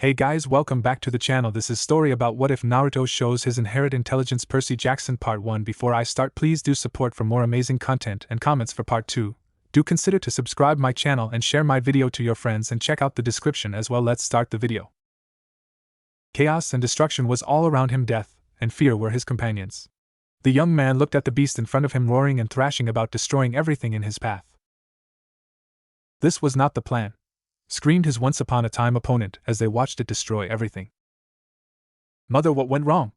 Hey guys, welcome back to the channel. This is story about what if Naruto shows his inherent intelligence. Percy Jackson Part 1. Before I start, please do support for more amazing content and comments for Part 2. Do consider to subscribe my channel and share my video to your friends and check out the description as well. Let's start the video. Chaos and destruction was all around him. Death and fear were his companions. The young man looked at the beast in front of him, roaring and thrashing about, destroying everything in his path. This was not the plan, screamed his once-upon-a-time opponent as they watched it destroy everything. Mother, what went wrong?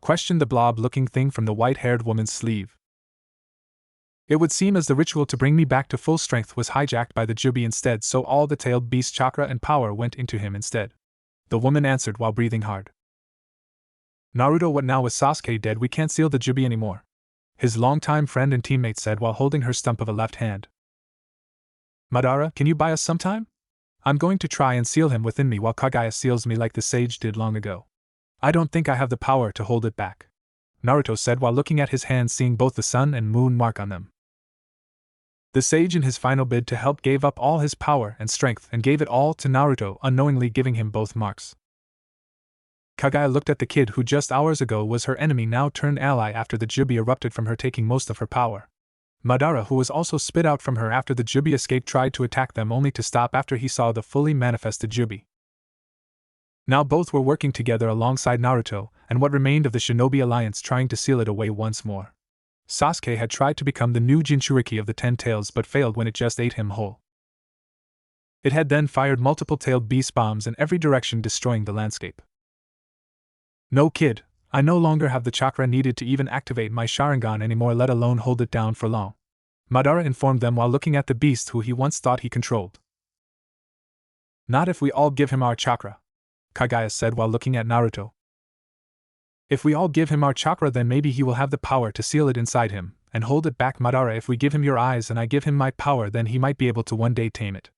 Questioned the blob-looking thing from the white-haired woman's sleeve. It would seem as the ritual to bring me back to full strength was hijacked by the Jubi instead, so all the tailed beast's chakra and power went into him instead. The woman answered while breathing hard. Naruto, what now with Sasuke dead? We can't seal the Jubi anymore, his longtime friend and teammate said while holding her stump of a left hand. Madara, can you buy us some time? I'm going to try and seal him within me while Kaguya seals me like the sage did long ago. I don't think I have the power to hold it back, Naruto said while looking at his hands, seeing both the sun and moon mark on them. The sage, in his final bid to help, gave up all his power and strength and gave it all to Naruto, unknowingly giving him both marks. Kaguya looked at the kid who just hours ago was her enemy, now turned ally after the Jubi erupted from her, taking most of her power. Madara, who was also spit out from her after the Jubi escaped, tried to attack them only to stop after he saw the fully manifested Jubi. Now both were working together alongside Naruto and what remained of the Shinobi Alliance, trying to seal it away once more. Sasuke had tried to become the new Jinchuriki of the Ten Tails but failed when it just ate him whole. It had then fired multiple tailed beast bombs in every direction, destroying the landscape. No, kid, I no longer have the chakra needed to even activate my Sharingan anymore, let alone hold it down for long, Madara informed them while looking at the beast who he once thought he controlled. Not if we all give him our chakra, Kaguya said while looking at Naruto. If we all give him our chakra, then maybe he will have the power to seal it inside him and hold it back. Madara, if we give him your eyes and I give him my power, then he might be able to one day tame it,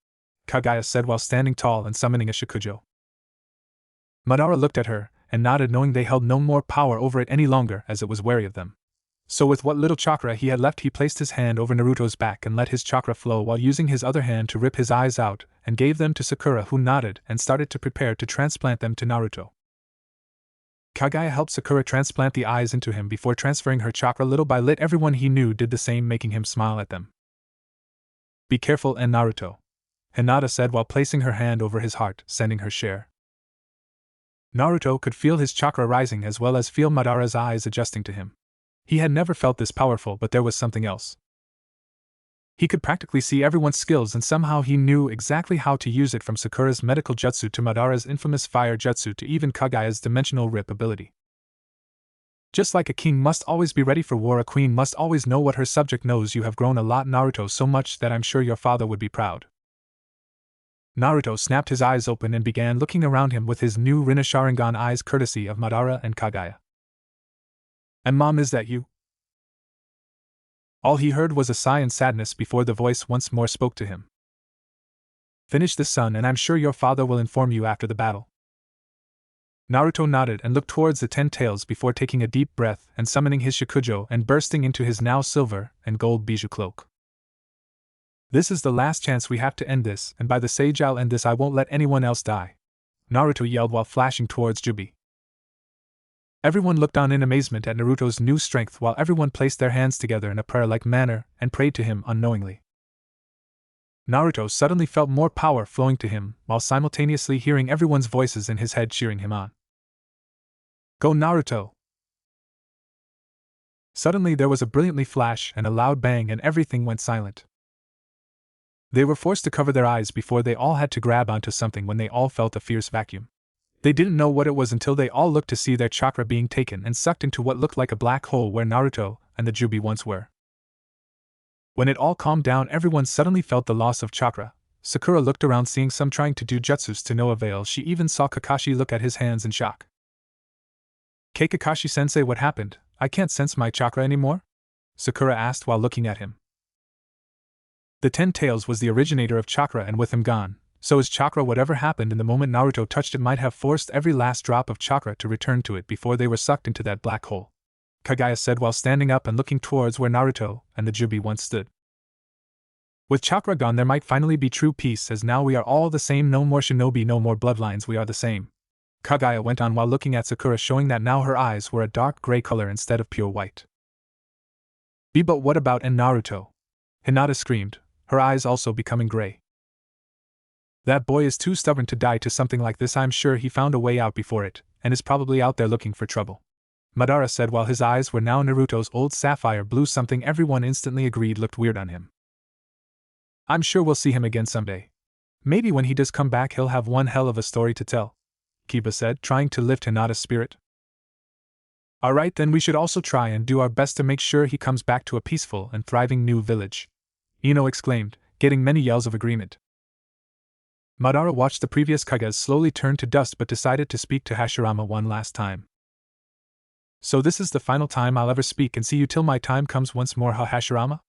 Kaguya said while standing tall and summoning a Shikujo. Madara looked at her and nodded, knowing they held no more power over it any longer as it was wary of them. So with what little chakra he had left, he placed his hand over Naruto's back and let his chakra flow while using his other hand to rip his eyes out and gave them to Sakura, who nodded and started to prepare to transplant them to Naruto. Kaguya helped Sakura transplant the eyes into him before transferring her chakra little by little. Everyone he knew did the same, making him smile at them. Be careful, and Naruto, Hinata said while placing her hand over his heart, sending her share. Naruto could feel his chakra rising as well as feel Madara's eyes adjusting to him. He had never felt this powerful, but there was something else. He could practically see everyone's skills, and somehow he knew exactly how to use it, from Sakura's medical jutsu to Madara's infamous fire jutsu to even Kaguya's dimensional rip ability. Just like a king must always be ready for war, a queen must always know what her subject knows. You have grown a lot, Naruto, so much that I'm sure your father would be proud. Naruto snapped his eyes open and began looking around him with his new Rinna Sharingan eyes, courtesy of Madara and Kaguya. And Mom, is that you? All he heard was a sigh and sadness before the voice once more spoke to him. Finish this, son, and I'm sure your father will inform you after the battle. Naruto nodded and looked towards the Ten Tails before taking a deep breath and summoning his Shikujo and bursting into his now silver and gold bijou cloak. This is the last chance we have to end this, and by the sage I'll end this. I won't let anyone else die, Naruto yelled while flashing towards Jubi. Everyone looked on in amazement at Naruto's new strength while everyone placed their hands together in a prayer-like manner and prayed to him unknowingly. Naruto suddenly felt more power flowing to him while simultaneously hearing everyone's voices in his head cheering him on. Go, Naruto! Suddenly there was a brilliantly flash and a loud bang, and everything went silent. They were forced to cover their eyes before they all had to grab onto something when they all felt a fierce vacuum. They didn't know what it was until they all looked to see their chakra being taken and sucked into what looked like a black hole where Naruto and the Jubi once were. When it all calmed down, everyone suddenly felt the loss of chakra. Sakura looked around, seeing some trying to do jutsus to no avail. She even saw Kakashi look at his hands in shock. Kakashi-sensei, what happened? I can't sense my chakra anymore? Sakura asked while looking at him. The Ten Tails was the originator of chakra, and with him gone, so is chakra. Whatever happened in the moment Naruto touched it might have forced every last drop of chakra to return to it before they were sucked into that black hole, Kaguya said while standing up and looking towards where Naruto and the Jubi once stood. With chakra gone, there might finally be true peace, as now we are all the same, no more shinobi, no more bloodlines, we are the same. Kaguya went on while looking at Sakura, showing that now her eyes were a dark gray color instead of pure white. But what about Naruto? Hinata screamed, her eyes also becoming gray. That boy is too stubborn to die to something like this. I'm sure he found a way out before it, and is probably out there looking for trouble. Madara said while his eyes were now Naruto's old sapphire blue, something everyone instantly agreed looked weird on him. I'm sure we'll see him again someday. Maybe when he does come back he'll have one hell of a story to tell, Kiba said, trying to lift Hinata's spirit. Alright, then we should also try and do our best to make sure he comes back to a peaceful and thriving new village, Ino exclaimed, getting many yells of agreement. Madara watched the previous Kages slowly turn to dust but decided to speak to Hashirama one last time. So this is the final time I'll ever speak and see you till my time comes once more, Hashirama?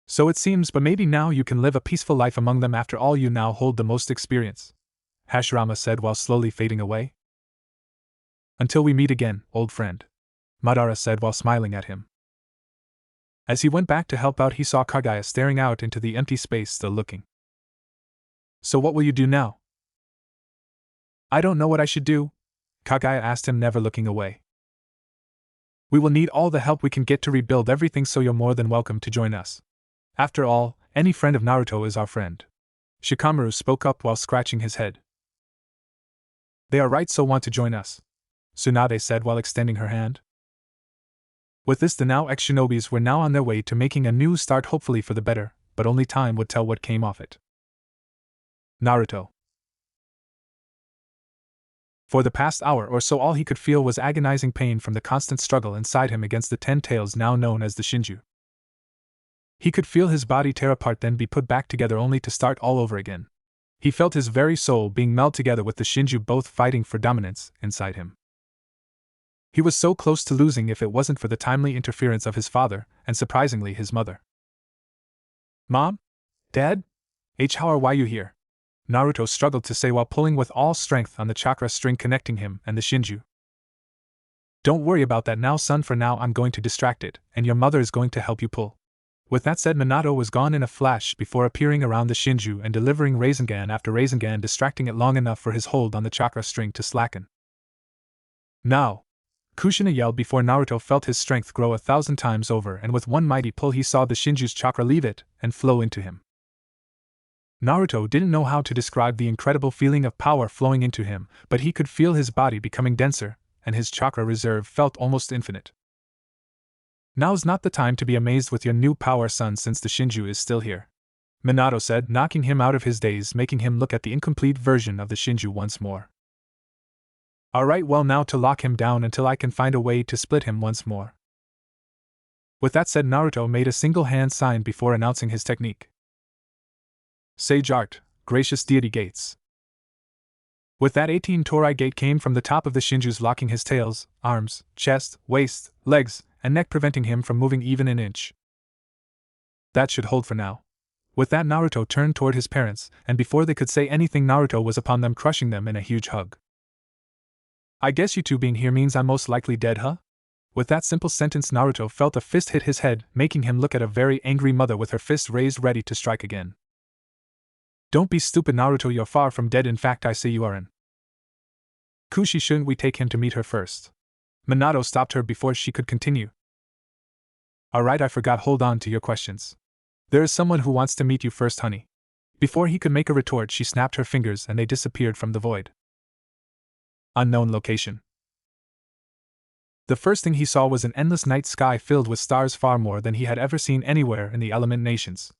So it seems, but maybe now you can live a peaceful life among them. After all, you now hold the most experience, Hashirama said while slowly fading away. Until we meet again, old friend, Madara said while smiling at him. As he went back to help out, he saw Kaguya staring out into the empty space, still looking. So what will you do now? I don't know what I should do, Kaguya asked him, never looking away. We will need all the help we can get to rebuild everything, so you're more than welcome to join us. After all, any friend of Naruto is our friend. Shikamaru spoke up while scratching his head. They are right, so want to join us, Tsunade said while extending her hand. With this, the now ex-shinobis were now on their way to making a new start, hopefully for the better, but only time would tell what came of it. Naruto. For the past hour or so, all he could feel was agonizing pain from the constant struggle inside him against the 10 tails now known as the Shinju. He could feel his body tear apart, then be put back together, only to start all over again. He felt his very soul being melded together with the Shinju, both fighting for dominance inside him. He was so close to losing if it wasn't for the timely interference of his father, and surprisingly his mother. Mom? Dad? How are why you here? Naruto struggled to say while pulling with all strength on the chakra string connecting him and the Shinju. Don't worry about that now, son, for now I'm going to distract it, and your mother is going to help you pull. With that said, Minato was gone in a flash before appearing around the Shinju and delivering Rasengan after Rasengan, distracting it long enough for his hold on the chakra string to slacken. Now! Kushina yelled before Naruto felt his strength grow 1,000 times over, and with one mighty pull he saw the Shinju's chakra leave it and flow into him. Naruto didn't know how to describe the incredible feeling of power flowing into him, but he could feel his body becoming denser, and his chakra reserve felt almost infinite. Now's not the time to be amazed with your new power, son, since the Shinju is still here, Minato said, knocking him out of his daze, making him look at the incomplete version of the Shinju once more. Alright, well, now to lock him down until I can find a way to split him once more. With that said, Naruto made a single hand sign before announcing his technique. Sage Art, Gracious Deity Gates. With that, 18 Torii Gate came from the top of the Shinju's, locking his tails, arms, chest, waist, legs, and neck, preventing him from moving even an inch. That should hold for now. With that, Naruto turned toward his parents, and before they could say anything, Naruto was upon them, crushing them in a huge hug. I guess you two being here means I'm most likely dead, huh? With that simple sentence, Naruto felt a fist hit his head, making him look at a very angry mother with her fist raised ready to strike again. Don't be stupid, Naruto, you're far from dead, in fact I say you are in. Kushi, shouldn't we take him to meet her first? Minato stopped her before she could continue. Alright, I forgot, hold on to your questions. There is someone who wants to meet you first, honey. Before he could make a retort, she snapped her fingers and they disappeared from the void. Unknown location. The first thing he saw was an endless night sky filled with stars, far more than he had ever seen anywhere in the element nations.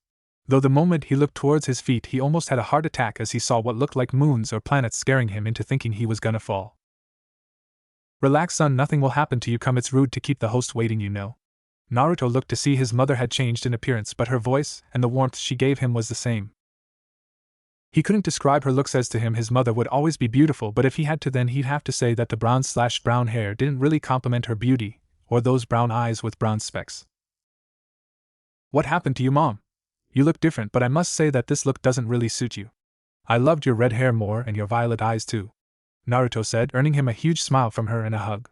Though the moment he looked towards his feet he almost had a heart attack as he saw what looked like moons or planets, scaring him into thinking he was gonna fall. Relax, son, nothing will happen to you, come, it's rude to keep the host waiting, you know. Naruto looked to see his mother had changed in appearance, but her voice and the warmth she gave him was the same. He couldn't describe her looks, as to him his mother would always be beautiful, but if he had to, then he'd have to say that the brown hair didn't really complement her beauty, or those brown eyes with brown specks. What happened to you, Mom? You look different, but I must say that this look doesn't really suit you. I loved your red hair more and your violet eyes too, Naruto said, earning him a huge smile from her and a hug.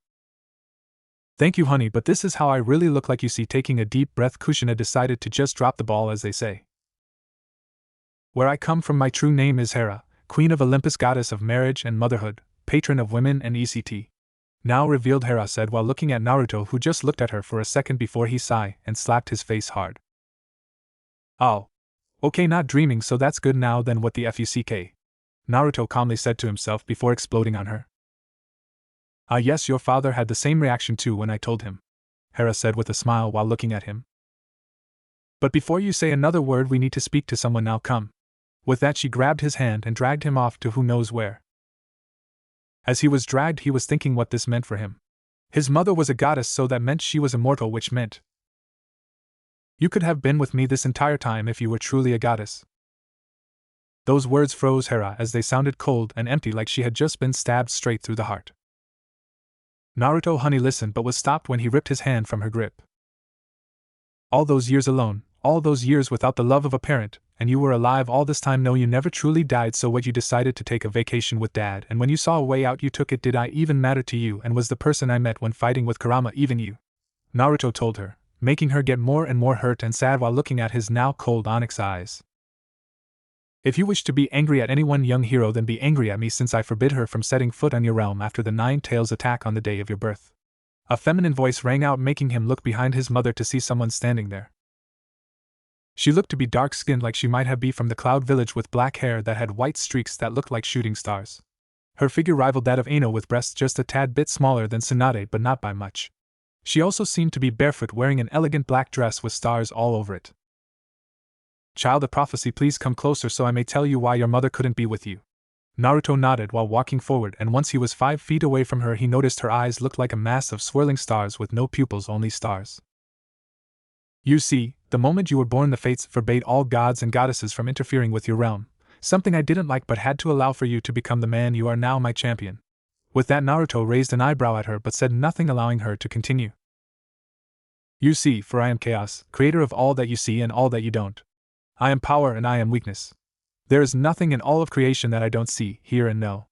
Thank you, honey, but this is how I really look like, you see. Taking a deep breath, Kushina decided to just drop the ball, as they say. Where I come from, my true name is Hera, Queen of Olympus, goddess of marriage and motherhood, patron of women and ECT. Now revealed, Hera said while looking at Naruto, who just looked at her for a second before he sighed and slapped his face hard. Oh. Okay, not dreaming, so that's good now then, what the fuck? Naruto calmly said to himself before exploding on her. Ah yes, your father had the same reaction too when I told him, Hera said with a smile while looking at him. But before you say another word, we need to speak to someone now, come. With that she grabbed his hand and dragged him off to who knows where. As he was dragged, he was thinking what this meant for him. His mother was a goddess, so that meant she was immortal, which meant you could have been with me this entire time if you were truly a goddess. Those words froze Hera as they sounded cold and empty, like she had just been stabbed straight through the heart. Naruto honey listened but was stopped when he ripped his hand from her grip. All those years alone, all those years without the love of a parent, and you were alive all this time? No, you never truly died, so what, you decided to take a vacation with Dad, and when you saw a way out you took it. Did I even matter to you, and was the person I met when fighting with Kurama even you? Naruto told her, making her get more and more hurt and sad while looking at his now cold onyx eyes. If you wish to be angry at anyone, young hero, then be angry at me, since I forbid her from setting foot on your realm after the Nine Tails attack on the day of your birth. A feminine voice rang out, making him look behind his mother to see someone standing there. She looked to be dark-skinned, like she might have been from the Cloud Village, with black hair that had white streaks that looked like shooting stars. Her figure rivaled that of Aino, with breasts just a tad bit smaller than Tsunade, but not by much. She also seemed to be barefoot, wearing an elegant black dress with stars all over it. Child of prophecy, please come closer so I may tell you why your mother couldn't be with you. Naruto nodded while walking forward, and once he was 5 feet away from her, he noticed her eyes looked like a mass of swirling stars with no pupils, only stars. You see, the moment you were born, the fates forbade all gods and goddesses from interfering with your realm, something I didn't like but had to allow for you to become the man you are now, my champion. With that, Naruto raised an eyebrow at her but said nothing, allowing her to continue. You see, for I am chaos, creator of all that you see and all that you don't. I am power and I am weakness. There is nothing in all of creation that I don't see, hear, and know.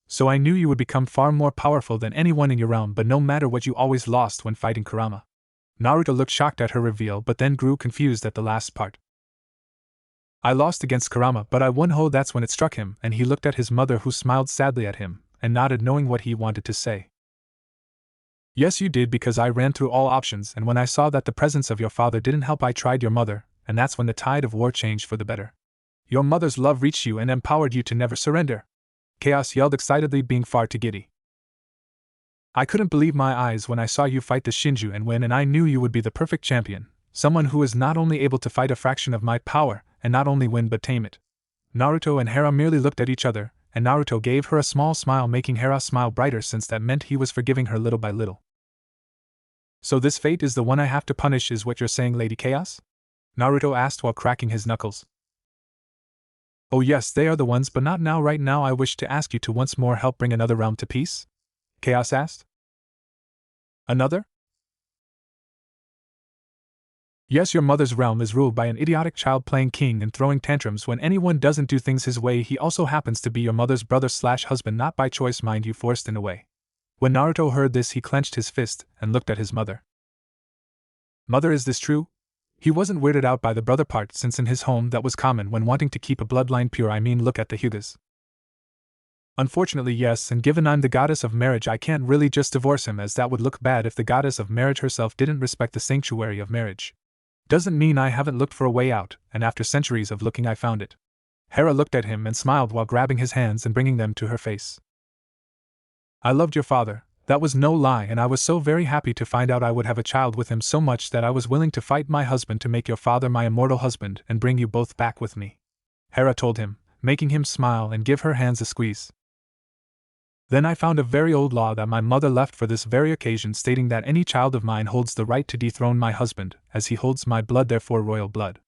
So I knew you would become far more powerful than anyone in your realm, but no matter what, you always lost when fighting Kurama. Naruto looked shocked at her reveal but then grew confused at the last part. I lost against Kurama, but I won. Ho, that's when it struck him, and he looked at his mother, who smiled sadly at him and nodded, knowing what he wanted to say. Yes, you did, because I ran through all options, and when I saw that the presence of your father didn't help, I tried your mother, and that's when the tide of war changed for the better. Your mother's love reached you and empowered you to never surrender. Chaos yelled excitedly, being far too giddy. I couldn't believe my eyes when I saw you fight the Shinju and win, and I knew you would be the perfect champion, someone who is not only able to fight a fraction of my power, and not only win but tame it. Naruto and Hera merely looked at each other, and Naruto gave her a small smile, making Hera smile brighter, since that meant he was forgiving her little by little. So this fate is the one I have to punish, is what you're saying, Lady Chaos? Naruto asked while cracking his knuckles. Oh yes, they are the ones, but not now. Right now I wish to ask you to once more help bring another realm to peace? Chaos asked. Another? Yes, your mother's realm is ruled by an idiotic child playing king and throwing tantrums when anyone doesn't do things his way. He also happens to be your mother's brother/husband, not by choice, mind you, forced in a way. When Naruto heard this, he clenched his fist and looked at his mother. Mother, is this true? He wasn't weirded out by the brother part, since in his home that was common when wanting to keep a bloodline pure. I mean, look at the Hyugas. Unfortunately, yes, and given I'm the goddess of marriage, I can't really just divorce him, as that would look bad if the goddess of marriage herself didn't respect the sanctuary of marriage. Doesn't mean I haven't looked for a way out, and after centuries of looking I found it. Hera looked at him and smiled while grabbing his hands and bringing them to her face. I loved your father, that was no lie, and I was so very happy to find out I would have a child with him, so much that I was willing to fight my husband to make your father my immortal husband and bring you both back with me. Hera told him, making him smile and give her hands a squeeze. Then I found a very old law that my mother left for this very occasion, stating that any child of mine holds the right to dethrone my husband, as he holds my blood, therefore royal blood.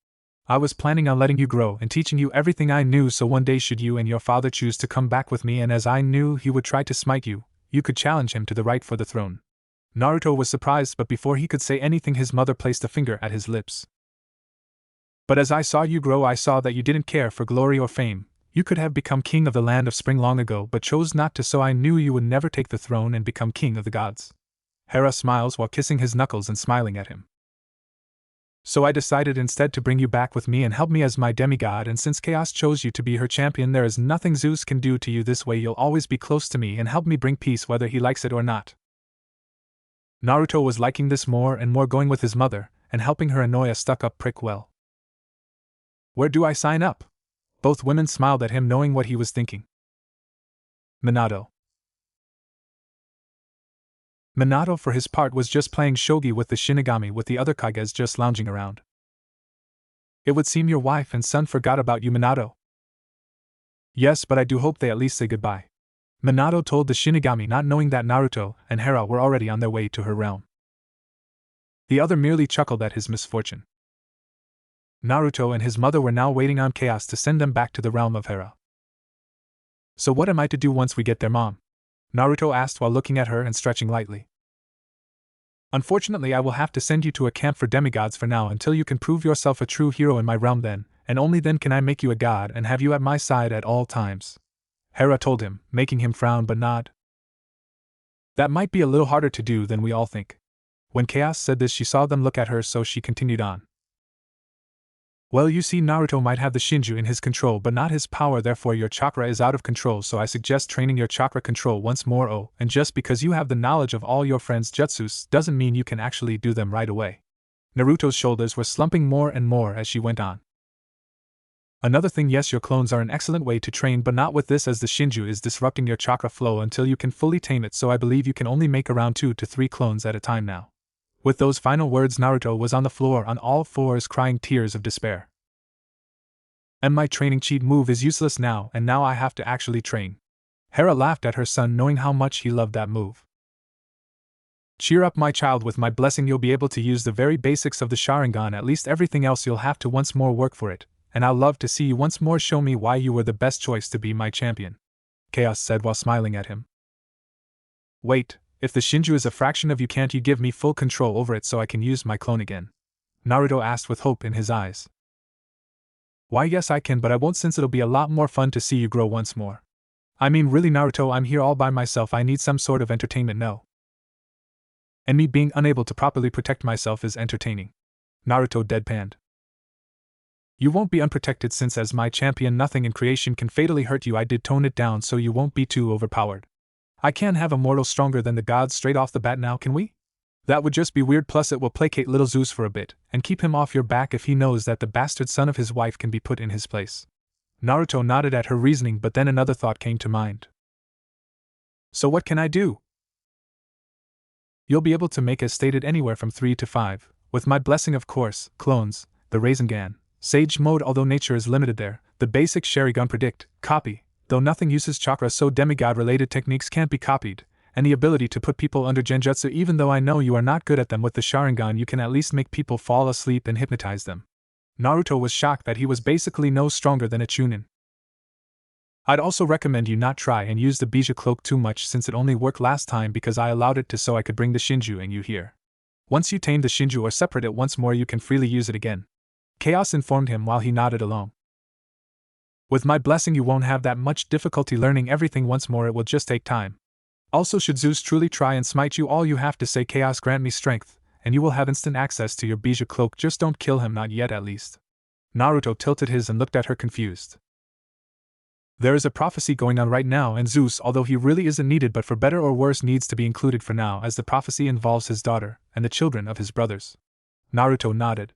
I was planning on letting you grow and teaching you everything I knew, so one day should you and your father choose to come back with me, and as I knew he would try to smite you, you could challenge him to the right for the throne. Naruto was surprised, but before he could say anything his mother placed a finger at his lips. But as I saw you grow, I saw that you didn't care for glory or fame. You could have become king of the land of spring long ago, but chose not to, so I knew you would never take the throne and become king of the gods. Hera smiles while kissing his knuckles and smiling at him. So I decided instead to bring you back with me and help me as my demigod, and since Chaos chose you to be her champion, there is nothing Zeus can do to you. This way you'll always be close to me and help me bring peace whether he likes it or not. Naruto was liking this more and more, going with his mother, and helping her annoy a stuck-up prick well. Where do I sign up? Both women smiled at him, knowing what he was thinking. Minato. Minato, for his part, was just playing shogi with the Shinigami, with the other Kages just lounging around. It would seem your wife and son forgot about you, Minato. Yes, but I do hope they at least say goodbye. Minato told the Shinigami, not knowing that Naruto and Hera were already on their way to her realm. The other merely chuckled at his misfortune. Naruto and his mother were now waiting on Chaos to send them back to the realm of Hera. So what am I to do once we get there, Mom? Naruto asked while looking at her and stretching lightly. Unfortunately, I will have to send you to a camp for demigods for now until you can prove yourself a true hero in my realm. Then, and only then, can I make you a god and have you at my side at all times. Hera told him, making him frown but nod. That might be a little harder to do than we all think. When Chaos said this, she saw them look at her, so she continued on. Well, you see, Naruto might have the Shinju in his control but not his power, therefore your chakra is out of control, so I suggest training your chakra control once more. Oh, and just because you have the knowledge of all your friends' jutsus doesn't mean you can actually do them right away. Naruto's shoulders were slumping more and more as she went on. Another thing, yes, your clones are an excellent way to train, but not with this, as the Shinju is disrupting your chakra flow until you can fully tame it, so I believe you can only make around 2 to 3 clones at a time now. With those final words, Naruto was on the floor on all fours, crying tears of despair. And my training cheat move is useless now, and now I have to actually train. Hera laughed at her son, knowing how much he loved that move. Cheer up, my child, with my blessing you'll be able to use the very basics of the Sharingan. At least everything else you'll have to once more work for it, and I'll love to see you once more show me why you were the best choice to be my champion. Chaos said while smiling at him. Wait, if the Shinju is a fraction of you, can't you give me full control over it so I can use my clone again? Naruto asked with hope in his eyes. Why, yes I can, but I won't, since it'll be a lot more fun to see you grow once more. I mean, really, Naruto, I'm here all by myself. I need some sort of entertainment, no? And me being unable to properly protect myself is entertaining. Naruto deadpanned. You won't be unprotected, since as my champion nothing in creation can fatally hurt you. I did tone it down so you won't be too overpowered. I can't have a mortal stronger than the gods straight off the bat now, can we? That would just be weird, plus it will placate little Zeus for a bit, and keep him off your back if he knows that the bastard son of his wife can be put in his place. Naruto nodded at her reasoning, but then another thought came to mind. So what can I do? You'll be able to make, as stated, anywhere from 3 to 5, with my blessing of course, clones, the Rasengan, Sage Mode, although nature is limited there, the basic Sharingan, Predict, Copy, though nothing uses chakra so demigod-related techniques can't be copied, and the ability to put people under genjutsu. Even though I know you are not good at them, with the Sharingan you can at least make people fall asleep and hypnotize them. Naruto was shocked that he was basically no stronger than a Chunin. I'd also recommend you not try and use the Bija cloak too much, since it only worked last time because I allowed it to, so I could bring the Shinju and you here. Once you tame the Shinju or separate it once more, you can freely use it again. Chaos informed him while he nodded along. With my blessing you won't have that much difficulty learning everything once more, it will just take time. Also, should Zeus truly try and smite you, all you have to say, Chaos grant me strength, and you will have instant access to your Bija cloak. Just don't kill him, not yet at least. Naruto tilted his and looked at her confused. There is a prophecy going on right now, and Zeus, although he really isn't needed, but for better or worse needs to be included for now, as the prophecy involves his daughter and the children of his brothers. Naruto nodded.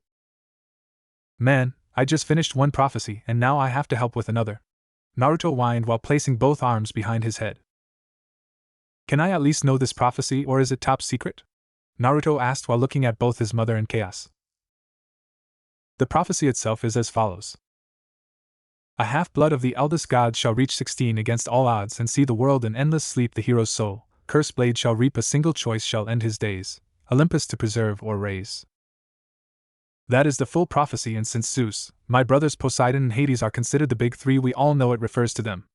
Man, I just finished one prophecy and now I have to help with another. Naruto whined while placing both arms behind his head. Can I at least know this prophecy, or is it top secret? Naruto asked while looking at both his mother and Chaos. The prophecy itself is as follows. A half-blood of the eldest god shall reach 16 against all odds and see the world in endless sleep. The hero's soul, cursed blade, shall reap a single choice, shall end his days, Olympus to preserve or raise. That is the full prophecy, and since Zeus, my brothers Poseidon and Hades are considered the big three, we all know it refers to them.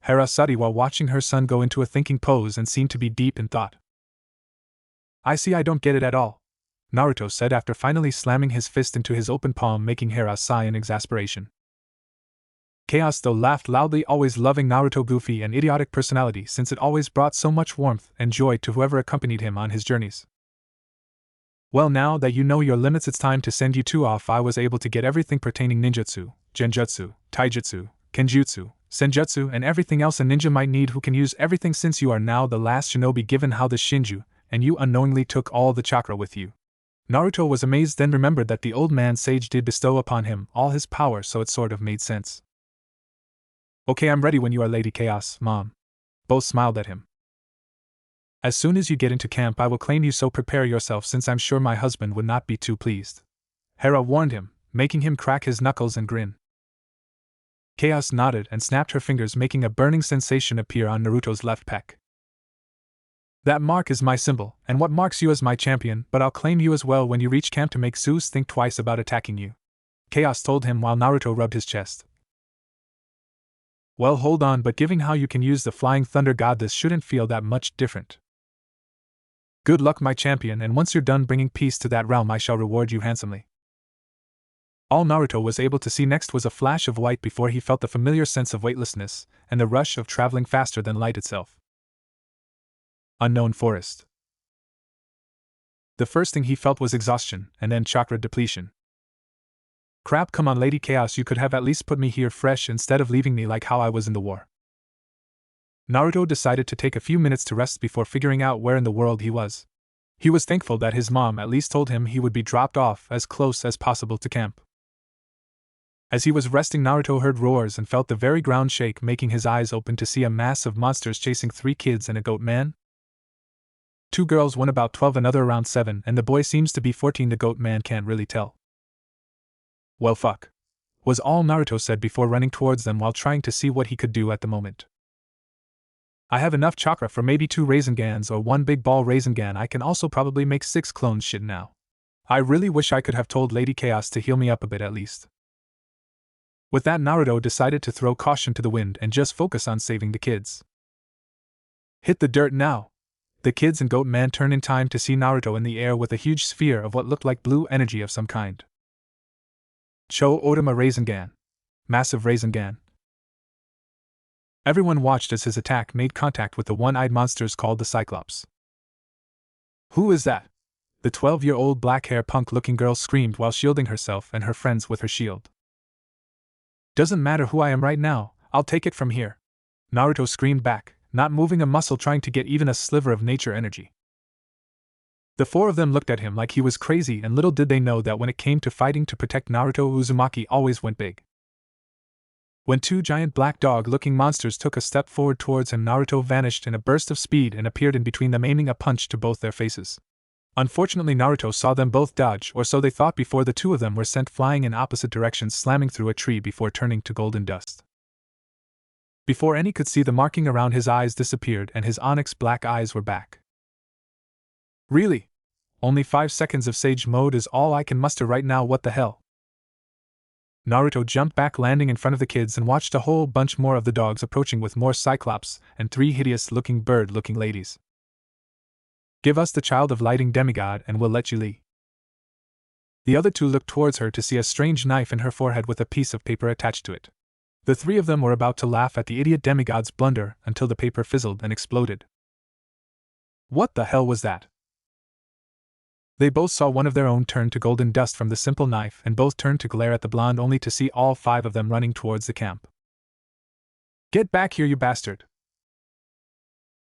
Hera studied while watching her son go into a thinking pose and seemed to be deep in thought. I see, I don't get it at all, Naruto said after finally slamming his fist into his open palm, making Hera sigh in exasperation. Chaos though laughed loudly, always loving Naruto's goofy and idiotic personality, since it always brought so much warmth and joy to whoever accompanied him on his journeys. Well, now that you know your limits, it's time to send you two off. I was able to get everything pertaining ninjutsu, genjutsu, taijutsu, kenjutsu, senjutsu, and everything else a ninja might need who can use everything since you are now the last shinobi given how the Shinju, and you unknowingly took all the chakra with you. Naruto was amazed, then remembered that the old man sage did bestow upon him all his power, so it sort of made sense. Okay, I'm ready when you are, Lady Chaos, Mom. Both smiled at him. As soon as you get into camp I will claim you, so prepare yourself since I'm sure my husband would not be too pleased. Hera warned him, making him crack his knuckles and grin. Chaos nodded and snapped her fingers, making a burning sensation appear on Naruto's left pec. That mark is my symbol, and what marks you as my champion, but I'll claim you as well when you reach camp to make Zeus think twice about attacking you. Chaos told him while Naruto rubbed his chest. Well, hold on, but given how you can use the flying thunder god, this shouldn't feel that much different. Good luck, my champion, and once you're done bringing peace to that realm I shall reward you handsomely. All Naruto was able to see next was a flash of white before he felt the familiar sense of weightlessness, and the rush of traveling faster than light itself. Unknown forest. The first thing he felt was exhaustion, and then chakra depletion. Crap, come on, Lady Chaos, you could have at least put me here fresh instead of leaving me like how I was in the war. Naruto decided to take a few minutes to rest before figuring out where in the world he was. He was thankful that his mom at least told him he would be dropped off as close as possible to camp. As he was resting, Naruto heard roars and felt the very ground shake, making his eyes open to see a mass of monsters chasing 3 kids and a goat man. 2 girls, one about 12, another around 7, and the boy seems to be 14. The goat man can't really tell. Well, fuck, was all Naruto said before running towards them while trying to see what he could do at the moment. I have enough chakra for maybe 2 Raisengans or 1 big ball Raisengan. I can also probably make 6 clones. Shit now. I really wish I could have told Lady Chaos to heal me up a bit at least. With that, Naruto decided to throw caution to the wind and just focus on saving the kids. Hit the dirt now! The kids and goat man turned in time to see Naruto in the air with a huge sphere of what looked like blue energy of some kind. Cho Odama Raisengan. Massive Raisengan. Everyone watched as his attack made contact with the one-eyed monsters called the Cyclops. Who is that? The 12-year-old black-hair punk-looking girl screamed while shielding herself and her friends with her shield. Doesn't matter who I am right now, I'll take it from here. Naruto screamed back, not moving a muscle, trying to get even a sliver of nature energy. The 4 of them looked at him like he was crazy, and little did they know that when it came to fighting to protect Naruto, Uzumaki always went big. When 2 giant black dog-looking monsters took a step forward towards him, Naruto vanished in a burst of speed and appeared in between them, aiming a punch to both their faces. Unfortunately, Naruto saw them both dodge, or so they thought, before the 2 of them were sent flying in opposite directions, slamming through a tree before turning to golden dust. Before any could see, the marking around his eyes disappeared and his onyx black eyes were back. Really? Only 5 seconds of Sage Mode is all I can muster right now, what the hell? Naruto jumped back, landing in front of the kids, and watched a whole bunch more of the dogs approaching with more Cyclops and 3 hideous-looking bird-looking ladies. Give us the child of lighting demigod and we'll let you leave. The other 2 looked towards her to see a strange knife in her forehead with a piece of paper attached to it. The 3 of them were about to laugh at the idiot demigod's blunder until the paper fizzled and exploded. What the hell was that? They both saw one of their own turn to golden dust from the simple knife, and both turned to glare at the blonde, only to see all 5 of them running towards the camp. Get back here, you bastard!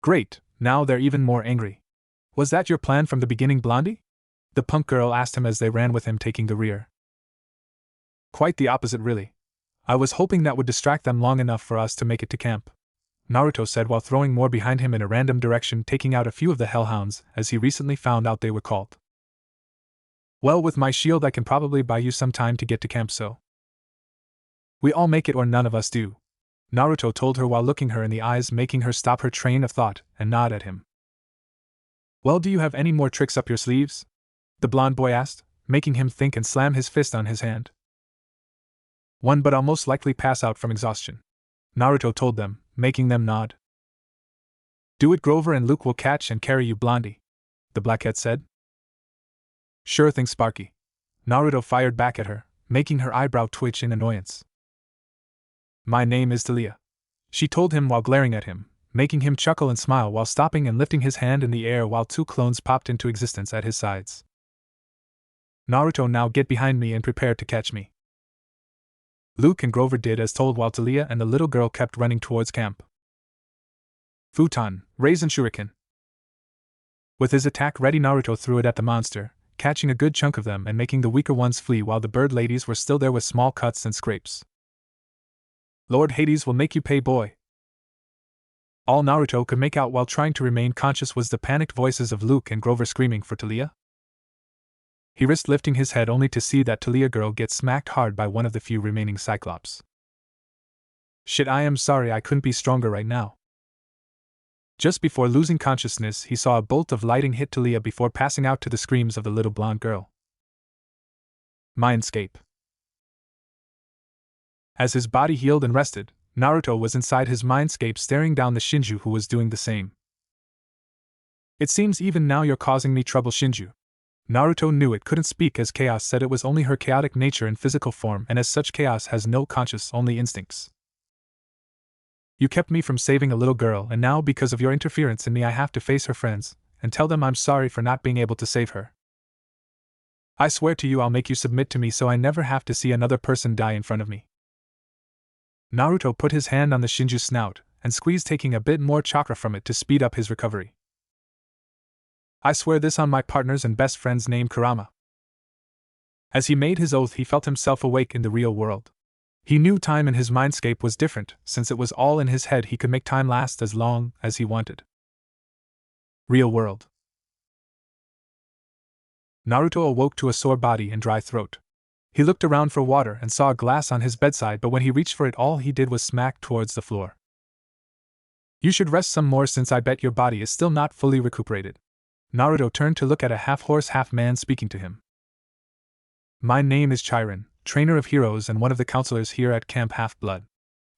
Great, now they're even more angry. Was that your plan from the beginning, Blondie? The punk girl asked him as they ran with him taking the rear. Quite the opposite, really. I was hoping that would distract them long enough for us to make it to camp, Naruto said while throwing more behind him in a random direction, taking out a few of the hellhounds, as he recently found out they were called. Well, with my shield I can probably buy you some time to get to camp, so we all make it or none of us do, Naruto told her while looking her in the eyes, making her stop her train of thought and nod at him. Well, do you have any more tricks up your sleeves? The blonde boy asked, making him think and slam his fist on his hand. One, but I'll most likely pass out from exhaustion, Naruto told them, making them nod. Do it, Grover, and Luke will catch and carry you, Blondie, the blackhead said. Sure thing, Sparky, Naruto fired back at her, making her eyebrow twitch in annoyance. My name is Talia, she told him while glaring at him, making him chuckle and smile while stopping and lifting his hand in the air while 2 clones popped into existence at his sides. Naruto, now get behind me and prepare to catch me. Luke and Grover did as told while Taliah and the little girl kept running towards camp. Futon, Raisin Shuriken. With his attack ready, Naruto threw it at the monster, catching a good chunk of them and making the weaker ones flee while the bird ladies were still there with small cuts and scrapes. Lord Hades will make you pay, boy. All Naruto could make out while trying to remain conscious was the panicked voices of Luke and Grover screaming for Taliah. He risked lifting his head only to see that Taliah girl get smacked hard by one of the few remaining Cyclops. Shit, I am sorry, I couldn't be stronger right now. Just before losing consciousness, he saw a bolt of lightning hit Taliah before passing out to the screams of the little blonde girl. Mindscape. As his body healed and rested, Naruto was inside his mindscape staring down the Shinju, who was doing the same. It seems even now you're causing me trouble, Shinju. Naruto knew it couldn't speak as Chaos said it was only her chaotic nature in physical form, and as such Chaos has no conscience, only instincts. You kept me from saving a little girl, and now because of your interference in me I have to face her friends, and tell them I'm sorry for not being able to save her. I swear to you I'll make you submit to me so I never have to see another person die in front of me. Naruto put his hand on the Shinju's snout, and squeezed, taking a bit more chakra from it to speed up his recovery. I swear this on my partner's and best friend's name, Kurama. As he made his oath, he felt himself awake in the real world. He knew time in his mindscape was different, since it was all in his head. He could make time last as long as he wanted. Real world. Naruto awoke to a sore body and dry throat. He looked around for water and saw a glass on his bedside, but when he reached for it, all he did was smack towards the floor. You should rest some more, since I bet your body is still not fully recuperated. Naruto turned to look at a half-horse, half-man speaking to him. My name is Chiron, trainer of heroes and one of the counselors here at Camp Half-Blood.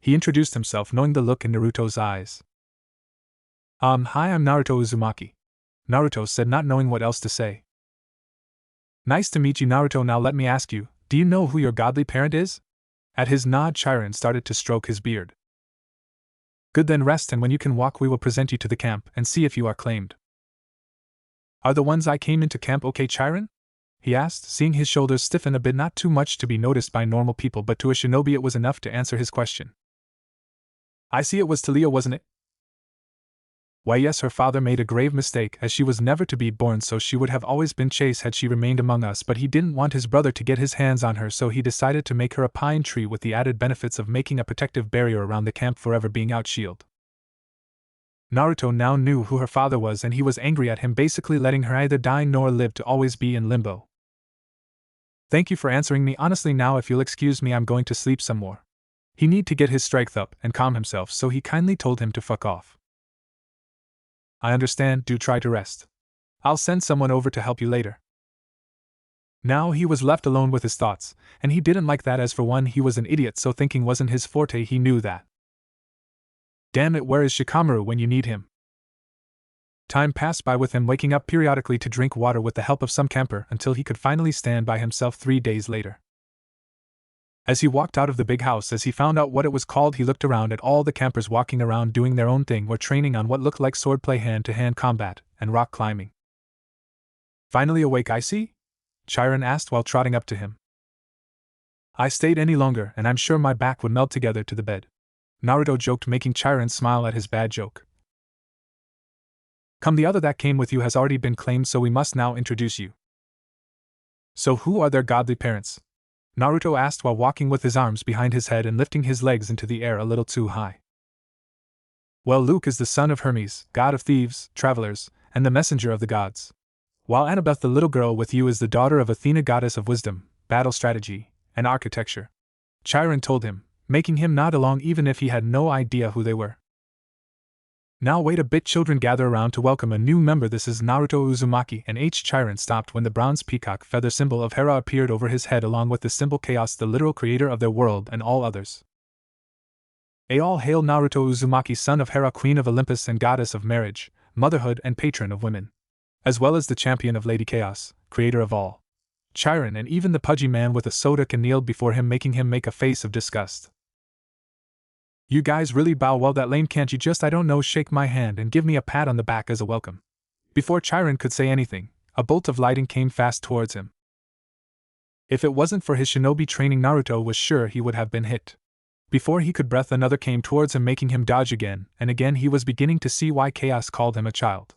He introduced himself, knowing the look in Naruto's eyes. Hi, I'm Naruto Uzumaki. Naruto said, not knowing what else to say. Nice to meet you, Naruto. Now let me ask you, do you know who your godly parent is? At his nod, Chiron started to stroke his beard. Good, then rest, and when you can walk we will present you to the camp and see if you are claimed. Are the ones I came into camp okay, Chiron? He asked, seeing his shoulders stiffen a bit, not too much to be noticed by normal people, but to a shinobi it was enough to answer his question. I see, it was Taliah, wasn't it? Why yes, her father made a grave mistake, as she was never to be born, so she would have always been Chase had she remained among us, but he didn't want his brother to get his hands on her, so he decided to make her a pine tree, with the added benefits of making a protective barrier around the camp, forever being outshielded. Naruto now knew who her father was, and he was angry at him, basically letting her either die nor live to always be in limbo. Thank you for answering me honestly. Now if you'll excuse me, I'm going to sleep some more. He need to get his strength up and calm himself, so he kindly told him to fuck off. I understand, do try to rest. I'll send someone over to help you later. Now he was left alone with his thoughts, and he didn't like that, as for one he was an idiot, so thinking wasn't his forte, he knew that. Damn it, where is Shikamaru when you need him? Time passed by with him waking up periodically to drink water with the help of some camper until he could finally stand by himself 3 days later. As he walked out of the big house, as he found out what it was called, he looked around at all the campers walking around doing their own thing or training on what looked like swordplay, hand-to-hand combat, and rock climbing. Finally awake, I see? Chiron asked while trotting up to him. I stayed any longer and I'm sure my back would melt together to the bed. Naruto joked, making Chiron smile at his bad joke. Come, the other that came with you has already been claimed, so we must now introduce you. So who are their godly parents? Naruto asked while walking with his arms behind his head and lifting his legs into the air a little too high. Well, Luke is the son of Hermes, god of thieves, travelers, and the messenger of the gods. While Annabeth, the little girl with you, is the daughter of Athena, goddess of wisdom, battle strategy, and architecture. Chiron told him, making him nod along even if he had no idea who they were. Now wait a bit, children, gather around to welcome a new member. This is Naruto Uzumaki. And Chiron stopped when the bronze peacock feather symbol of Hera appeared over his head, along with the symbol Chaos, the literal creator of their world and all others. All hail Naruto Uzumaki, son of Hera, queen of Olympus and goddess of marriage, motherhood and patron of women, as well as the champion of Lady Chaos, creator of all. Chiron and even the pudgy man with a soda can kneeled before him, making him make a face of disgust. You guys really bow well that lame, can't you just, I don't know, shake my hand and give me a pat on the back as a welcome? Before Chiron could say anything, a bolt of lightning came fast towards him. If it wasn't for his shinobi training, Naruto was sure he would have been hit. Before he could breath, another came towards him, making him dodge again, and again he was beginning to see why Chaos called him a child.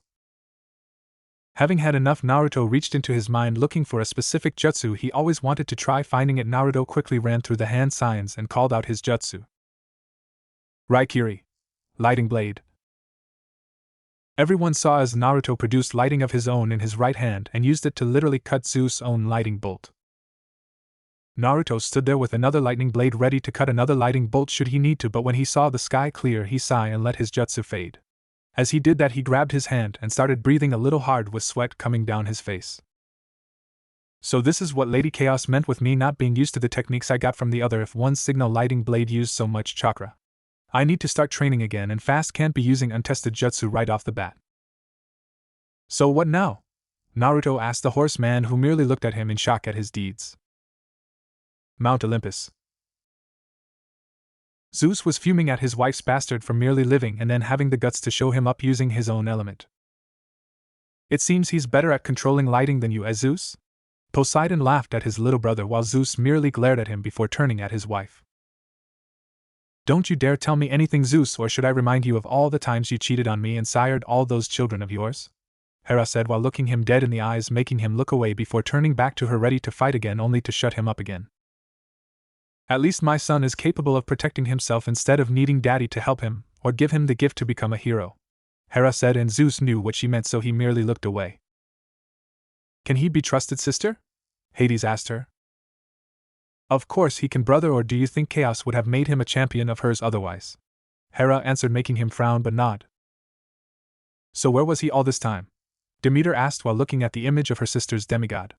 Having had enough, Naruto reached into his mind looking for a specific jutsu he always wanted to try. Finding it, Naruto quickly ran through the hand signs and called out his jutsu. Raikiri. Lighting blade. Everyone saw as Naruto produced lighting of his own in his right hand and used it to literally cut Zeus' own lightning bolt. Naruto stood there with another lightning blade ready to cut another lightning bolt should he need to, but when he saw the sky clear he sighed and let his jutsu fade. As he did that, he grabbed his hand and started breathing a little hard with sweat coming down his face. So this is what Lady Chaos meant with me not being used to the techniques I got from the other. If one signal lighting blade used so much chakra, I need to start training again and fast, can't be using untested jutsu right off the bat. So what now? Naruto asked the horseman, who merely looked at him in shock at his deeds. Mount Olympus. Zeus was fuming at his wife's bastard for merely living and then having the guts to show him up using his own element. It seems he's better at controlling lighting than you, Zeus? Poseidon laughed at his little brother while Zeus merely glared at him before turning at his wife. Don't you dare tell me anything, Zeus, or should I remind you of all the times you cheated on me and sired all those children of yours? Hera said while looking him dead in the eyes, making him look away before turning back to her, ready to fight again, only to shut him up again. At least my son is capable of protecting himself instead of needing daddy to help him, or give him the gift to become a hero, Hera said, and Zeus knew what she meant, so he merely looked away. Can he be trusted, sister? Hades asked her. Of course he can, brother, or do you think Chaos would have made him a champion of hers otherwise? Hera answered, making him frown but nod. So where was he all this time? Demeter asked while looking at the image of her sister's demigod.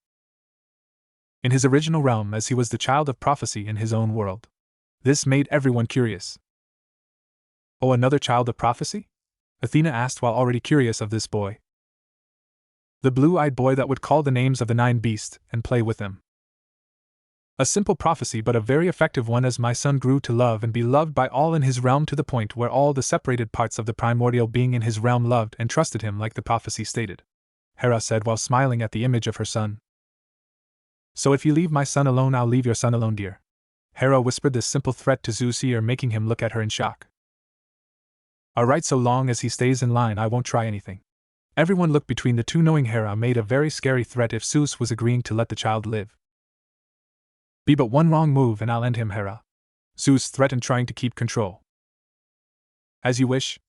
In his original realm, as he was the child of prophecy in his own world. This made everyone curious. Oh, another child of prophecy? Athena asked while already curious of this boy. The blue-eyed boy that would call the names of the 9 beasts and play with them. A simple prophecy, but a very effective one, as my son grew to love and be loved by all in his realm, to the point where all the separated parts of the primordial being in his realm loved and trusted him like the prophecy stated, Hera said while smiling at the image of her son. So if you leave my son alone, I'll leave your son alone, dear. Hera whispered this simple threat to Zeus' ear, making him look at her in shock. Alright, so long as he stays in line, I won't try anything. Everyone looked between the two, knowing Hera made a very scary threat if Zeus was agreeing to let the child live. Be but one wrong move and I'll end him, Hera. Zeus threatened, trying to keep control. As you wish.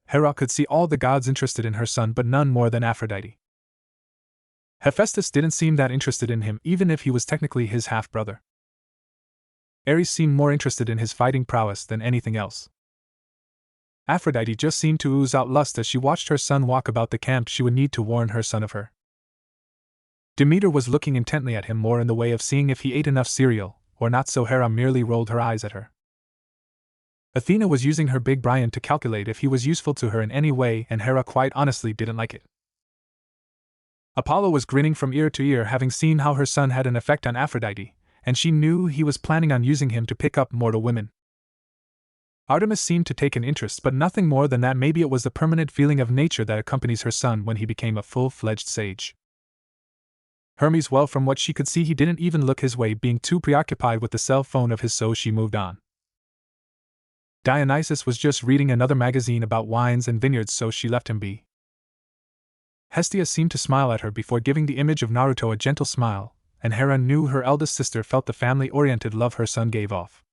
Hera could see all the gods interested in her son, but none more than Aphrodite. Hephaestus didn't seem that interested in him, even if he was technically his half-brother. Ares seemed more interested in his fighting prowess than anything else. Aphrodite just seemed to ooze out lust as she watched her son walk about the camp. She would need to warn her son of her. Demeter was looking intently at him, more in the way of seeing if he ate enough cereal, or not, so Hera merely rolled her eyes at her. Athena was using her big brain to calculate if he was useful to her in any way, and Hera quite honestly didn't like it. Apollo was grinning from ear to ear, having seen how her son had an effect on Aphrodite, and she knew he was planning on using him to pick up mortal women. Artemis seemed to take an interest, but nothing more than that. Maybe it was the permanent feeling of nature that accompanies her son when he became a full-fledged sage. Hermes, well, from what she could see, he didn't even look his way, being too preoccupied with the cell phone of his, so she moved on. Dionysus was just reading another magazine about wines and vineyards, so she left him be. Hestia seemed to smile at her before giving the image of Naruto a gentle smile, and Hera knew her eldest sister felt the family-oriented love her son gave off.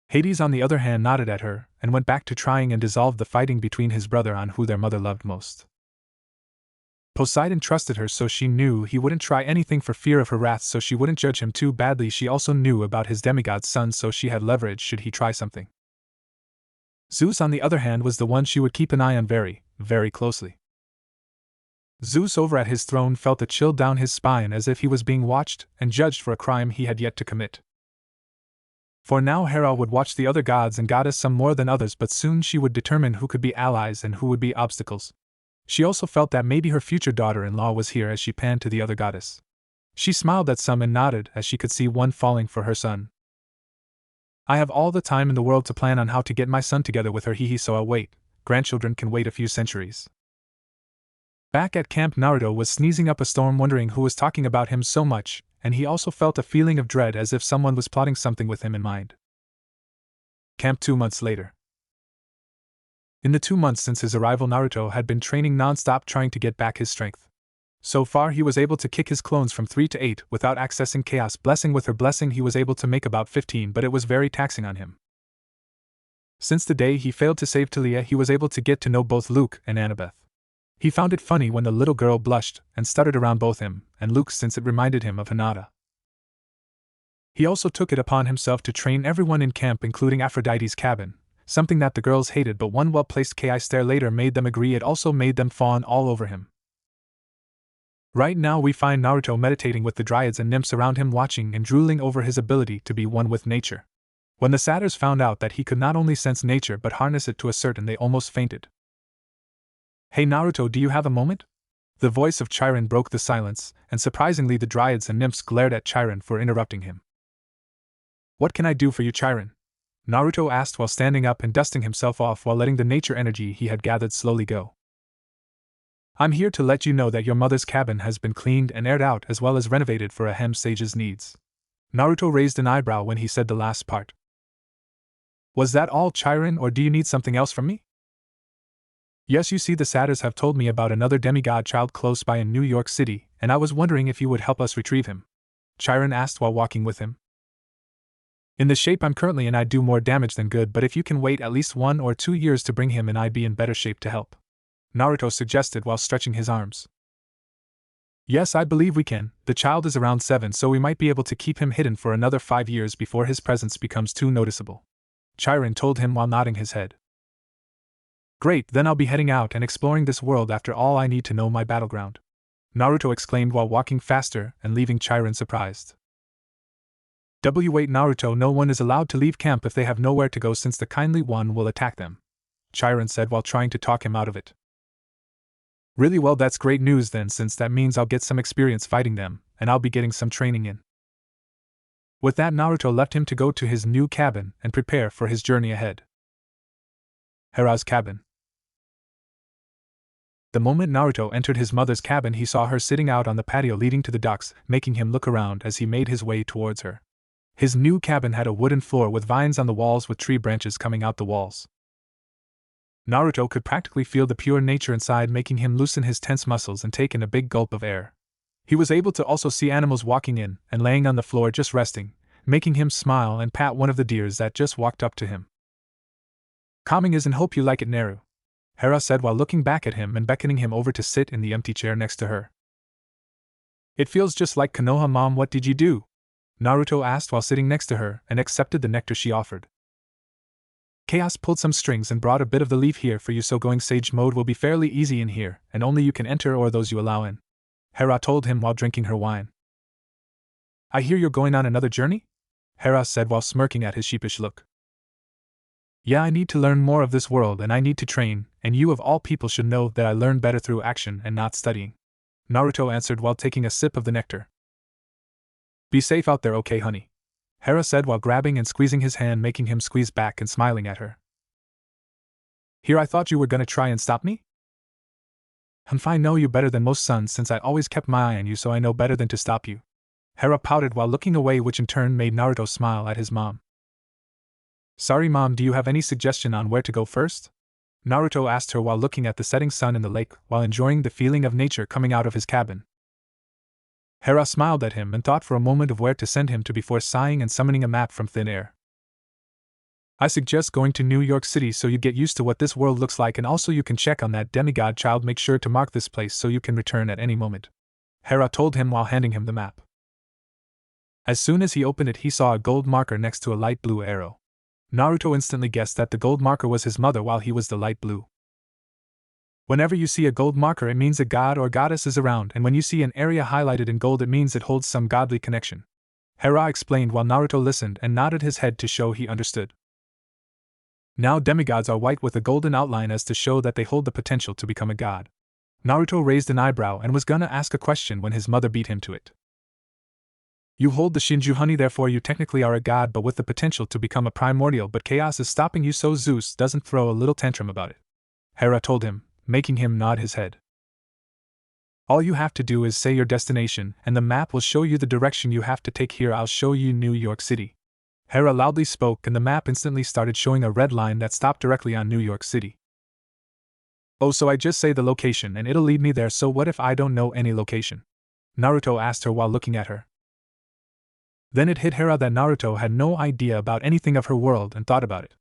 Hades, on the other hand, nodded at her, and went back to trying and dissolve the fighting between his brother on who their mother loved most. Poseidon trusted her, so she knew he wouldn't try anything for fear of her wrath, so she wouldn't judge him too badly. She also knew about his demigod son, so she had leverage should he try something. Zeus, on the other hand, was the one she would keep an eye on very, very closely. Zeus, over at his throne, felt a chill down his spine, as if he was being watched and judged for a crime he had yet to commit. For now Hera would watch the other gods and goddess, some more than others, but soon she would determine who could be allies and who would be obstacles. She also felt that maybe her future daughter-in-law was here as she panned to the other goddess. She smiled at some and nodded as she could see one falling for her son. I have all the time in the world to plan on how to get my son together with her, so I'll wait. Grandchildren can wait a few centuries. Back at camp, Naruto was sneezing up a storm, wondering who was talking about him so much, and he also felt a feeling of dread as if someone was plotting something with him in mind. Camp 2 months later. In the 2 months since his arrival, Naruto had been training non-stop, trying to get back his strength. So far he was able to kick his clones from 3 to 8 without accessing chaos blessing. With her blessing he was able to make about 15, but it was very taxing on him. Since the day he failed to save Talia, he was able to get to know both Luke and Annabeth. He found it funny when the little girl blushed and stuttered around both him and Luke, since it reminded him of Hinata. He also took it upon himself to train everyone in camp, including Aphrodite's cabin, something that the girls hated, but one well-placed Ki stare later made them agree. It also made them fawn all over him. Right now we find Naruto meditating with the dryads and nymphs around him, watching and drooling over his ability to be one with nature. When the satyrs found out that he could not only sense nature but harness it to a certain, they almost fainted. "Hey Naruto, do you have a moment?" The voice of Chiron broke the silence, and surprisingly the dryads and nymphs glared at Chiron for interrupting him. "What can I do for you, Chiron?" Naruto asked while standing up and dusting himself off while letting the nature energy he had gathered slowly go. "I'm here to let you know that your mother's cabin has been cleaned and aired out as well as renovated for a Hem sage's needs." Naruto raised an eyebrow when he said the last part. "Was that all, Chiron, or do you need something else from me?" "Yes, you see, the satyrs have told me about another demigod child close by in New York City, and I was wondering if you would help us retrieve him," Chiron asked while walking with him. "In the shape I'm currently in, I'd do more damage than good, but if you can wait at least 1 or 2 years to bring him in, I'd be in better shape to help," Naruto suggested while stretching his arms. "Yes, I believe we can. The child is around 7, so we might be able to keep him hidden for another 5 years before his presence becomes too noticeable," Chiron told him while nodding his head. "Great, then I'll be heading out and exploring this world after all. I need to know my battleground," Naruto exclaimed while walking faster and leaving Chiron surprised. "Wait, Naruto, no one is allowed to leave camp if they have nowhere to go, since the kindly one will attack them," Chiron said while trying to talk him out of it. "Really? Well, that's great news then, since that means I'll get some experience fighting them, and I'll be getting some training in." With that, Naruto left him to go to his new cabin and prepare for his journey ahead. Hera's cabin. The moment Naruto entered his mother's cabin, he saw her sitting out on the patio leading to the docks, making him look around as he made his way towards her. His new cabin had a wooden floor with vines on the walls with tree branches coming out the walls. Naruto could practically feel the pure nature inside, making him loosen his tense muscles and take in a big gulp of air. He was able to also see animals walking in and laying on the floor just resting, making him smile and pat one of the deers that just walked up to him. "Calming is, and hope you like it, Naru," Hera said while looking back at him and beckoning him over to sit in the empty chair next to her. "It feels just like Konoha, Mom. What did you do?" Naruto asked while sitting next to her and accepted the nectar she offered. "Chaos pulled some strings and brought a bit of the leaf here for you, so going sage mode will be fairly easy in here, and only you can enter or those you allow in," Hera told him while drinking her wine. "I hear you're going on another journey?" Hera said while smirking at his sheepish look. "Yeah, I need to learn more of this world and I need to train, and you of all people should know that I learn better through action and not studying," Naruto answered while taking a sip of the nectar. "Be safe out there, okay, honey?" Hera said while grabbing and squeezing his hand, making him squeeze back and smiling at her. "Here, I thought you were gonna try and stop me?" I know you better than most sons, since I always kept my eye on you, so I know better than to stop you," Hera pouted while looking away, which in turn made Naruto smile at his mom. "Sorry, Mom, do you have any suggestion on where to go first?" Naruto asked her while looking at the setting sun in the lake while enjoying the feeling of nature coming out of his cabin. Hera smiled at him and thought for a moment of where to send him to before sighing and summoning a map from thin air. "I suggest going to New York City so you get used to what this world looks like, and also you can check on that demigod child. Make sure to mark this place so you can return at any moment," Hera told him while handing him the map. As soon as he opened it, he saw a gold marker next to a light blue arrow. Naruto instantly guessed that the gold marker was his mother while he was the light blue. Whenever you see a gold marker, it means a god or goddess is around, and when you see an area highlighted in gold, it means it holds some godly connection, Hera explained while Naruto listened and nodded his head to show he understood. Now demigods are white with a golden outline as to show that they hold the potential to become a god. Naruto raised an eyebrow and was gonna ask a question when his mother beat him to it. "You hold the Shinju, honey, therefore you technically are a god, but with the potential to become a primordial, but chaos is stopping you so Zeus doesn't throw a little tantrum about it," Hera told him, making him nod his head. All you have to do is say your destination, and the map will show you the direction you have to take. Here, I'll show you New York City. Hera loudly spoke, and the map instantly started showing a red line that stopped directly on New York City. Oh, so I just say the location and it'll lead me there, so what if I don't know any location? Naruto asked her while looking at her. Then it hit Hera that Naruto had no idea about anything of her world and thought about it.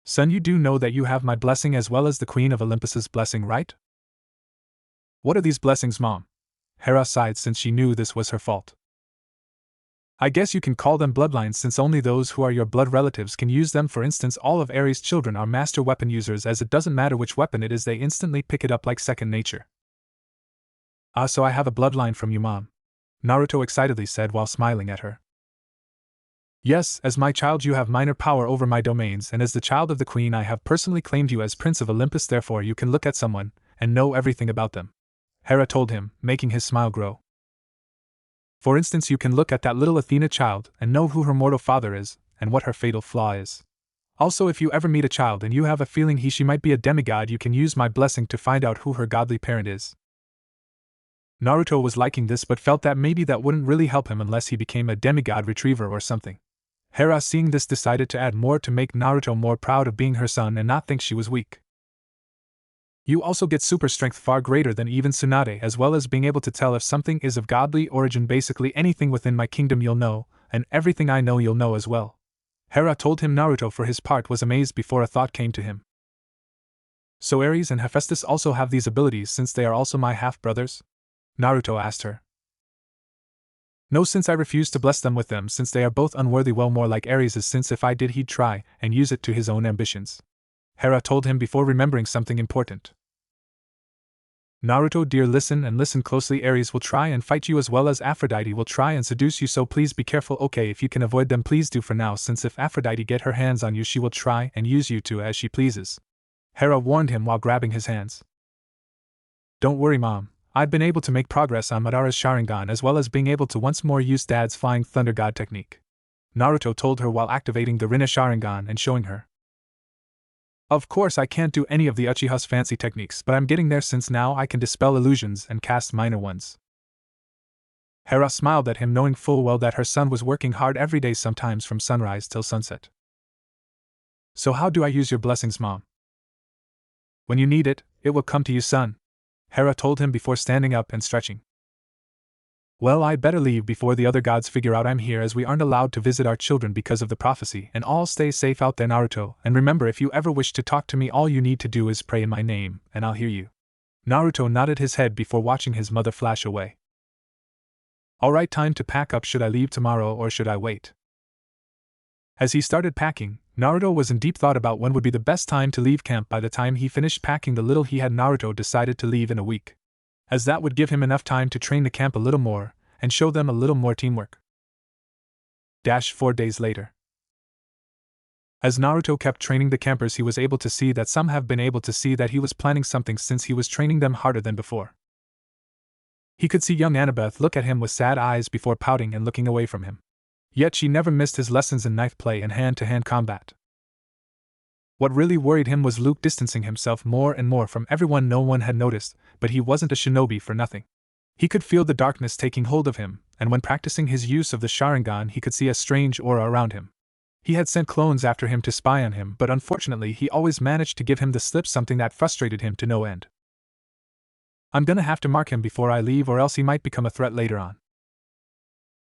Son, you do know that you have my blessing as well as the Queen of Olympus's blessing, right? What are these blessings, Mom? Hera sighed since she knew this was her fault. I guess you can call them bloodlines, since only those who are your blood relatives can use them. For instance, all of Ares' children are master weapon users, as it doesn't matter which weapon it is, they instantly pick it up like second nature. Ah, so I have a bloodline from you, Mom, Naruto excitedly said while smiling at her. Yes, as my child you have minor power over my domains, and as the child of the Queen I have personally claimed you as Prince of Olympus, therefore you can look at someone and know everything about them, Hera told him, making his smile grow. For instance, you can look at that little Athena child and know who her mortal father is, and what her fatal flaw is. Also, if you ever meet a child and you have a feeling she might be a demigod, you can use my blessing to find out who her godly parent is. Naruto was liking this, but felt that maybe that wouldn't really help him unless he became a demigod retriever or something. Hera, seeing this, decided to add more to make Naruto more proud of being her son and not think she was weak. You also get super strength far greater than even Tsunade, as well as being able to tell if something is of godly origin. Basically anything within my kingdom you'll know, and everything I know you'll know as well, Hera told him. Naruto for his part was amazed before a thought came to him. So Ares and Hephaestus also have these abilities since they are also my half-brothers? Naruto asked her. No, since I refuse to bless them with them since they are both unworthy. Well, more like Ares is, since if I did he'd try and use it to his own ambitions, Hera told him before remembering something important. Naruto dear, listen and listen closely. Ares will try and fight you as well as Aphrodite will try and seduce you, so please be careful. Okay, if you can avoid them, please do for now, since if Aphrodite get her hands on you she will try and use you too as she pleases, Hera warned him while grabbing his hands. Don't worry, Mom. I've been able to make progress on Madara's Sharingan as well as being able to once more use Dad's Flying Thunder God technique, Naruto told her while activating the Rinna Sharingan and showing her. Of course I can't do any of the Uchiha's fancy techniques, but I'm getting there since now I can dispel illusions and cast minor ones. Hera smiled at him, knowing full well that her son was working hard every day, sometimes from sunrise till sunset. So how do I use your blessings, Mom? When you need it, it will come to you, son, Hera told him before standing up and stretching. Well, I'd better leave before the other gods figure out I'm here, as we aren't allowed to visit our children because of the prophecy, and all stay safe out there, Naruto, and remember, if you ever wish to talk to me all you need to do is pray in my name, and I'll hear you. Naruto nodded his head before watching his mother flash away. Alright, time to pack up. Should I leave tomorrow or should I wait? As he started packing, Naruto was in deep thought about when would be the best time to leave camp. By the time he finished packing the little he had, Naruto decided to leave in a week, as that would give him enough time to train the camp a little more and show them a little more teamwork. 4 days later. As Naruto kept training the campers, he was able to see that some have been able to see that he was planning something since he was training them harder than before. He could see young Annabeth look at him with sad eyes before pouting and looking away from him. Yet she never missed his lessons in knife play and hand-to-hand combat. What really worried him was Luke distancing himself more and more from everyone. No one had noticed, but he wasn't a shinobi for nothing. He could feel the darkness taking hold of him, and when practicing his use of the Sharingan he could see a strange aura around him. He had sent clones after him to spy on him, but unfortunately he always managed to give him the slip, something that frustrated him to no end. I'm gonna have to mark him before I leave, or else he might become a threat later on.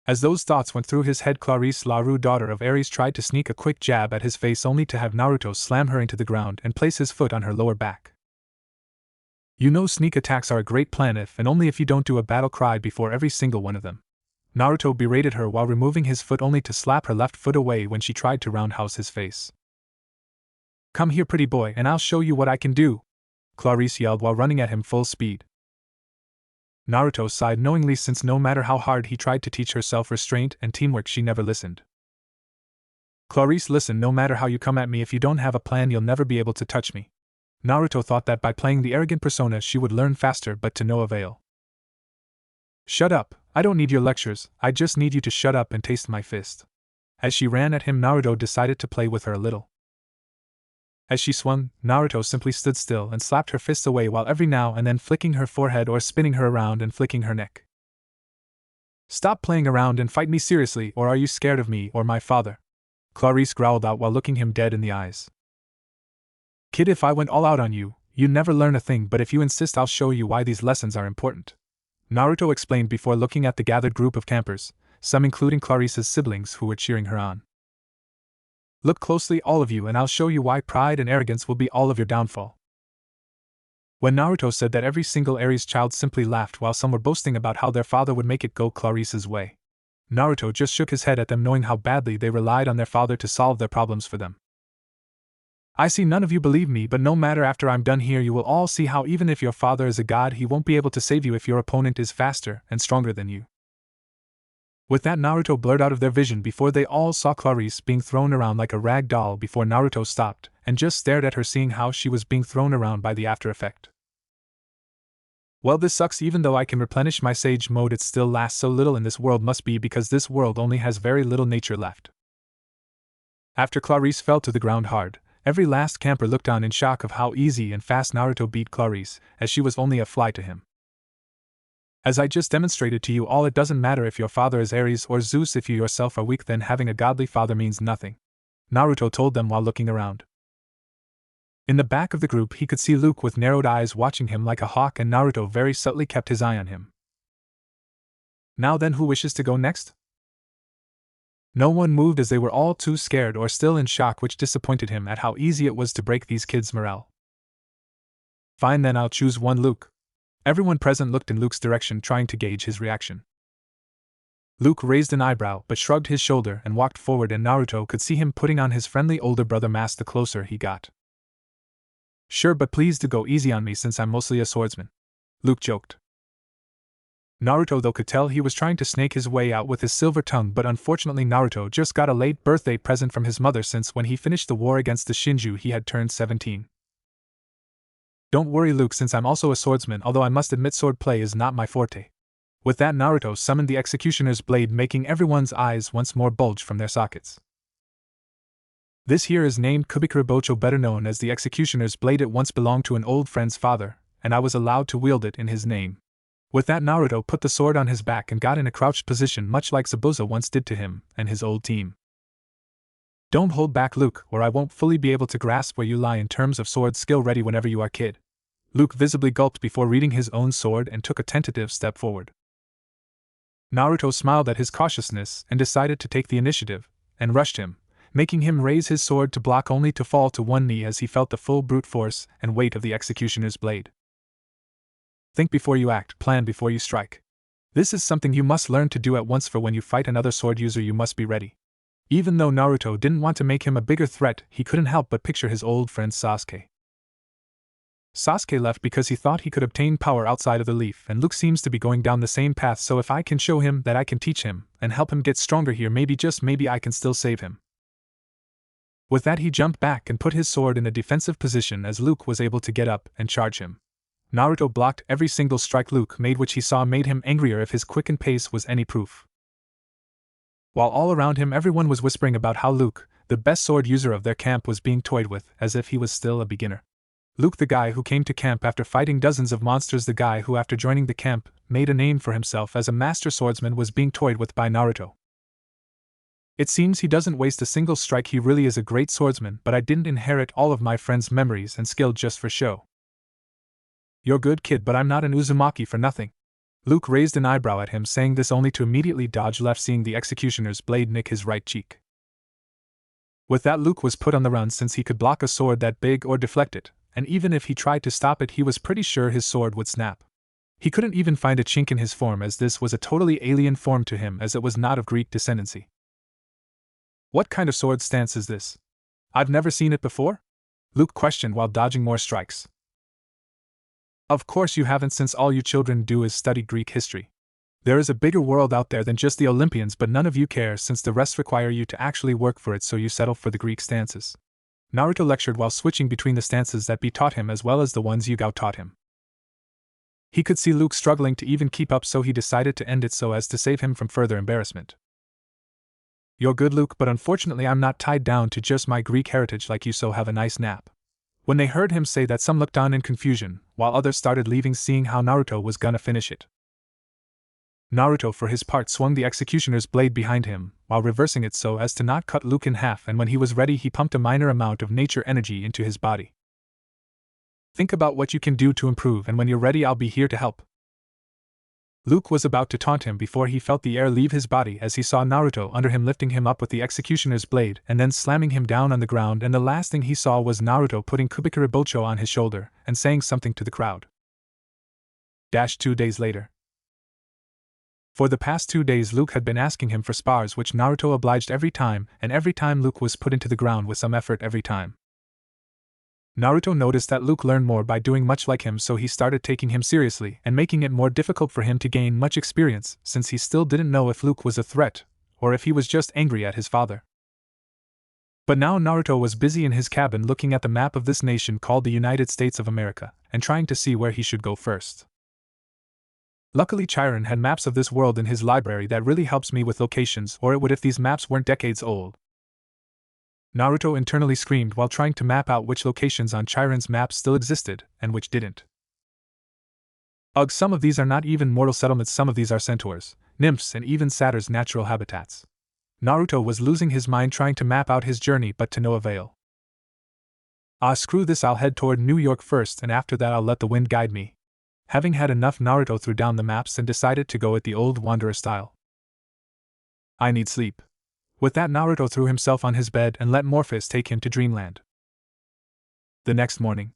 As those thoughts went through his head, Clarice LaRue, daughter of Ares, tried to sneak a quick jab at his face, only to have Naruto slam her into the ground and place his foot on her lower back. You know, sneak attacks are a great plan if and only if you don't do a battle cry before every single one of them, Naruto berated her while removing his foot, only to slap her left foot away when she tried to roundhouse his face. Come here, pretty boy, and I'll show you what I can do, Clarice yelled while running at him full speed. Naruto sighed knowingly, since no matter how hard he tried to teach her self-restraint and teamwork, she never listened. Clarice, listen, no matter how you come at me, if you don't have a plan you'll never be able to touch me. Naruto thought that by playing the arrogant persona she would learn faster, but to no avail. Shut up, I don't need your lectures, I just need you to shut up and taste my fist. As she ran at him, Naruto decided to play with her a little. As she swung, Naruto simply stood still and slapped her fists away while every now and then flicking her forehead or spinning her around and flicking her neck. Stop playing around and fight me seriously, or are you scared of me or my father? Clarice growled out while looking him dead in the eyes. Kid, if I went all out on you, you'd never learn a thing, but if you insist, I'll show you why these lessons are important. Naruto explained before looking at the gathered group of campers, some including Clarice's siblings who were cheering her on. Look closely, all of you, and I'll show you why pride and arrogance will be all of your downfall. When Naruto said that, every single Aries child simply laughed while some were boasting about how their father would make it go Clarice's way. Naruto just shook his head at them, knowing how badly they relied on their father to solve their problems for them. I see none of you believe me, but no matter, after I'm done here you will all see how even if your father is a god, he won't be able to save you if your opponent is faster and stronger than you. With that, Naruto blurred out of their vision before they all saw Clarice being thrown around like a rag doll before Naruto stopped and just stared at her, seeing how she was being thrown around by the after effect. Well, this sucks. Even though I can replenish my sage mode, it still lasts so little in this world. Must be because this world only has very little nature left. After Clarice fell to the ground hard, every last camper looked on in shock of how easy and fast Naruto beat Clarice, as she was only a fly to him. As I just demonstrated to you all, it doesn't matter if your father is Ares or Zeus. If you yourself are weak, then having a godly father means nothing, Naruto told them while looking around. In the back of the group he could see Luke with narrowed eyes watching him like a hawk, and Naruto very subtly kept his eye on him. Now then, who wishes to go next? No one moved, as they were all too scared or still in shock, which disappointed him at how easy it was to break these kids' morale. Fine then, I'll choose one, Luke. Everyone present looked in Luke's direction, trying to gauge his reaction. Luke raised an eyebrow but shrugged his shoulder and walked forward, and Naruto could see him putting on his friendly older brother mask the closer he got. Sure, but please do go easy on me since I'm mostly a swordsman, Luke joked. Naruto, though, could tell he was trying to snake his way out with his silver tongue, but unfortunately Naruto just got a late birthday present from his mother, since when he finished the war against the Shinju he had turned 17. Don't worry, Luke, since I'm also a swordsman, although I must admit swordplay is not my forte. With that, Naruto summoned the executioner's blade, making everyone's eyes once more bulge from their sockets. This here is named Kubikuribocho, better known as the executioner's blade. It once belonged to an old friend's father, and I was allowed to wield it in his name. With that, Naruto put the sword on his back and got in a crouched position, much like Zabuza once did to him and his old team. Don't hold back, Luke, or I won't fully be able to grasp where you lie in terms of sword skill. Ready whenever you are, kid. Luke visibly gulped before reading his own sword and took a tentative step forward. Naruto smiled at his cautiousness and decided to take the initiative, and rushed him, making him raise his sword to block, only to fall to one knee as he felt the full brute force and weight of the executioner's blade. Think before you act, plan before you strike. This is something you must learn to do at once, for when you fight another sword user you must be ready. Even though Naruto didn't want to make him a bigger threat, he couldn't help but picture his old friend Sasuke. Sasuke left because he thought he could obtain power outside of the leaf, and Luke seems to be going down the same path, so if I can show him that I can teach him and help him get stronger here, maybe, just maybe, I can still save him. With that, he jumped back and put his sword in a defensive position as Luke was able to get up and charge him. Naruto blocked every single strike Luke made, which he saw made him angrier if his quickened pace was any proof. While all around him everyone was whispering about how Luke, the best sword user of their camp, was being toyed with as if he was still a beginner. Luke, the guy who came to camp after fighting dozens of monsters, the guy who after joining the camp made a name for himself as a master swordsman, was being toyed with by Naruto. It seems he doesn't waste a single strike. He really is a great swordsman, but I didn't inherit all of my friend's memories and skill just for show. You're good, kid, but I'm not an Uzumaki for nothing. Luke raised an eyebrow at him, saying this only to immediately dodge left, seeing the executioner's blade nick his right cheek. With that, Luke was put on the run, since he could block a sword that big or deflect it, and even if he tried to stop it, he was pretty sure his sword would snap. He couldn't even find a chink in his form, as this was a totally alien form to him, as it was not of Greek descendancy. What kind of sword stance is this? I've never seen it before? Luke questioned while dodging more strikes. Of course you haven't, since all you children do is study Greek history. There is a bigger world out there than just the Olympians, but none of you care, since the rest require you to actually work for it, so you settle for the Greek stances. Naruto lectured while switching between the stances that Be taught him as well as the ones Yugao taught him. He could see Luke struggling to even keep up, so he decided to end it so as to save him from further embarrassment. You're good, Luke, but unfortunately I'm not tied down to just my Greek heritage like you, so have a nice nap. When they heard him say that, some looked on in confusion, while others started leaving, seeing how Naruto was gonna finish it. Naruto for his part swung the executioner's blade behind him, while reversing it so as to not cut Luke in half, and when he was ready he pumped a minor amount of nature energy into his body. Think about what you can do to improve, and when you're ready I'll be here to help. Luke was about to taunt him before he felt the air leave his body as he saw Naruto under him lifting him up with the executioner's blade and then slamming him down on the ground, and the last thing he saw was Naruto putting Kubikara Bocho on his shoulder and saying something to the crowd. 2 days later. For the past 2 days Luke had been asking him for spars, which Naruto obliged every time, and every time Luke was put into the ground with some effort every time. Naruto noticed that Luke learned more by doing much like him, so he started taking him seriously and making it more difficult for him to gain much experience, since he still didn't know if Luke was a threat, or if he was just angry at his father. But now Naruto was busy in his cabin looking at the map of this nation called the United States of America, and trying to see where he should go first. Luckily Chiron had maps of this world in his library that really helps me with locations, or it would if these maps weren't decades old. Naruto internally screamed while trying to map out which locations on Chiron's map still existed, and which didn't. Ugh, some of these are not even mortal settlements, some of these are centaurs, nymphs, and even satyrs' natural habitats. Naruto was losing his mind trying to map out his journey, but to no avail. Screw this, I'll head toward New York first, and after that I'll let the wind guide me. Having had enough, Naruto threw down the maps and decided to go at the old wanderer style. I need sleep. With that, Naruto threw himself on his bed and let Morpheus take him to dreamland. The next morning,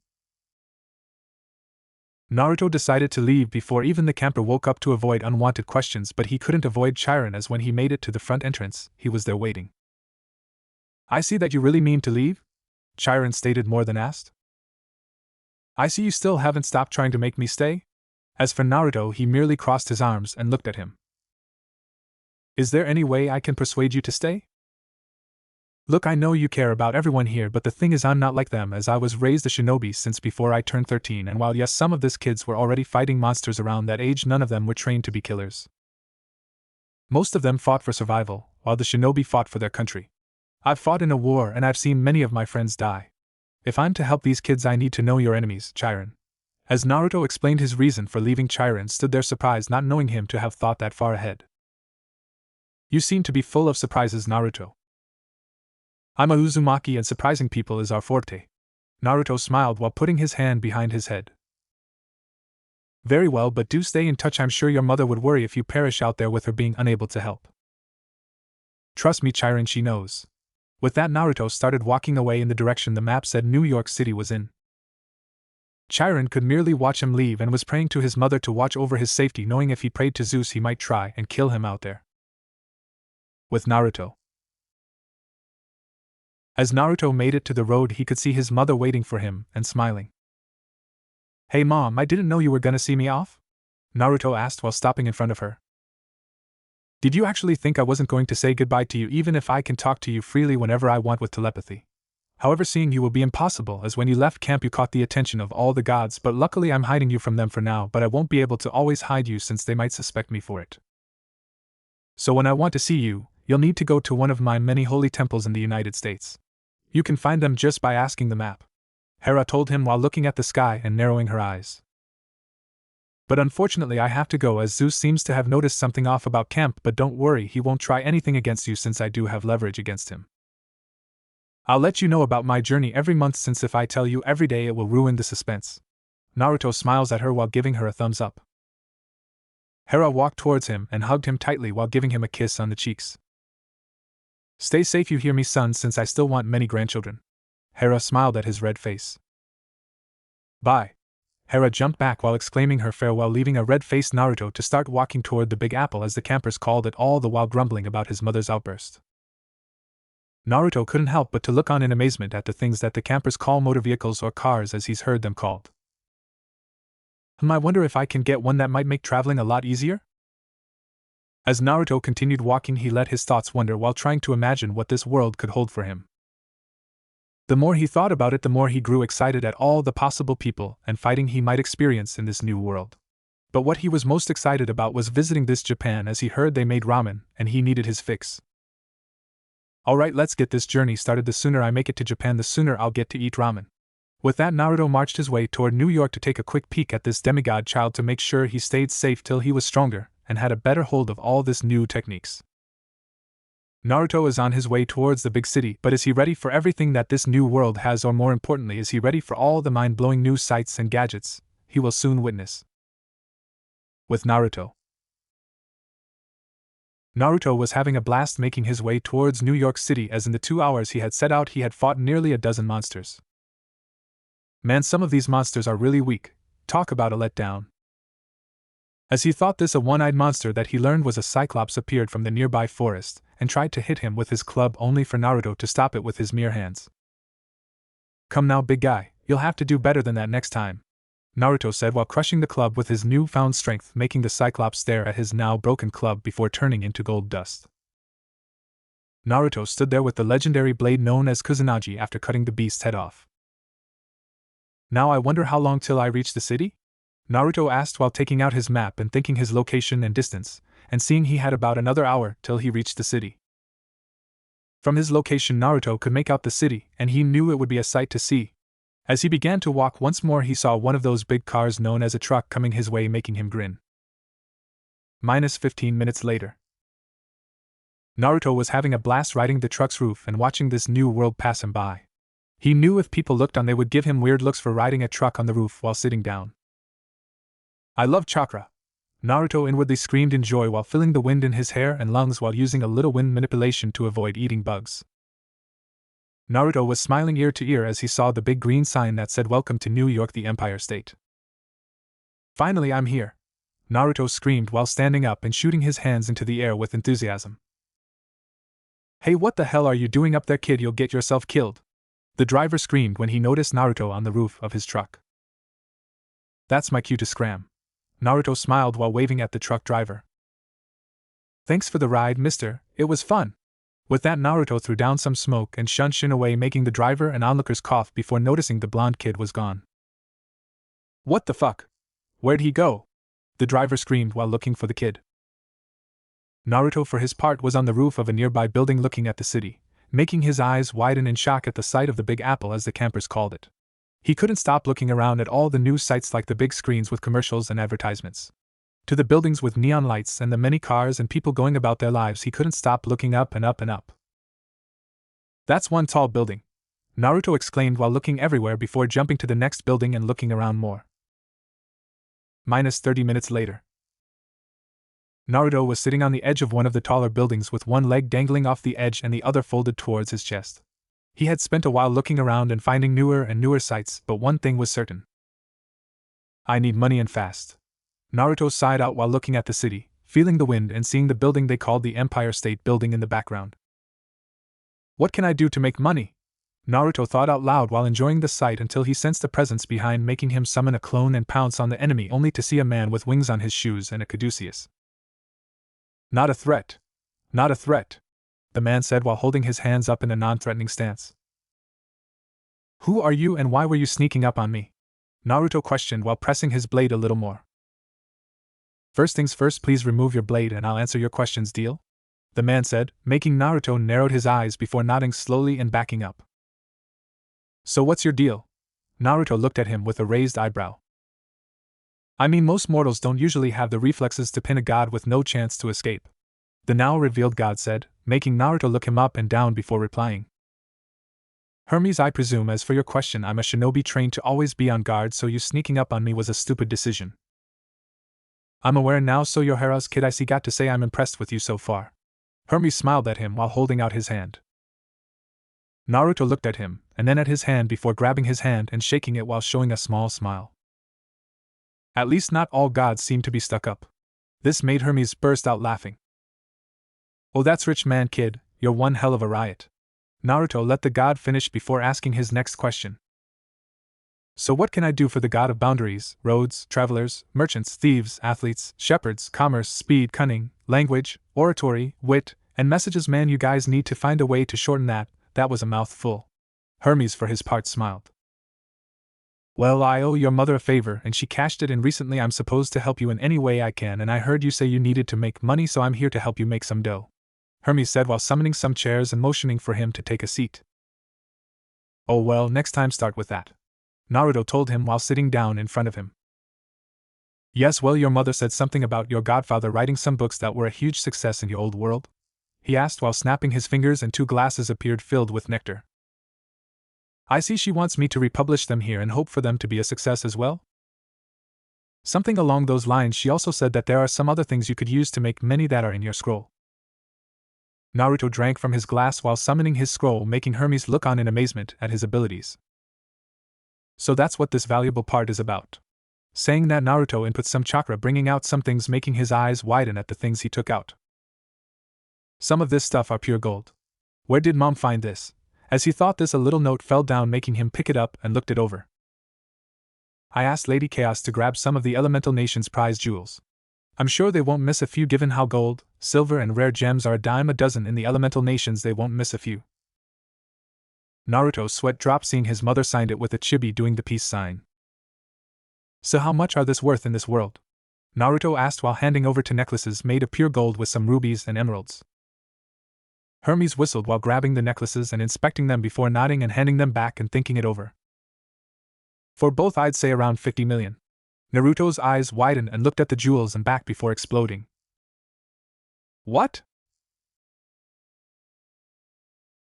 Naruto decided to leave before even the camper woke up to avoid unwanted questions, but he couldn't avoid Chiron, as when he made it to the front entrance, he was there waiting. I see that you really mean to leave? Chiron stated, more than asked. I see you still haven't stopped trying to make me stay? As for Naruto, he merely crossed his arms and looked at him. Is there any way I can persuade you to stay? Look, I know you care about everyone here, but the thing is I'm not like them, as I was raised a shinobi since before I turned 13, and while yes, some of these kids were already fighting monsters around that age, none of them were trained to be killers. Most of them fought for survival, while the shinobi fought for their country. I've fought in a war and I've seen many of my friends die. If I'm to help these kids I need to know your enemies, Chiron. As Naruto explained his reason for leaving, Chiron stood there surprised, not knowing him to have thought that far ahead. You seem to be full of surprises, Naruto. I'm a Uzumaki and surprising people is our forte. Naruto smiled while putting his hand behind his head. Very well, but do stay in touch. I'm sure your mother would worry if you perish out there with her being unable to help. Trust me, Chiron, she knows. With that, Naruto started walking away in the direction the map said New York City was in. Chiron could merely watch him leave and was praying to his mother to watch over his safety, knowing if he prayed to Zeus he might try and kill him out there. With Naruto. As Naruto made it to the road, he could see his mother waiting for him and smiling. Hey Mom, I didn't know you were gonna see me off? Naruto asked while stopping in front of her. Did you actually think I wasn't going to say goodbye to you, even if I can talk to you freely whenever I want with telepathy? However, seeing you will be impossible, as when you left camp you caught the attention of all the gods, but luckily I'm hiding you from them for now, but I won't be able to always hide you since they might suspect me for it. So when I want to see you, you'll need to go to one of my many holy temples in the United States. You can find them just by asking the map. Hera told him while looking at the sky and narrowing her eyes. But unfortunately I have to go, as Zeus seems to have noticed something off about camp, but don't worry, he won't try anything against you since I do have leverage against him. I'll let you know about my journey every month, since if I tell you every day it will ruin the suspense. Naruto smiles at her while giving her a thumbs up. Hera walked towards him and hugged him tightly while giving him a kiss on the cheeks. Stay safe, you hear me, son, since I still want many grandchildren. Hera smiled at his red face. Bye. Hera jumped back while exclaiming her farewell, leaving a red-faced Naruto to start walking toward the Big Apple, as the campers called it, all the while grumbling about his mother's outburst. Naruto couldn't help but to look on in amazement at the things that the campers call motor vehicles, or cars as he's heard them called. I wonder if I can get one that might make traveling a lot easier? As Naruto continued walking, he let his thoughts wander while trying to imagine what this world could hold for him. The more he thought about it, the more he grew excited at all the possible people and fighting he might experience in this new world. But what he was most excited about was visiting this Japan, as he heard they made ramen, and he needed his fix. Alright, let's get this journey started. The sooner I make it to Japan, the sooner I'll get to eat ramen. With that, Naruto marched his way toward New York to take a quick peek at this demigod child to make sure he stayed safe till he was stronger and had a better hold of all this new techniques. Naruto is on his way towards the big city, but is he ready for everything that this new world has, or more importantly, is he ready for all the mind-blowing new sights and gadgets he will soon witness? With Naruto. Naruto was having a blast making his way towards New York City, as in the 2 hours he had set out he had fought nearly a dozen monsters. Man, some of these monsters are really weak. Talk about a letdown. As he thought this, a one-eyed monster that he learned was a Cyclops appeared from the nearby forest and tried to hit him with his club, only for Naruto to stop it with his mere hands. "Come now, big guy, you'll have to do better than that next time," Naruto said while crushing the club with his newfound strength, making the Cyclops stare at his now broken club before turning into gold dust. Naruto stood there with the legendary blade known as Kusanagi after cutting the beast's head off. "Now I wonder how long till I reach the city?" Naruto asked while taking out his map and thinking his location and distance, and seeing he had about another hour till he reached the city. From his location, Naruto could make out the city, and he knew it would be a sight to see. As he began to walk once more, he saw one of those big cars known as a truck coming his way, making him grin. -15 minutes later. Naruto was having a blast riding the truck's roof and watching this new world pass him by. He knew if people looked on, they would give him weird looks for riding a truck on the roof while sitting down. "I love chakra!" Naruto inwardly screamed in joy while feeling the wind in his hair and lungs while using a little wind manipulation to avoid eating bugs. Naruto was smiling ear to ear as he saw the big green sign that said "Welcome to New York, the Empire State." "Finally, I'm here!" Naruto screamed while standing up and shooting his hands into the air with enthusiasm. "Hey, what the hell are you doing up there, kid? You'll get yourself killed!" the driver screamed when he noticed Naruto on the roof of his truck. "That's my cue to scram." Naruto smiled while waving at the truck driver. "Thanks for the ride, mister, it was fun." With that, Naruto threw down some smoke and shunned away, making the driver and onlookers cough before noticing the blonde kid was gone. "What the fuck? Where'd he go?" the driver screamed while looking for the kid. Naruto, for his part, was on the roof of a nearby building looking at the city, making his eyes widen in shock at the sight of the Big Apple, as the campers called it. He couldn't stop looking around at all the new sights, like the big screens with commercials and advertisements, to the buildings with neon lights and the many cars and people going about their lives. He couldn't stop looking up and up and up. "That's one tall building," Naruto exclaimed while looking everywhere before jumping to the next building and looking around more. -30 minutes later. Naruto was sitting on the edge of one of the taller buildings with one leg dangling off the edge and the other folded towards his chest. He had spent a while looking around and finding newer and newer sights, but one thing was certain. "I need money, and fast." Naruto sighed out while looking at the city, feeling the wind and seeing the building they called the Empire State Building in the background. "What can I do to make money?" Naruto thought out loud while enjoying the sight until he sensed a presence behind, making him summon a clone and pounce on the enemy, only to see a man with wings on his shoes and a caduceus. "Not a threat. Not a threat," the man said while holding his hands up in a non-threatening stance. "Who are you and why were you sneaking up on me?" Naruto questioned while pressing his blade a little more. "First things first, please remove your blade and I'll answer your questions, deal?" the man said, making Naruto narrowed his eyes before nodding slowly and backing up. "So what's your deal?" Naruto looked at him with a raised eyebrow. "I mean, most mortals don't usually have the reflexes to pin a god with no chance to escape," the now revealed god said, making Naruto look him up and down before replying. "Hermes, I presume as for your question, I'm a shinobi trained to always be on guard, so you sneaking up on me was a stupid decision." "I'm aware now, so Yohara's kid, I see, got to say I'm impressed with you so far." Hermes smiled at him while holding out his hand. Naruto looked at him, and then at his hand before grabbing his hand and shaking it while showing a small smile. At least not all gods seem to be stuck up. This made Hermes burst out laughing. "Oh, that's rich man, kid, you're one hell of a riot." Naruto let the god finish before asking his next question. "So what can I do for the god of boundaries, roads, travelers, merchants, thieves, athletes, shepherds, commerce, speed, cunning, language, oratory, wit, and messages? Man, you guys need to find a way to shorten that. That was a mouthful." Hermes for his part smiled. "Well, I owe your mother a favor and she cashed it in recently. I'm supposed to help you in any way I can, and I heard you say you needed to make money, so I'm here to help you make some dough," Hermes said while summoning some chairs and motioning for him to take a seat. "Oh well, next time start with that." Naruto told him while sitting down in front of him. Yes, well, your mother said something about your godfather writing some books that were a huge success in your old world? He asked while snapping his fingers and 2 glasses appeared filled with nectar. I see she wants me to republish them here and hope for them to be a success as well? Something along those lines. She also said that there are some other things you could use to make many that are in your scroll. Naruto drank from his glass while summoning his scroll, making Hermes look on in amazement at his abilities. So that's what this valuable part is about. Saying that, Naruto input some chakra, bringing out some things, making his eyes widen at the things he took out. Some of this stuff are pure gold. Where did Mom find this? As he thought this, a little note fell down, making him pick it up and looked it over. I asked Lady Chaos to grab some of the Elemental Nation's prize jewels. I'm sure they won't miss a few, given how gold, silver, and rare gems are a dime a dozen in the Elemental Nations. They won't miss a few. Naruto's sweat dropped seeing his mother signed it with a chibi doing the peace sign. So how much are this worth in this world? Naruto asked while handing over 2 necklaces made of pure gold with some rubies and emeralds. Hermes whistled while grabbing the necklaces and inspecting them before nodding and handing them back and thinking it over. For both, I'd say around 50 million. Naruto's eyes widened and looked at the jewels and back before exploding. What?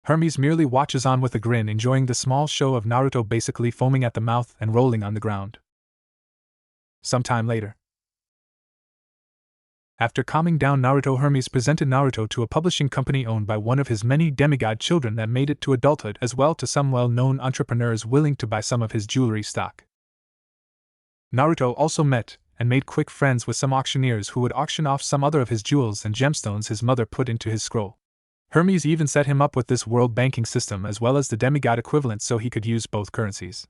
Hermes merely watches on with a grin, enjoying the small show of Naruto basically foaming at the mouth and rolling on the ground. Sometime later, after calming down Naruto, Hermes presented Naruto to a publishing company owned by one of his many demigod children that made it to adulthood, as well to some well-known entrepreneurs willing to buy some of his jewelry stock. Naruto also met and made quick friends with some auctioneers who would auction off some other of his jewels and gemstones his mother put into his scroll. Hermes even set him up with this world banking system as well as the demigod equivalent so he could use both currencies.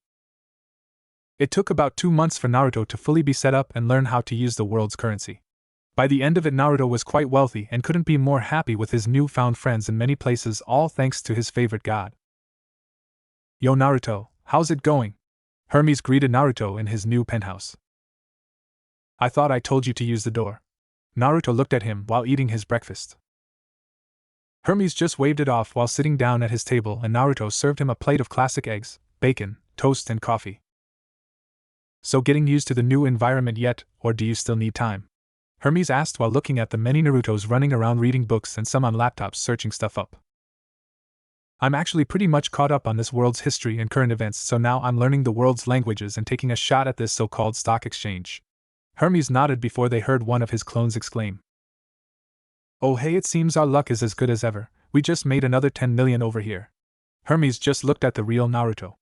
It took about 2 months for Naruto to fully be set up and learn how to use the world's currency. By the end of it, Naruto was quite wealthy and couldn't be more happy with his newfound friends in many places, all thanks to his favorite god. Yo Naruto, how's it going? Hermes greeted Naruto in his new penthouse. I thought I told you to use the door. Naruto looked at him while eating his breakfast. Hermes just waved it off while sitting down at his table, and Naruto served him a plate of classic eggs, bacon, toast, and coffee. So getting used to the new environment yet, or do you still need time? Hermes asked while looking at the many Narutos running around reading books and some on laptops searching stuff up. I'm actually pretty much caught up on this world's history and current events, so now I'm learning the world's languages and taking a shot at this so-called stock exchange. Hermes nodded before they heard one of his clones exclaim. Oh hey, it seems our luck is as good as ever, we just made another 10 million over here. Hermes just looked at the real Naruto.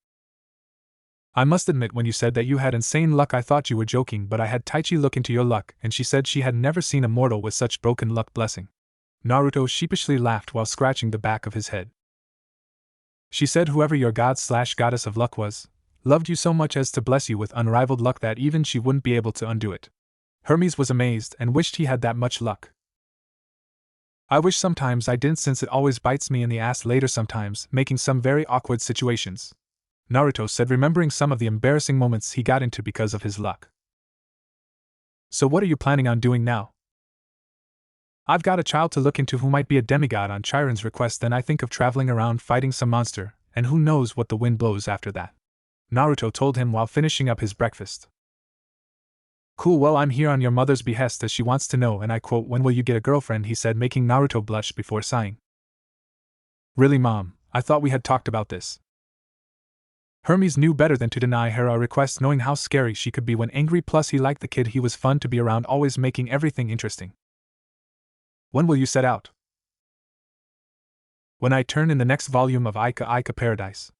I must admit, when you said that you had insane luck I thought you were joking, but I had Taichi look into your luck and she said she had never seen a mortal with such broken luck blessing. Naruto sheepishly laughed while scratching the back of his head. She said whoever your god/goddess of luck was, loved you so much as to bless you with unrivaled luck that even she wouldn't be able to undo it. Hermes was amazed and wished he had that much luck. I wish sometimes I didn't, since it always bites me in the ass later sometimes, making some very awkward situations. Naruto said, remembering some of the embarrassing moments he got into because of his luck. So what are you planning on doing now? I've got a child to look into who might be a demigod on Chiron's request, then I think of traveling around fighting some monster, and who knows what the wind blows after that. Naruto told him while finishing up his breakfast. Cool, well, I'm here on your mother's behest as she wants to know, and I quote, when will you get a girlfriend, he said, making Naruto blush before sighing. Really, Mom, I thought we had talked about this. Hermes knew better than to deny her a request, knowing how scary she could be when angry, plus he liked the kid, he was fun to be around, always making everything interesting. When will you set out? When I turn in the next volume of Aika Aika Paradise,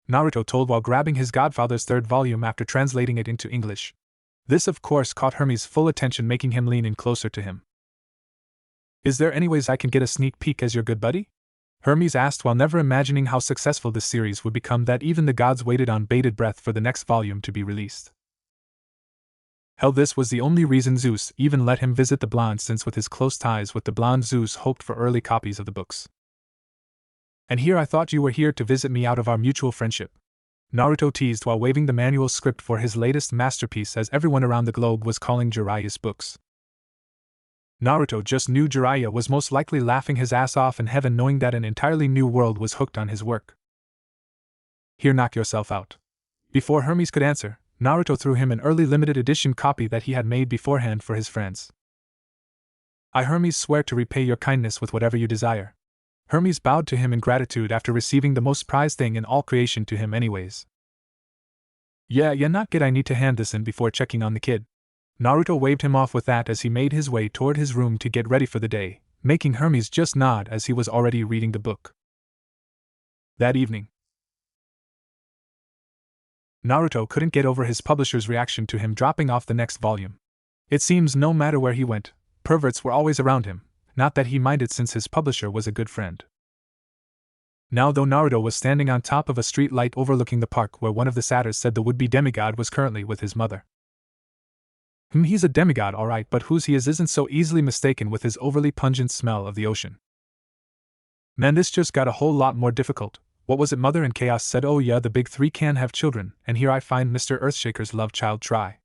Naruto told while grabbing his godfather's 3rd volume after translating it into English. This of course caught Hermes' full attention, making him lean in closer to him. Is there any ways I can get a sneak peek as your good buddy? Hermes asked while never imagining how successful this series would become that even the gods waited on bated breath for the next volume to be released. Hell, this was the only reason Zeus even let him visit the blonde, since with his close ties with the blonde, Zeus hoped for early copies of the books. And here I thought you were here to visit me out of our mutual friendship, Naruto teased while waving the manual script for his latest masterpiece, as everyone around the globe was calling Jiraiya's books. Naruto just knew Jiraiya was most likely laughing his ass off in heaven, knowing that an entirely new world was hooked on his work. Here, knock yourself out. Before Hermes could answer, Naruto threw him an early limited edition copy that he had made beforehand for his friends. I, Hermes, swear to repay your kindness with whatever you desire. Hermes bowed to him in gratitude after receiving the most prized thing in all creation to him anyways. Yeah, not good. I need to hand this in before checking on the kid. Naruto waved him off with that as he made his way toward his room to get ready for the day, making Hermes just nod as he was already reading the book. That evening, Naruto couldn't get over his publisher's reaction to him dropping off the next volume. It seems no matter where he went, perverts were always around him, not that he minded since his publisher was a good friend. Now though Naruto was standing on top of a street light overlooking the park where one of the satyrs said the would-be demigod was currently with his mother. He's a demigod alright, but whose he is isn't so easily mistaken with his overly pungent smell of the ocean. Man, this just got a whole lot more difficult. What was it Mother in Chaos said? Oh yeah, the big three can have children, and here I find Mr. Earthshaker's love child try.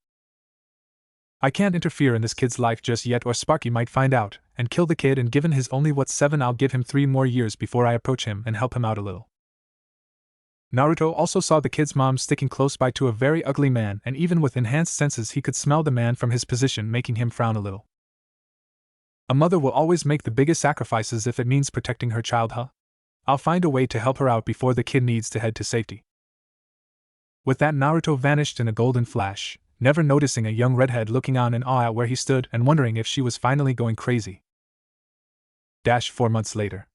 I can't interfere in this kid's life just yet or Sparky might find out, and kill the kid, and given his only 7, I'll give him 3 more years before I approach him and help him out a little. Naruto also saw the kid's mom sticking close by to a very ugly man, and even with enhanced senses he could smell the man from his position, making him frown a little. A mother will always make the biggest sacrifices if it means protecting her child, huh? I'll find a way to help her out before the kid needs to head to safety. With that, Naruto vanished in a golden flash, never noticing a young redhead looking on in awe at where he stood and wondering if she was finally going crazy. 4 months later.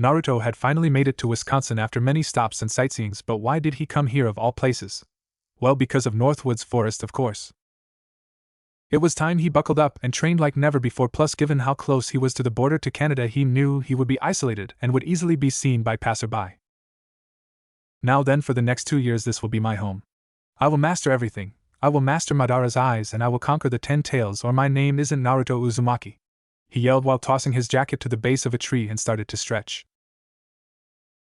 Naruto had finally made it to Wisconsin after many stops and sightseeings, but why did he come here of all places? Well, because of Northwood's forest, of course. It was time he buckled up and trained like never before, plus given how close he was to the border to Canada he knew he would be isolated and would easily be seen by passerby. Now then, for the next 2 years this will be my home. I will master everything. I will master Madara's eyes and I will conquer the 10 tails, or my name isn't Naruto Uzumaki. He yelled while tossing his jacket to the base of a tree and started to stretch.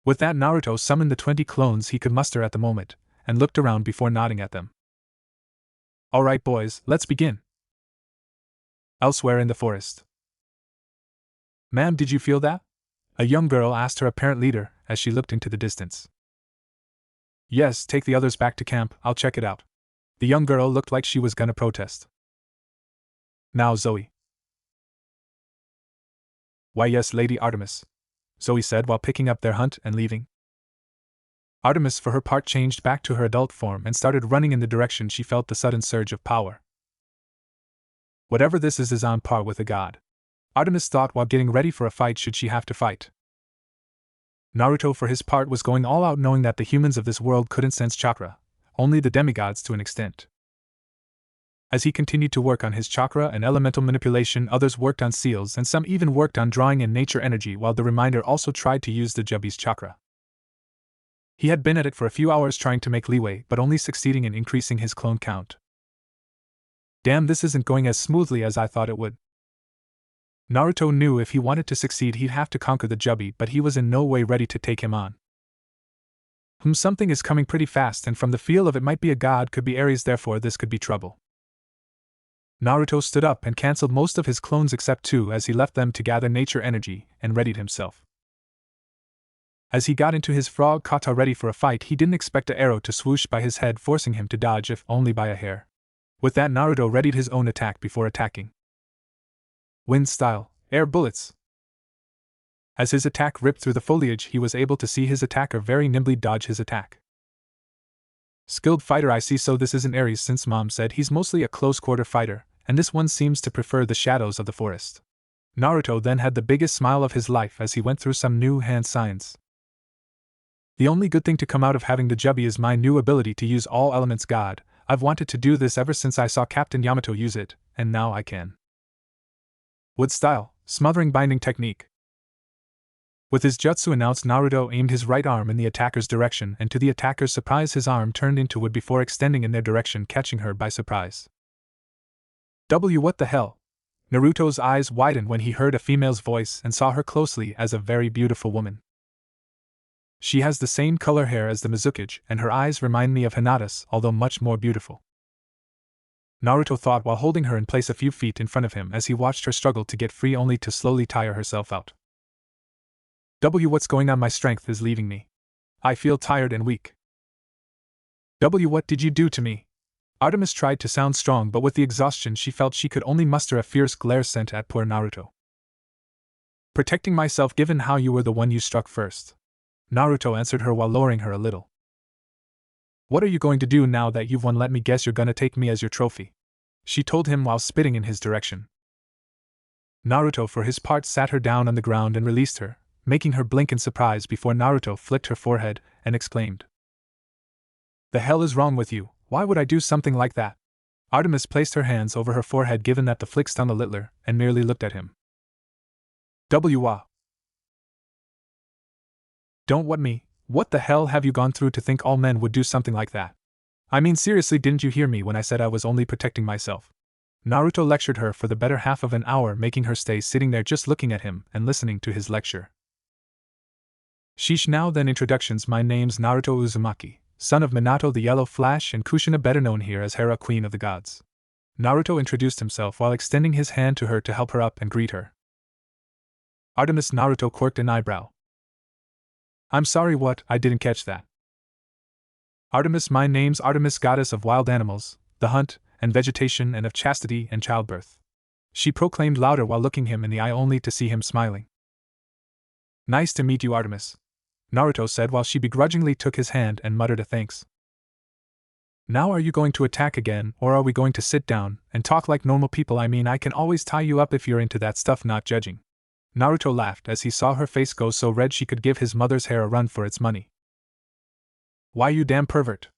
With that, Naruto summoned the 20 clones he could muster at the moment, and looked around before nodding at them. Alright boys, let's begin. Elsewhere in the forest. Ma'am, did you feel that? A young girl asked her apparent leader as she looked into the distance. Yes, take the others back to camp, I'll check it out. The young girl looked like she was gonna protest. Now Zoe. Why yes, Lady Artemis, Zoe said while picking up their hunt and leaving. Artemis for her part changed back to her adult form and started running in the direction she felt the sudden surge of power. Whatever this is on par with a god, Artemis thought while getting ready for a fight should she have to fight. Naruto for his part was going all out, knowing that the humans of this world couldn't sense chakra, only the demigods to an extent. As he continued to work on his chakra and elemental manipulation, others worked on seals and some even worked on drawing in nature energy, while the remainder also tried to use the Jubi's chakra. He had been at it for a few hours trying to make leeway, but only succeeding in increasing his clone count. Damn, this isn't going as smoothly as I thought it would. Naruto knew if he wanted to succeed he'd have to conquer the Jubi, but he was in no way ready to take him on. Something is coming pretty fast, and from the feel of it might be a god, could be Ares, therefore this could be trouble. Naruto stood up and cancelled most of his clones except 2 as he left them to gather nature energy and readied himself. As he got into his frog kata ready for a fight, he didn't expect an arrow to swoosh by his head, forcing him to dodge if only by a hair. With that, Naruto readied his own attack before attacking. Wind style, air bullets. As his attack ripped through the foliage, he was able to see his attacker very nimbly dodge his attack. Skilled fighter, I see, so this isn't Ares, since Mom said he's mostly a close-quarter fighter, and this one seems to prefer the shadows of the forest. Naruto then had the biggest smile of his life as he went through some new hand signs. The only good thing to come out of having the Jubi is my new ability to use all elements god. I've wanted to do this ever since I saw Captain Yamato use it, and now I can. Wood style, smothering binding technique. With his jutsu announced, Naruto aimed his right arm in the attacker's direction, and to the attacker's surprise his arm turned into wood before extending in their direction, catching her by surprise. What the hell? Naruto's eyes widened when he heard a female's voice and saw her closely as a very beautiful woman. She has the same color hair as the Mizukage, and her eyes remind me of Hinata's, although much more beautiful. Naruto thought while holding her in place a few feet in front of him as he watched her struggle to get free, only to slowly tire herself out. What's going on? My strength is leaving me. I feel tired and weak. What did you do to me? Artemis tried to sound strong, but with the exhaustion she felt she could only muster a fierce glare sent at poor Naruto. Protecting myself given how you were the one you struck first. Naruto answered her while lowering her a little. What are you going to do now that you've won? Let me guess you're gonna take me as your trophy. She told him while spitting in his direction. Naruto for his part sat her down on the ground and released her, making her blink in surprise before Naruto flicked her forehead and exclaimed. The hell is wrong with you? Why would I do something like that? Artemis placed her hands over her forehead given that the flick stung a little, and merely looked at him. Don't what me? What the hell have you gone through to think all men would do something like that? I mean seriously, didn't you hear me when I said I was only protecting myself? Naruto lectured her for the better half of an hour, making her stay sitting there just looking at him and listening to his lecture. Sheesh, now then, introductions. My name's Naruto Uzumaki, son of Minato the Yellow Flash and Kushina, better known here as Hera, Queen of the Gods. Naruto introduced himself while extending his hand to her to help her up and greet her. Artemis. Naruto quirked an eyebrow. I'm sorry, what? I didn't catch that. Artemis. My name's Artemis, goddess of wild animals, the hunt, and vegetation, and of chastity and childbirth. She proclaimed louder while looking him in the eye only to see him smiling. Nice to meet you, Artemis, Naruto said while she begrudgingly took his hand and muttered a thanks. Now are you going to attack again, or are we going to sit down and talk like normal people? I mean, I can always tie you up if you're into that stuff, not judging. Naruto laughed as he saw her face go so red she could give his mother's hair a run for its money. Why, you damn pervert!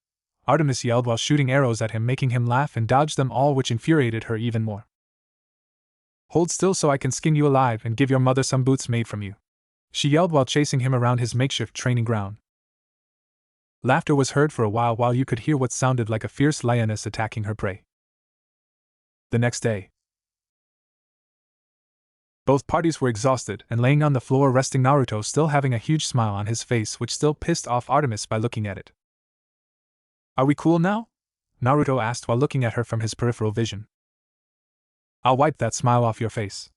Artemis yelled while shooting arrows at him, making him laugh and dodge them all, which infuriated her even more. Hold still so I can skin you alive and give your mother some boots made from you, she yelled while chasing him around his makeshift training ground. Laughter was heard for a while you could hear what sounded like a fierce lioness attacking her prey. The next day, both parties were exhausted and laying on the floor resting, Naruto still having a huge smile on his face which still pissed off Artemis by looking at it. Are we cool now? Naruto asked while looking at her from his peripheral vision. I'll wipe that smile off your face,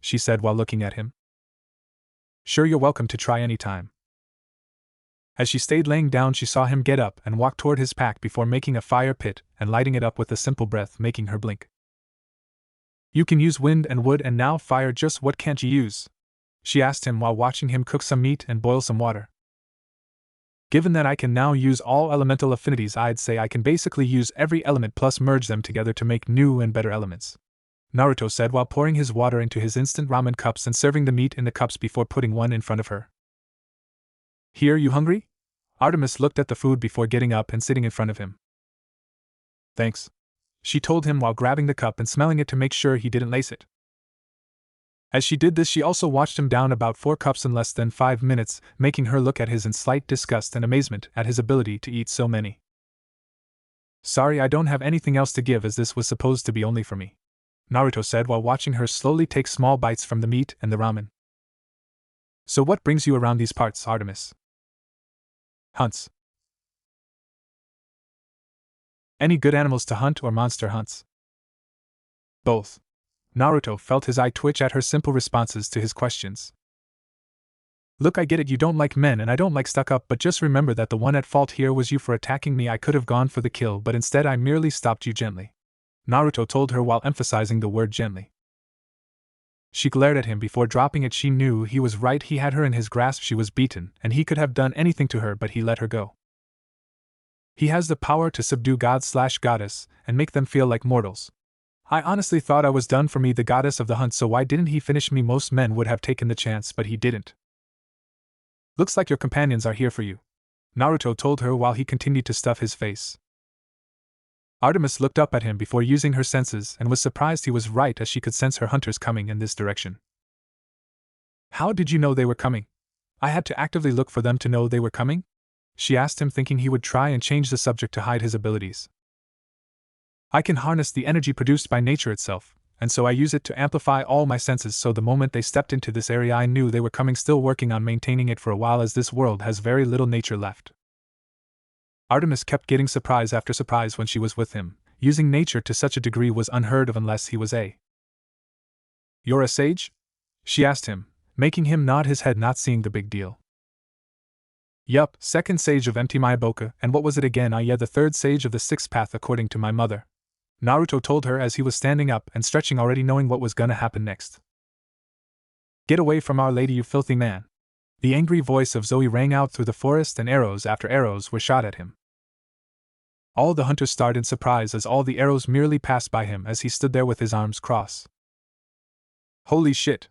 she said while looking at him. Sure, you're welcome to try any time. As she stayed laying down, she saw him get up and walk toward his pack before making a fire pit and lighting it up with a simple breath, making her blink. You can use wind and wood and now fire, just what can't you use? She asked him while watching him cook some meat and boil some water. Given that I can now use all elemental affinities, I'd say I can basically use every element plus merge them together to make new and better elements, Naruto said while pouring his water into his instant ramen cups and serving the meat in the cups before putting one in front of her. Here, you hungry? Artemis looked at the food before getting up and sitting in front of him. Thanks, she told him while grabbing the cup and smelling it to make sure he didn't lace it. As she did this, she also watched him down about 4 cups in less than 5 minutes, making her look at his in slight disgust and amazement at his ability to eat so many. Sorry, I don't have anything else to give, as this was supposed to be only for me, Naruto said while watching her slowly take small bites from the meat and the ramen. So what brings you around these parts, Artemis? Hunts. Any good animals to hunt or monster hunts? Both. Naruto felt his eye twitch at her simple responses to his questions. Look, I get it, you don't like men and I don't like stuck up, but just remember that the one at fault here was you for attacking me. I could have gone for the kill, but instead I merely stopped you gently, Naruto told her while emphasizing the word gently. She glared at him before dropping it. She knew he was right. He had her in his grasp. She was beaten, and he could have done anything to her, but he let her go. He has the power to subdue god/goddess and make them feel like mortals. I honestly thought I was done for me, the goddess of the hunt, so why didn't he finish me? Most men would have taken the chance, but he didn't. Looks like your companions are here for you, Naruto told her while he continued to stuff his face. Artemis looked up at him before using her senses and was surprised he was right, as she could sense her hunters coming in this direction. How did you know they were coming? I had to actively look for them to know they were coming? She asked him, thinking he would try and change the subject to hide his abilities. I can harness the energy produced by nature itself, and so I use it to amplify all my senses, so the moment they stepped into this area I knew they were coming, still working on maintaining it for a while, as this world has very little nature left. Artemis kept getting surprise after surprise when she was with him. Using nature to such a degree was unheard of unless he was a. You're a sage? She asked him, making him nod his head, not seeing the big deal. Yup, second sage of Empty Myaboka, and what was it again? The third sage of the sixth path according to my mother. Naruto told her as he was standing up and stretching, already knowing what was gonna happen next. Get away from Our Lady, you filthy man. The angry voice of Zoe rang out through the forest, and arrows after arrows were shot at him. All the hunters stared in surprise as all the arrows merely passed by him as he stood there with his arms crossed. Holy shit!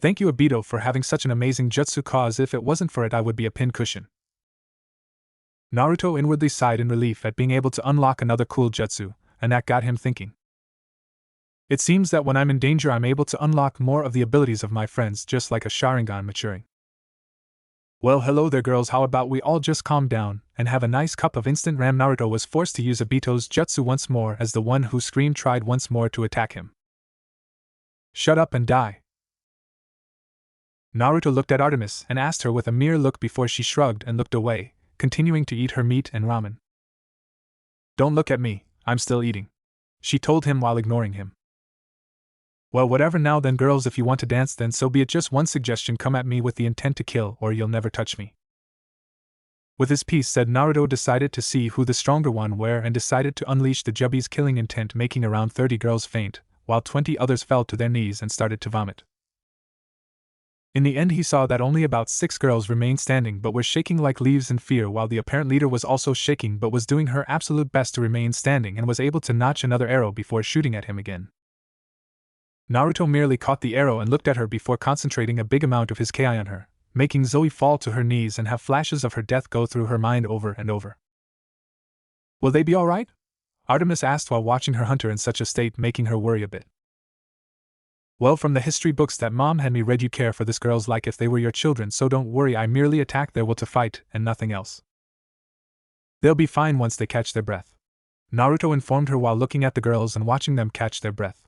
Thank you, Obito, for having such an amazing jutsu, cause if it wasn't for it I would be a pincushion. Naruto inwardly sighed in relief at being able to unlock another cool jutsu, and that got him thinking. It seems that when I'm in danger I'm able to unlock more of the abilities of my friends, just like a Sharingan maturing. Well, hello there girls, how about we all just calm down and have a nice cup of instant ram? Naruto was forced to use Obito's jutsu once more as the one who screamed tried once more to attack him. Shut up and die. Naruto looked at Artemis and asked her with a mere look before she shrugged and looked away, continuing to eat her meat and ramen. Don't look at me, I'm still eating, she told him while ignoring him. Well, whatever now then girls, if you want to dance then so be it. Just one suggestion, come at me with the intent to kill or you'll never touch me. With his piece said, Naruto decided to see who the stronger one were and decided to unleash the Jubby's killing intent, making around 30 girls faint, while 20 others fell to their knees and started to vomit. In the end he saw that only about 6 girls remained standing but were shaking like leaves in fear, while the apparent leader was also shaking but was doing her absolute best to remain standing and was able to notch another arrow before shooting at him again. Naruto merely caught the arrow and looked at her before concentrating a big amount of his ki on her, making Zoe fall to her knees and have flashes of her death go through her mind over and over. Will they be alright? Artemis asked while watching her hunter in such a state, making her worry a bit. Well, from the history books that Mom had me read, you care for this girls like if they were your children, so don't worry, I merely attacked their will to fight and nothing else. They'll be fine once they catch their breath, Naruto informed her while looking at the girls and watching them catch their breath.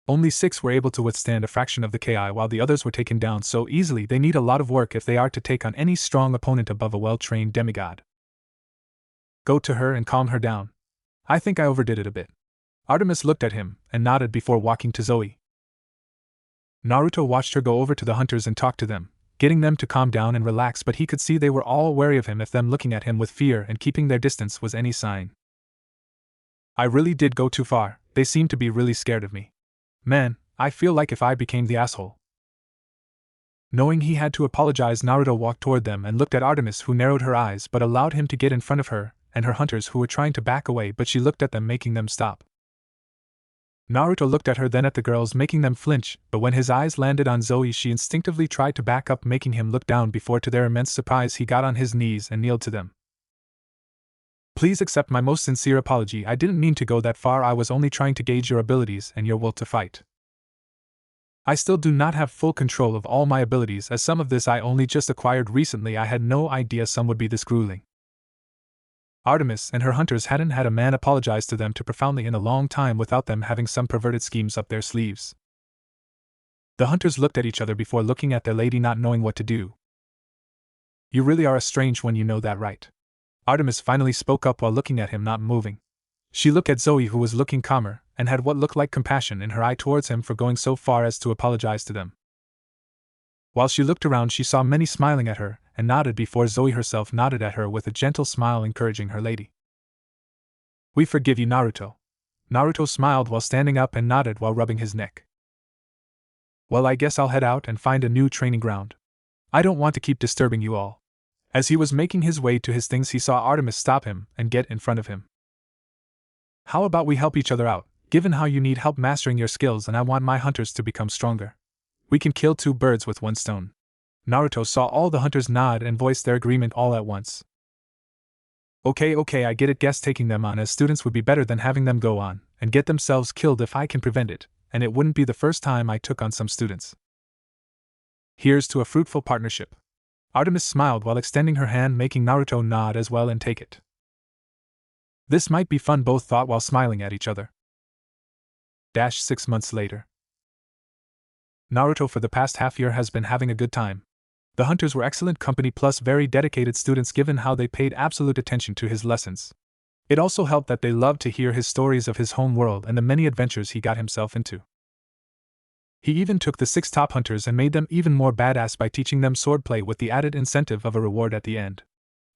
Only 6 were able to withstand a fraction of the ki while the others were taken down so easily. They need a lot of work if they are to take on any strong opponent above a well-trained demigod. Go to her and calm her down. I think I overdid it a bit. Artemis looked at him and nodded before walking to Zoe. Naruto watched her go over to the hunters and talk to them, getting them to calm down and relax, but he could see they were all wary of him if them looking at him with fear and keeping their distance was any sign. I really did go too far, they seem to be really scared of me. Man, I feel like if I became the asshole. Knowing he had to apologize, Naruto walked toward them and looked at Artemis, who narrowed her eyes but allowed him to get in front of her, and her hunters who were trying to back away, but she looked at them, making them stop. Naruto looked at her, then at the girls, making them flinch, but when his eyes landed on Zoe she instinctively tried to back up, making him look down before to their immense surprise he got on his knees and kneeled to them. Please accept my most sincere apology, I didn't mean to go that far, I was only trying to gauge your abilities and your will to fight. I still do not have full control of all my abilities, as some of this I only just acquired recently. I had no idea some would be this grueling. Artemis and her hunters hadn't had a man apologize to them too profoundly in a long time without them having some perverted schemes up their sleeves. The hunters looked at each other before looking at their lady, not knowing what to do. You really are a strange one, you know that, right? Artemis finally spoke up while looking at him, not moving. She looked at Zoe, who was looking calmer, and had what looked like compassion in her eye towards him for going so far as to apologize to them. While she looked around she saw many smiling at her, and nodded before Zoe herself nodded at her with a gentle smile, encouraging her lady. We forgive you, Naruto. Naruto smiled while standing up and nodded while rubbing his neck. Well, I guess I'll head out and find a new training ground. I don't want to keep disturbing you all. As he was making his way to his things he saw Artemis stop him and get in front of him. How about we help each other out, given how you need help mastering your skills and I want my hunters to become stronger. We can kill 2 birds with 1 stone. Naruto saw all the hunters nod and voice their agreement all at once. Okay, I get it, guess taking them on as students would be better than having them go on and get themselves killed if I can prevent it, and it wouldn't be the first time I took on some students. Here's to a fruitful partnership. Artemis smiled while extending her hand, making Naruto nod as well and take it. This might be fun, both thought while smiling at each other. 6 months later. Naruto for the past half year has been having a good time. The hunters were excellent company plus very dedicated students given how they paid absolute attention to his lessons. It also helped that they loved to hear his stories of his home world and the many adventures he got himself into. He even took the 6 top hunters and made them even more badass by teaching them swordplay with the added incentive of a reward at the end.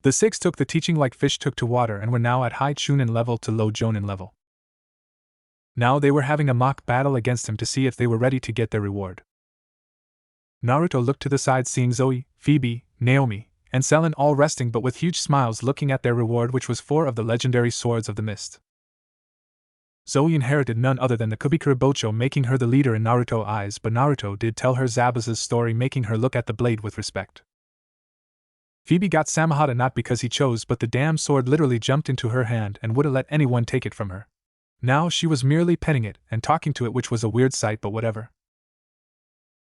The 6 took the teaching like fish took to water and were now at high Chunin level to low Jonin level. Now they were having a mock battle against him to see if they were ready to get their reward. Naruto looked to the side seeing Zoe, Phoebe, Naomi, and Selen all resting but with huge smiles looking at their reward, which was 4 of the legendary swords of the mist. Zoe inherited none other than the Kubikura Bocho, making her the leader in Naruto's eyes, but Naruto did tell her Zabuza's story, making her look at the blade with respect. Phoebe got Samahata not because he chose, but the damn sword literally jumped into her hand and wouldn't let anyone take it from her. Now she was merely petting it and talking to it, which was a weird sight, but whatever.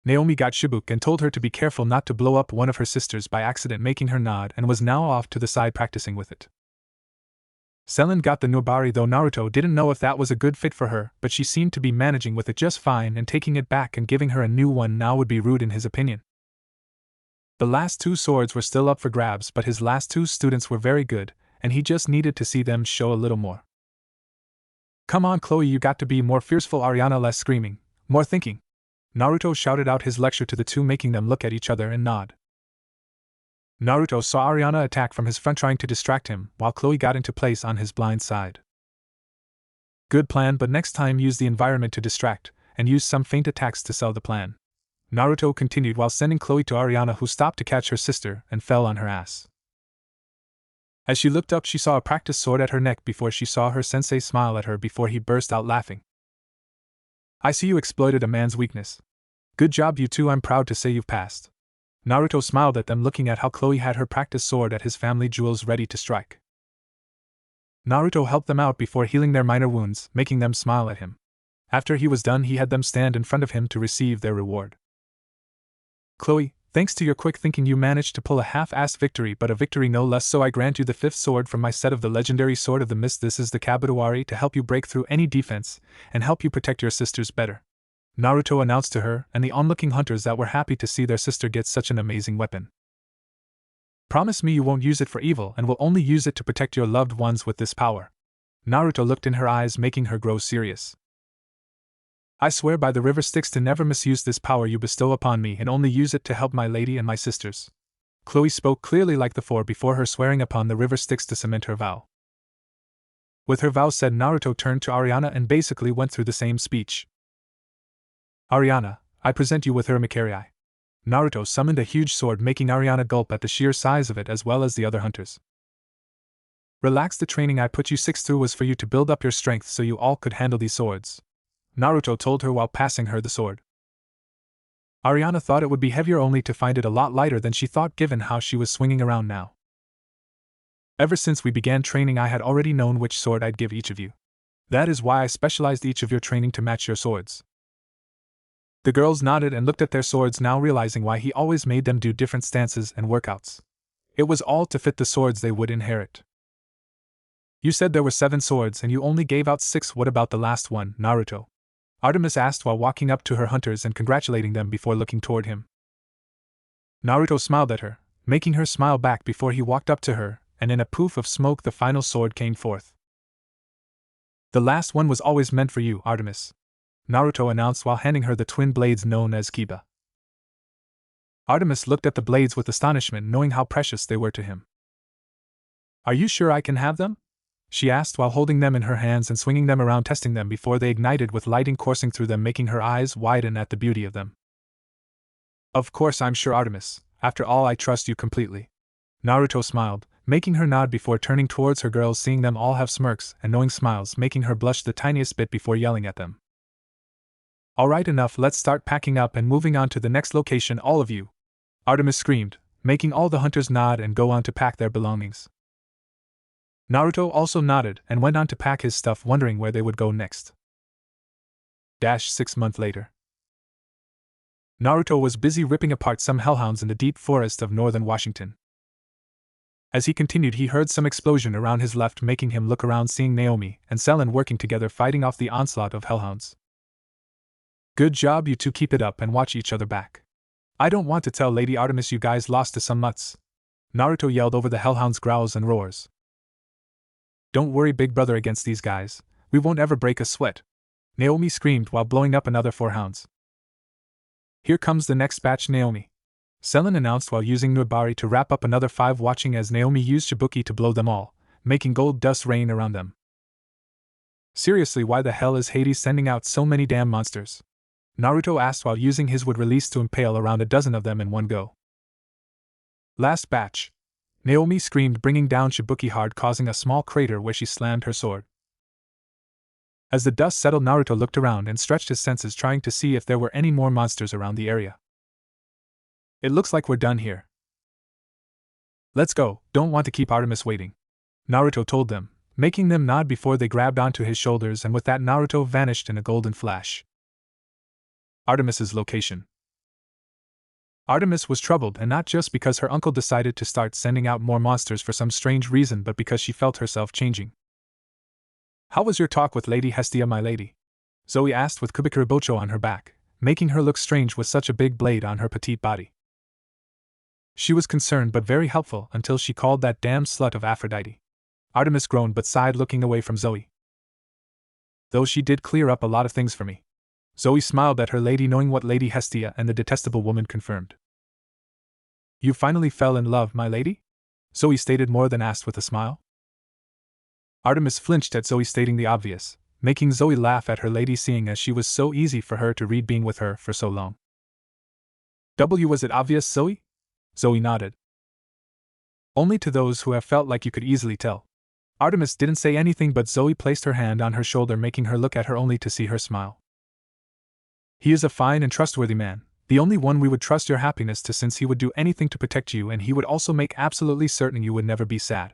Naomi got Shibuk and told her to be careful not to blow up one of her sisters by accident, making her nod, and was now off to the side practicing with it. Selen got the Nobari, though Naruto didn't know if that was a good fit for her, but she seemed to be managing with it just fine, and taking it back and giving her a new one now would be rude in his opinion. The last 2 swords were still up for grabs, but his last 2 students were very good, and he just needed to see them show a little more. Come on Chloe, you got to be more fierceful. Ariana, less screaming, more thinking. Naruto shouted out his lecture to the 2, making them look at each other and nod. Naruto saw Ariana attack from his front, trying to distract him, while Chloe got into place on his blind side. Good plan, but next time use the environment to distract, and use some feint attacks to sell the plan. Naruto continued while sending Chloe to Ariana, who stopped to catch her sister and fell on her ass. As she looked up, she saw a practice sword at her neck before she saw her sensei smile at her before he burst out laughing. I see you exploited a man's weakness. Good job you 2, I'm proud to say you've passed. Naruto smiled at them, looking at how Chloe had her practice sword at his family jewels ready to strike. Naruto helped them out before healing their minor wounds, making them smile at him. After he was done, he had them stand in front of him to receive their reward. Chloe, thanks to your quick thinking you managed to pull a half-assed victory, but a victory no less, so I grant you the 5th sword from my set of the legendary sword of the mist. This is the Kabutoari to help you break through any defense, and help you protect your sisters better, Naruto announced to her and the onlooking hunters that were happy to see their sister get such an amazing weapon. Promise me you won't use it for evil and will only use it to protect your loved ones with this power. Naruto looked in her eyes, making her grow serious. I swear by the river Styx to never misuse this power you bestow upon me and only use it to help my lady and my sisters. Chloe spoke clearly like the 4 before her, swearing upon the river Styx to cement her vow. With her vow said, Naruto turned to Ariana and basically went through the same speech. Ariana, I present you with her Mikarii. Naruto summoned a huge sword, making Ariana gulp at the sheer size of it as well as the other hunters. Relax, the training I put you 6 through was for you to build up your strength so you all could handle these swords, Naruto told her while passing her the sword. Ariana thought it would be heavier only to find it a lot lighter than she thought given how she was swinging around now. Ever since we began training I had already known which sword I'd give each of you. That is why I specialized each of your training to match your swords. The girls nodded and looked at their swords, now realizing why he always made them do different stances and workouts. It was all to fit the swords they would inherit. You said there were 7 swords and you only gave out 6. What about the last one, Naruto? Artemis asked while walking up to her hunters and congratulating them before looking toward him. Naruto smiled at her, making her smile back before he walked up to her, and in a poof of smoke the final sword came forth. The last one was always meant for you, Artemis, Naruto announced while handing her the twin blades known as Kiba. Artemis looked at the blades with astonishment, knowing how precious they were to him. Are you sure I can have them? She asked while holding them in her hands and swinging them around, testing them before they ignited with lighting coursing through them, making her eyes widen at the beauty of them. Of course I'm sure, Artemis. After all, I trust you completely. Naruto smiled, making her nod before turning towards her girls, seeing them all have smirks and knowing smiles, making her blush the tiniest bit before yelling at them. Alright, enough, let's start packing up and moving on to the next location, all of you, Artemis screamed, making all the hunters nod and go on to pack their belongings. Naruto also nodded and went on to pack his stuff, wondering where they would go next. 6 months later. Naruto was busy ripping apart some hellhounds in the deep forest of northern Washington. As he continued, he heard some explosion around his left, making him look around, seeing Naomi and Selen working together fighting off the onslaught of hellhounds. Good job, you 2, keep it up and watch each other back. I don't want to tell Lady Artemis you guys lost to some mutts, Naruto yelled over the hellhounds' growls and roars. Don't worry, big brother, against these guys, we won't ever break a sweat, Naomi screamed while blowing up another 4 hounds. Here comes the next batch, Naomi. Selen announced while using Nubari to wrap up another 5, watching as Naomi used Shibuki to blow them all, making gold dust rain around them. Seriously, why the hell is Hades sending out so many damn monsters? Naruto asked while using his wood release to impale around a dozen of them in one go. Last batch. Naomi screamed, bringing down Shibuki hard, causing a small crater where she slammed her sword. As the dust settled, Naruto looked around and stretched his senses, trying to see if there were any more monsters around the area. It looks like we're done here. Let's go, don't want to keep Artemis waiting, Naruto told them, making them nod before they grabbed onto his shoulders, and with that Naruto vanished in a golden flash. Artemis's location. Artemis was troubled, and not just because her uncle decided to start sending out more monsters for some strange reason, but because she felt herself changing. How was your talk with Lady Hestia, my lady? Zoe asked with Kubikuribocho on her back, making her look strange with such a big blade on her petite body. She was concerned but very helpful until she called that damn slut of Aphrodite. Artemis groaned but sighed, looking away from Zoe. Though she did clear up a lot of things for me. Zoe smiled at her lady, knowing what Lady Hestia and the detestable woman confirmed. You finally fell in love, my lady? Zoe stated, more than asked with a smile. Artemis flinched at Zoe stating the obvious, making Zoe laugh at her lady, seeing as she was so easy for her to read being with her for so long. Was it obvious, Zoe? Zoe nodded. Only to those who have felt like you could easily tell. Artemis didn't say anything, but Zoe placed her hand on her shoulder, making her look at her only to see her smile. He is a fine and trustworthy man, the only one we would trust your happiness to, since he would do anything to protect you, and he would also make absolutely certain you would never be sad.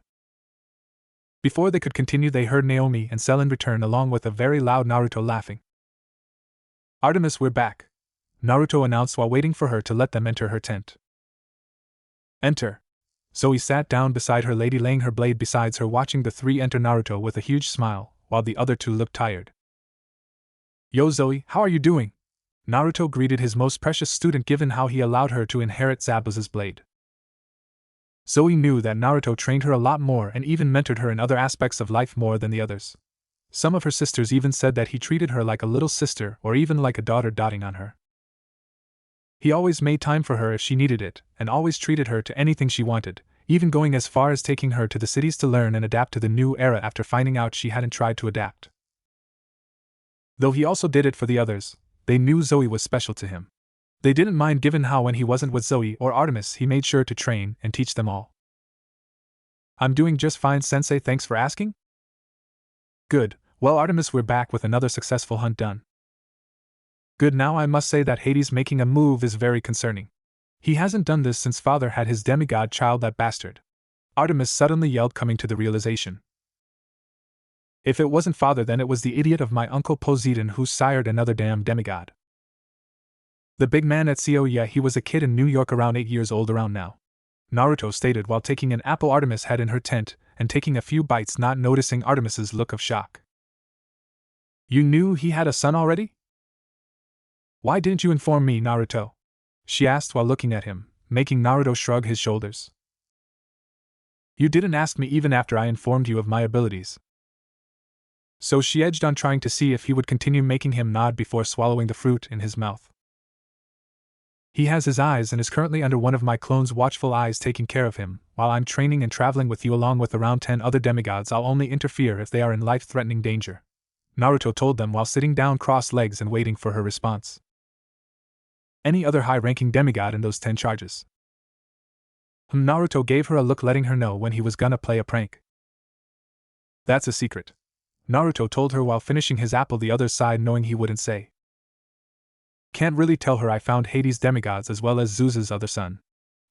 Before they could continue, they heard Naomi and Selen return, along with a very loud Naruto laughing. Artemis, we're back, Naruto announced while waiting for her to let them enter her tent. Enter. Zoe sat down beside her lady, laying her blade beside her, watching the three enter Naruto with a huge smile, while the other two looked tired. Yo Zoe, how are you doing? Naruto greeted his most precious student, given how he allowed her to inherit Zabuza's blade. Zoe knew that Naruto trained her a lot more and even mentored her in other aspects of life more than the others. Some of her sisters even said that he treated her like a little sister or even like a daughter, doting on her. He always made time for her if she needed it, and always treated her to anything she wanted, even going as far as taking her to the cities to learn and adapt to the new era after finding out she hadn't tried to adapt. Though he also did it for the others, they knew Zoe was special to him. They didn't mind, given how when he wasn't with Zoe or Artemis he made sure to train and teach them all. I'm doing just fine, sensei, thanks for asking? Good, well Artemis, we're back with another successful hunt done. Good, now I must say that Hades making a move is very concerning. He hasn't done this since father had his demigod child, that bastard. Artemis suddenly yelled, coming to the realization. If it wasn't father, then it was the idiot of my uncle Poseidon who sired another damn demigod. The big man at CO, yeah, he was a kid in New York around 8 years old around now, Naruto stated while taking an apple Artemis had in her tent and taking a few bites, not noticing Artemis's look of shock. You knew he had a son already? Why didn't you inform me, Naruto? She asked while looking at him, making Naruto shrug his shoulders. You didn't ask me even after I informed you of my abilities. So she edged on, trying to see if he would continue, making him nod before swallowing the fruit in his mouth. He has his eyes and is currently under one of my clones' watchful eyes taking care of him, while I'm training and traveling with you along with around 10 other demigods. I'll only interfere if they are in life-threatening danger, Naruto told them while sitting down cross legs and waiting for her response. Any other high-ranking demigod in those 10 charges? Naruto gave her a look, letting her know when he was gonna play a prank. That's a secret, Naruto told her while finishing his apple, the other side knowing he wouldn't say. Can't really tell her I found Hades' demigods as well as Zeus's other son,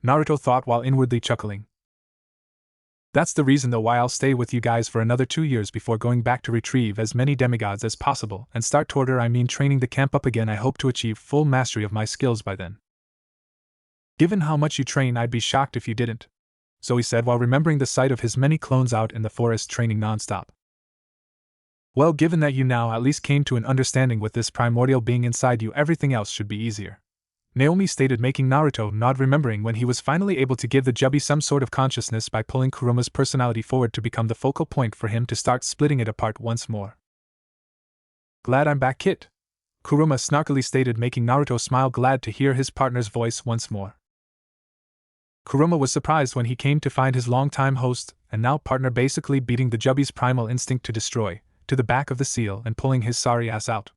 Naruto thought while inwardly chuckling. That's the reason though why I'll stay with you guys for another 2 years before going back to retrieve as many demigods as possible and start training the camp up again. I hope to achieve full mastery of my skills by then. Given how much you train, I'd be shocked if you didn't, Zoe said while remembering the sight of his many clones out in the forest training non-stop. Well, given that you now at least came to an understanding with this primordial being inside you, everything else should be easier, Naomi stated, making Naruto nod, remembering when he was finally able to give the Jubi some sort of consciousness by pulling Kuruma's personality forward to become the focal point for him to start splitting it apart once more. Glad I'm back, Kit. Kuruma snarkily stated, making Naruto smile, glad to hear his partner's voice once more. Kuruma was surprised when he came to find his longtime host and now partner basically beating the Jubby's primal instinct to destroy, to the back of the seal and pulling his sorry ass out.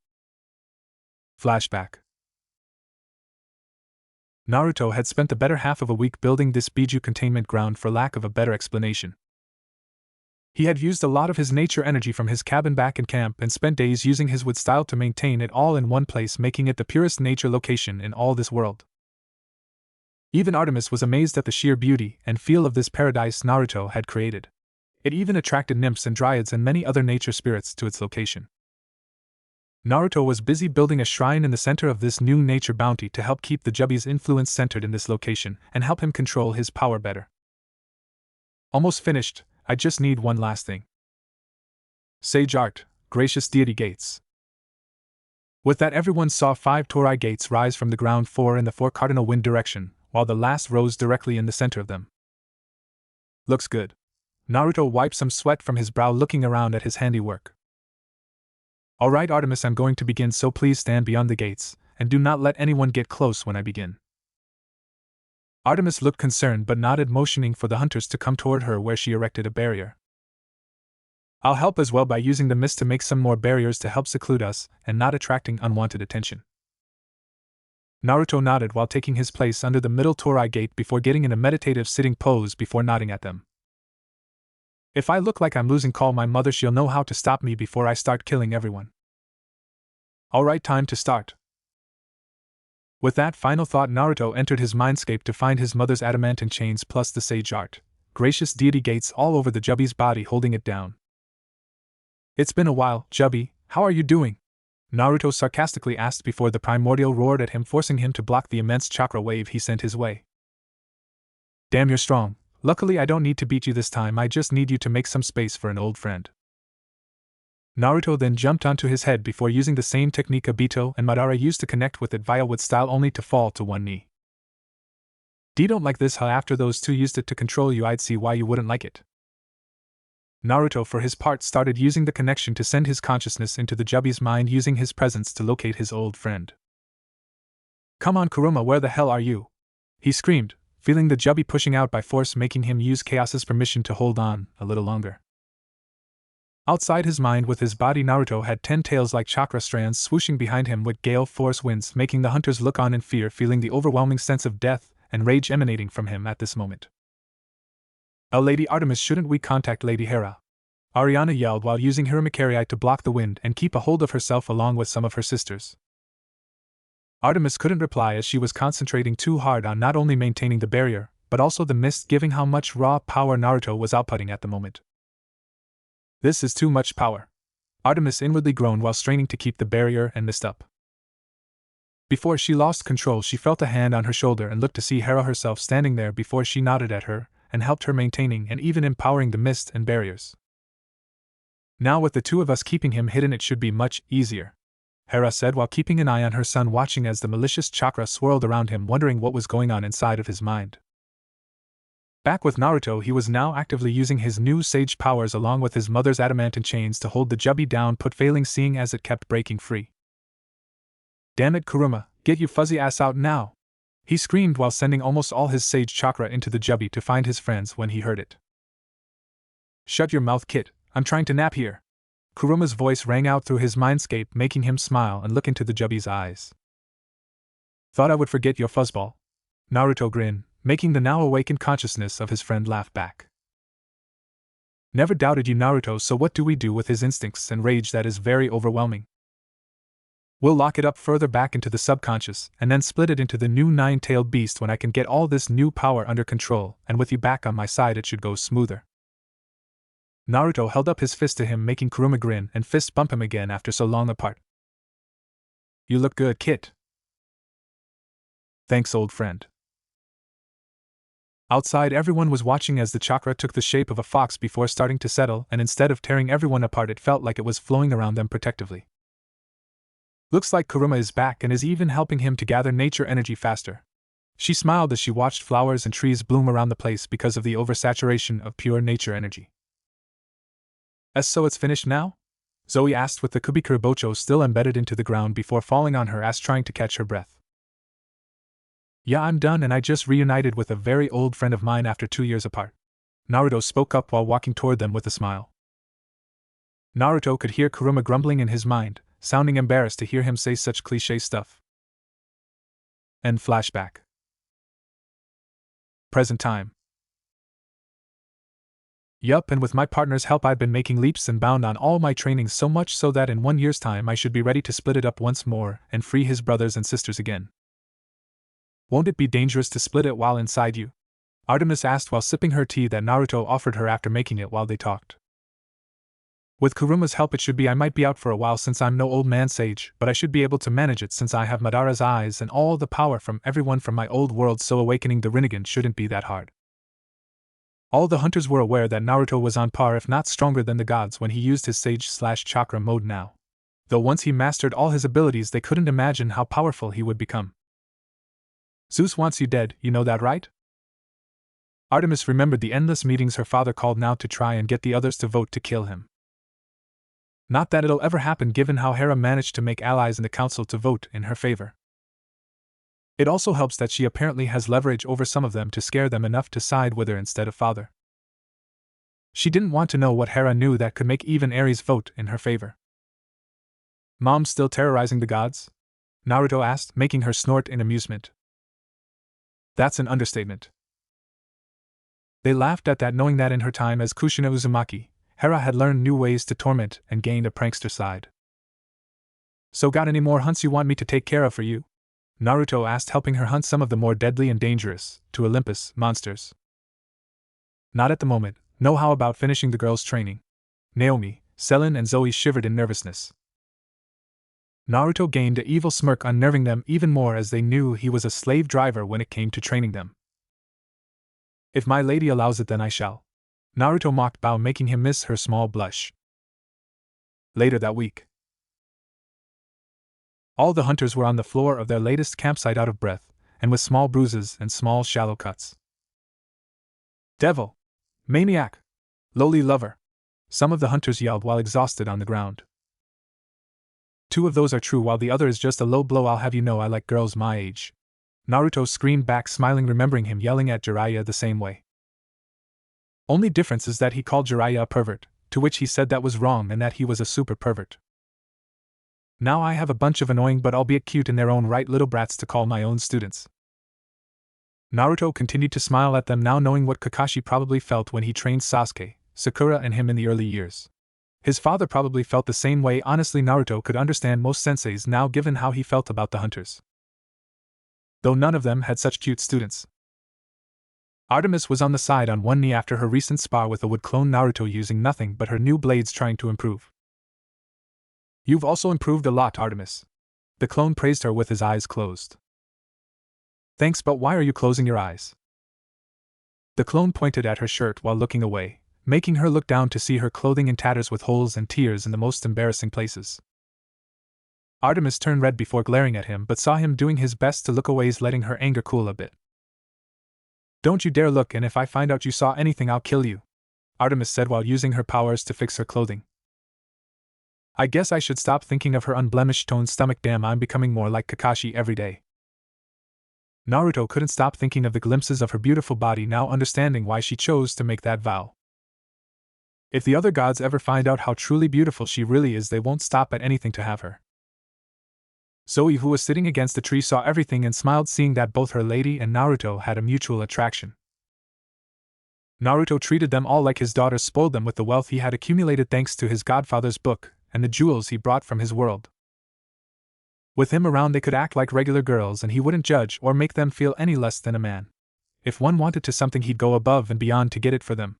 Flashback. Naruto had spent the better half of a week building this Biju containment ground, for lack of a better explanation. He had used a lot of his nature energy from his cabin back in camp and spent days using his wood style to maintain it all in one place, making it the purest nature location in all this world. Even Artemis was amazed at the sheer beauty and feel of this paradise Naruto had created. It even attracted nymphs and dryads and many other nature spirits to its location. Naruto was busy building a shrine in the center of this new nature bounty to help keep the Jubby's influence centered in this location and help him control his power better. Almost finished, I just need one last thing. Sage art, gracious deity gates. With that, everyone saw 5 Torii gates rise from the ground, 4 in the 4 cardinal wind direction, while the last rose directly in the center of them. Looks good. Naruto wiped some sweat from his brow, looking around at his handiwork. Alright Artemis, I'm going to begin, so please stand beyond the gates, and do not let anyone get close when I begin. Artemis looked concerned but nodded, motioning for the hunters to come toward her, where she erected a barrier. I'll help as well by using the mist to make some more barriers to help seclude us and not attracting unwanted attention. Naruto nodded while taking his place under the middle Torii gate before getting in a meditative sitting pose before nodding at them. If I look like I'm losing, call my mother, she'll know how to stop me before I start killing everyone. Alright, time to start. With that final thought, Naruto entered his mindscape to find his mother's adamantine chains plus the sage art, gracious deity gates all over the Jubby's body, holding it down. It's been a while, Jubby, how are you doing? Naruto sarcastically asked before the primordial roared at him, forcing him to block the immense chakra wave he sent his way. Damn, you're strong. Luckily I don't need to beat you this time, I just need you to make some space for an old friend. Naruto then jumped onto his head before using the same technique Obito and Madara used to connect with it via wood style, only to fall to one knee. D don't like this, how after those two used it to control you, I'd see why you wouldn't like it. Naruto for his part started using the connection to send his consciousness into the Jubby's mind, using his presence to locate his old friend. Come on Kuruma, where the hell are you? He screamed, feeling the Jubby pushing out by force, making him use Chaos's permission to hold on a little longer. Outside his mind with his body, Naruto had 10 tails like chakra strands swooshing behind him with gale force winds, making the hunters look on in fear, feeling the overwhelming sense of death and rage emanating from him at this moment. Oh, Lady Artemis, shouldn't we contact Lady Hera? Ariana yelled while using Hiramakerii to block the wind and keep a hold of herself along with some of her sisters. Artemis couldn't reply as she was concentrating too hard on not only maintaining the barrier, but also the mist, given how much raw power Naruto was outputting at the moment. This is too much power. Artemis inwardly groaned while straining to keep the barrier and mist up. Before she lost control, she felt a hand on her shoulder and looked to see Hera herself standing there before she nodded at her and helped her maintaining and even empowering the mist and barriers. Now with the two of us keeping him hidden, it should be much easier, Hera said while keeping an eye on her son, watching as the malicious chakra swirled around him, wondering what was going on inside of his mind. Back with Naruto, he was now actively using his new sage powers along with his mother's adamantine chains to hold the Jubby down, put failing seeing as it kept breaking free. Damn it Kuruma, get your fuzzy ass out now! He screamed while sending almost all his sage chakra into the Jubby to find his friends when he heard it. Shut your mouth, kid, I'm trying to nap here. Kuruma's voice rang out through his mindscape, making him smile and look into the Jubby's eyes. Thought I would forget your fuzzball. Naruto grinned, making the now awakened consciousness of his friend laugh back. Never doubted you, Naruto, so what do we do with his instincts and rage that is very overwhelming? We'll lock it up further back into the subconscious and then split it into the new 9-tailed beast when I can get all this new power under control, and with you back on my side it should go smoother. Naruto held up his fist to him, making Kuruma grin and fist bump him again after so long apart. You look good, kid. Thanks, old friend. Outside, everyone was watching as the chakra took the shape of a fox before starting to settle, and instead of tearing everyone apart, it felt like it was flowing around them protectively. Looks like Kuruma is back and is even helping him to gather nature energy faster. She smiled as she watched flowers and trees bloom around the place because of the oversaturation of pure nature energy. So it's finished now? Zoe asked with the kubikuribocho still embedded into the ground before falling on her ass trying to catch her breath. Yeah, I'm done and I just reunited with a very old friend of mine after 2 years apart. Naruto spoke up while walking toward them with a smile. Naruto could hear Kuruma grumbling in his mind, sounding embarrassed to hear him say such cliché stuff. End flashback. Present time. Yup, and with my partner's help I'd been making leaps and bounds on all my trainings, so much so that in 1 year's time I should be ready to split it up once more and free his brothers and sisters again. Won't it be dangerous to split it while inside you? Artemis asked while sipping her tea that Naruto offered her after making it while they talked. With Kuruma's help it should be. I might be out for a while since I'm no old man sage, but I should be able to manage it since I have Madara's eyes and all the power from everyone from my old world, so awakening the Rinnegan shouldn't be that hard. All the hunters were aware that Naruto was on par if not stronger than the gods when he used his sage/chakra mode now. Though once he mastered all his abilities they couldn't imagine how powerful he would become. Zeus wants you dead, you know that, right? Artemis remembered the endless meetings her father called now to try and get the others to vote to kill him. Not that it'll ever happen given how Hera managed to make allies in the council to vote in her favor. It also helps that she apparently has leverage over some of them to scare them enough to side with her instead of father. She didn't want to know what Hera knew that could make even Ares vote in her favor. Mom's still terrorizing the gods? Naruto asked, making her snort in amusement. That's an understatement. They laughed at that, knowing that in her time as Kushina Uzumaki, Hera had learned new ways to torment and gained a prankster side. So got any more hunts you want me to take care of for you? Naruto asked, helping her hunt some of the more deadly and dangerous, to Olympus, monsters. Not at the moment. No. How about finishing the girls' training? Naomi, Selin and Zoe shivered in nervousness. Naruto gained an evil smirk, unnerving them even more as they knew he was a slave driver when it came to training them. If my lady allows it then I shall. Naruto mocked Bao, making him miss her small blush. Later that week. All the hunters were on the floor of their latest campsite out of breath, and with small bruises and small shallow cuts. Devil! Maniac! Lowly lover! Some of the hunters yelled while exhausted on the ground. 2 of those are true while the other is just a low blow. I'll have you know I like girls my age. Naruto screamed back, smiling, remembering him yelling at Jiraiya the same way. Only difference is that he called Jiraiya a pervert, to which he said that was wrong and that he was a super pervert. Now I have a bunch of annoying but albeit cute in their own right little brats to call my own students. Naruto continued to smile at them, now knowing what Kakashi probably felt when he trained Sasuke, Sakura and him in the early years. His father probably felt the same way. Honestly, Naruto could understand most senseis now given how he felt about the hunters. Though none of them had such cute students. Artemis was on the side on one knee after her recent spar with a wood clone, Naruto using nothing but her new blades trying to improve. You've also improved a lot, Artemis. The clone praised her with his eyes closed. Thanks, but why are you closing your eyes? The clone pointed at her shirt while looking away, making her look down to see her clothing in tatters with holes and tears in the most embarrassing places. Artemis turned red before glaring at him but saw him doing his best to look away, letting her anger cool a bit. Don't you dare look, and if I find out you saw anything I'll kill you, Artemis said while using her powers to fix her clothing. I guess I should stop thinking of her unblemished toned stomach. Damn, I'm becoming more like Kakashi every day. Naruto couldn't stop thinking of the glimpses of her beautiful body, now understanding why she chose to make that vow. If the other gods ever find out how truly beautiful she really is, they won't stop at anything to have her. Zoe, who was sitting against a tree, saw everything and smiled, seeing that both her lady and Naruto had a mutual attraction. Naruto treated them all like his daughters, spoiled them with the wealth he had accumulated thanks to his godfather's book and the jewels he brought from his world. With him around they could act like regular girls and he wouldn't judge or make them feel any less than a man. If one wanted to something he'd go above and beyond to get it for them.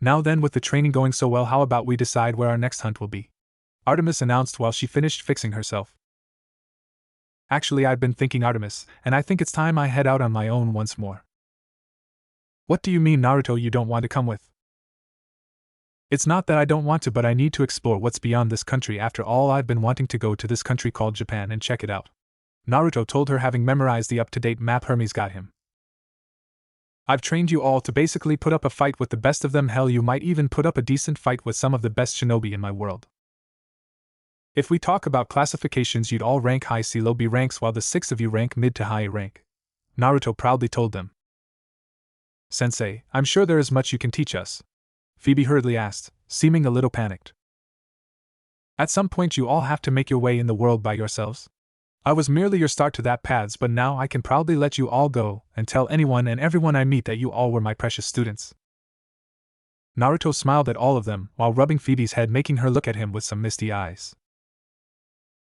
Now then, with the training going so well, how about we decide where our next hunt will be? Artemis announced while she finished fixing herself. Actually, I've been thinking, Artemis, and I think it's time I head out on my own once more. What do you mean, Naruto, you don't want to come with? It's not that I don't want to, but I need to explore what's beyond this country. After all, I've been wanting to go to this country called Japan and check it out. Naruto told her, having memorized the up-to-date map Hermes got him. I've trained you all to basically put up a fight with the best of them. Hell, you might even put up a decent fight with some of the best shinobi in my world. If we talk about classifications, you'd all rank high C low B ranks while the 6 of you rank mid to high A rank. Naruto proudly told them. Sensei, I'm sure there is much you can teach us. Phoebe hurriedly asked, seeming a little panicked. At some point you all have to make your way in the world by yourselves. I was merely your start to that paths, but now I can proudly let you all go and tell anyone and everyone I meet that you all were my precious students. Naruto smiled at all of them while rubbing Phoebe's head, making her look at him with some misty eyes.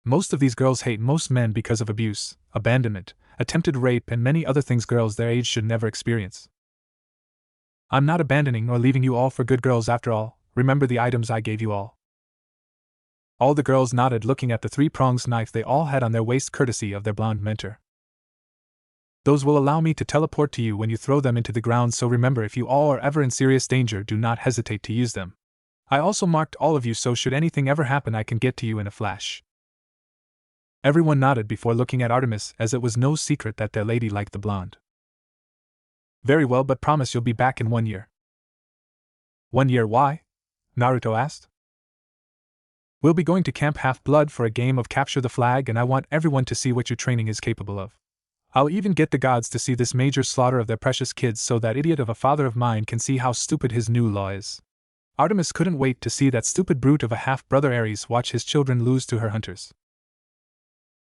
Most of these girls hate most men because of abuse, abandonment, attempted rape, and many other things girls their age should never experience. I'm not abandoning or leaving you all for good girls after all. Remember the items I gave you all. All the girls nodded, looking at the 3-pronged knife they all had on their waist courtesy of their blonde mentor. Those will allow me to teleport to you when you throw them into the ground, so remember, if you all are ever in serious danger, do not hesitate to use them. I also marked all of you, so should anything ever happen I can get to you in a flash. Everyone nodded before looking at Artemis, as it was no secret that their lady liked the blonde. Very well, but promise you'll be back in 1 year. 1 year, why? Naruto asked. We'll be going to Camp Half-Blood for a game of Capture the Flag, and I want everyone to see what your training is capable of. I'll even get the gods to see this major slaughter of their precious kids so that idiot of a father of mine can see how stupid his new law is. Artemis couldn't wait to see that stupid brute of a half-brother Ares watch his children lose to her hunters.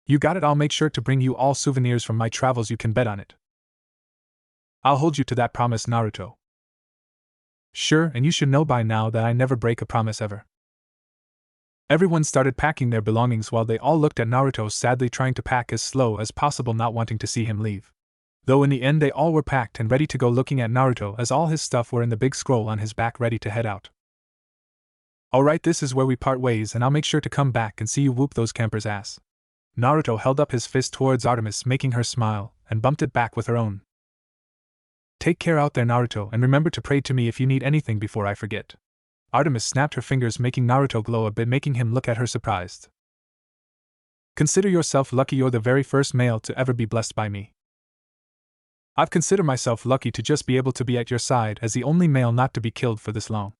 You got it, I'll make sure to bring you all souvenirs from my travels, you can bet on it. I'll hold you to that promise, Naruto. Sure, and you should know by now that I never break a promise ever. Everyone started packing their belongings while they all looked at Naruto sadly, trying to pack as slow as possible, not wanting to see him leave. Though in the end they all were packed and ready to go, looking at Naruto as all his stuff were in the big scroll on his back ready to head out. Alright, this is where we part ways, and I'll make sure to come back and see you whoop those campers' ass. Naruto held up his fist towards Artemis, making her smile, and bumped it back with her own. Take care out there, Naruto, and remember to pray to me if you need anything before I forget. Artemis snapped her fingers, making Naruto glow a bit, making him look at her surprised. Consider yourself lucky, you're the very first male to ever be blessed by me. I've considered myself lucky to just be able to be at your side as the only male not to be killed for this long.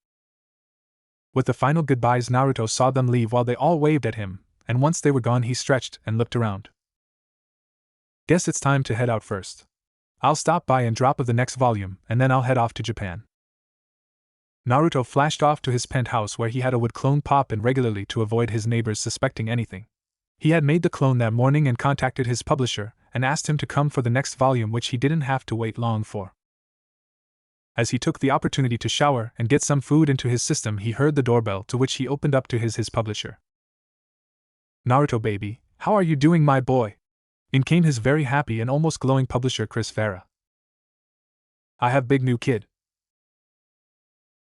With the final goodbyes, Naruto saw them leave while they all waved at him, and once they were gone he stretched and looked around. Guess it's time to head out first. I'll stop by and drop of the next volume, and then I'll head off to Japan. Naruto flashed off to his penthouse where he had a wood clone pop in regularly to avoid his neighbors suspecting anything. He had made the clone that morning and contacted his publisher and asked him to come for the next volume, which he didn't have to wait long for. As he took the opportunity to shower and get some food into his system, he heard the doorbell, to which he opened up to his publisher. Naruto baby, how are you doing, my boy? In came his very happy and almost glowing publisher Chris Farah. I have big new kid.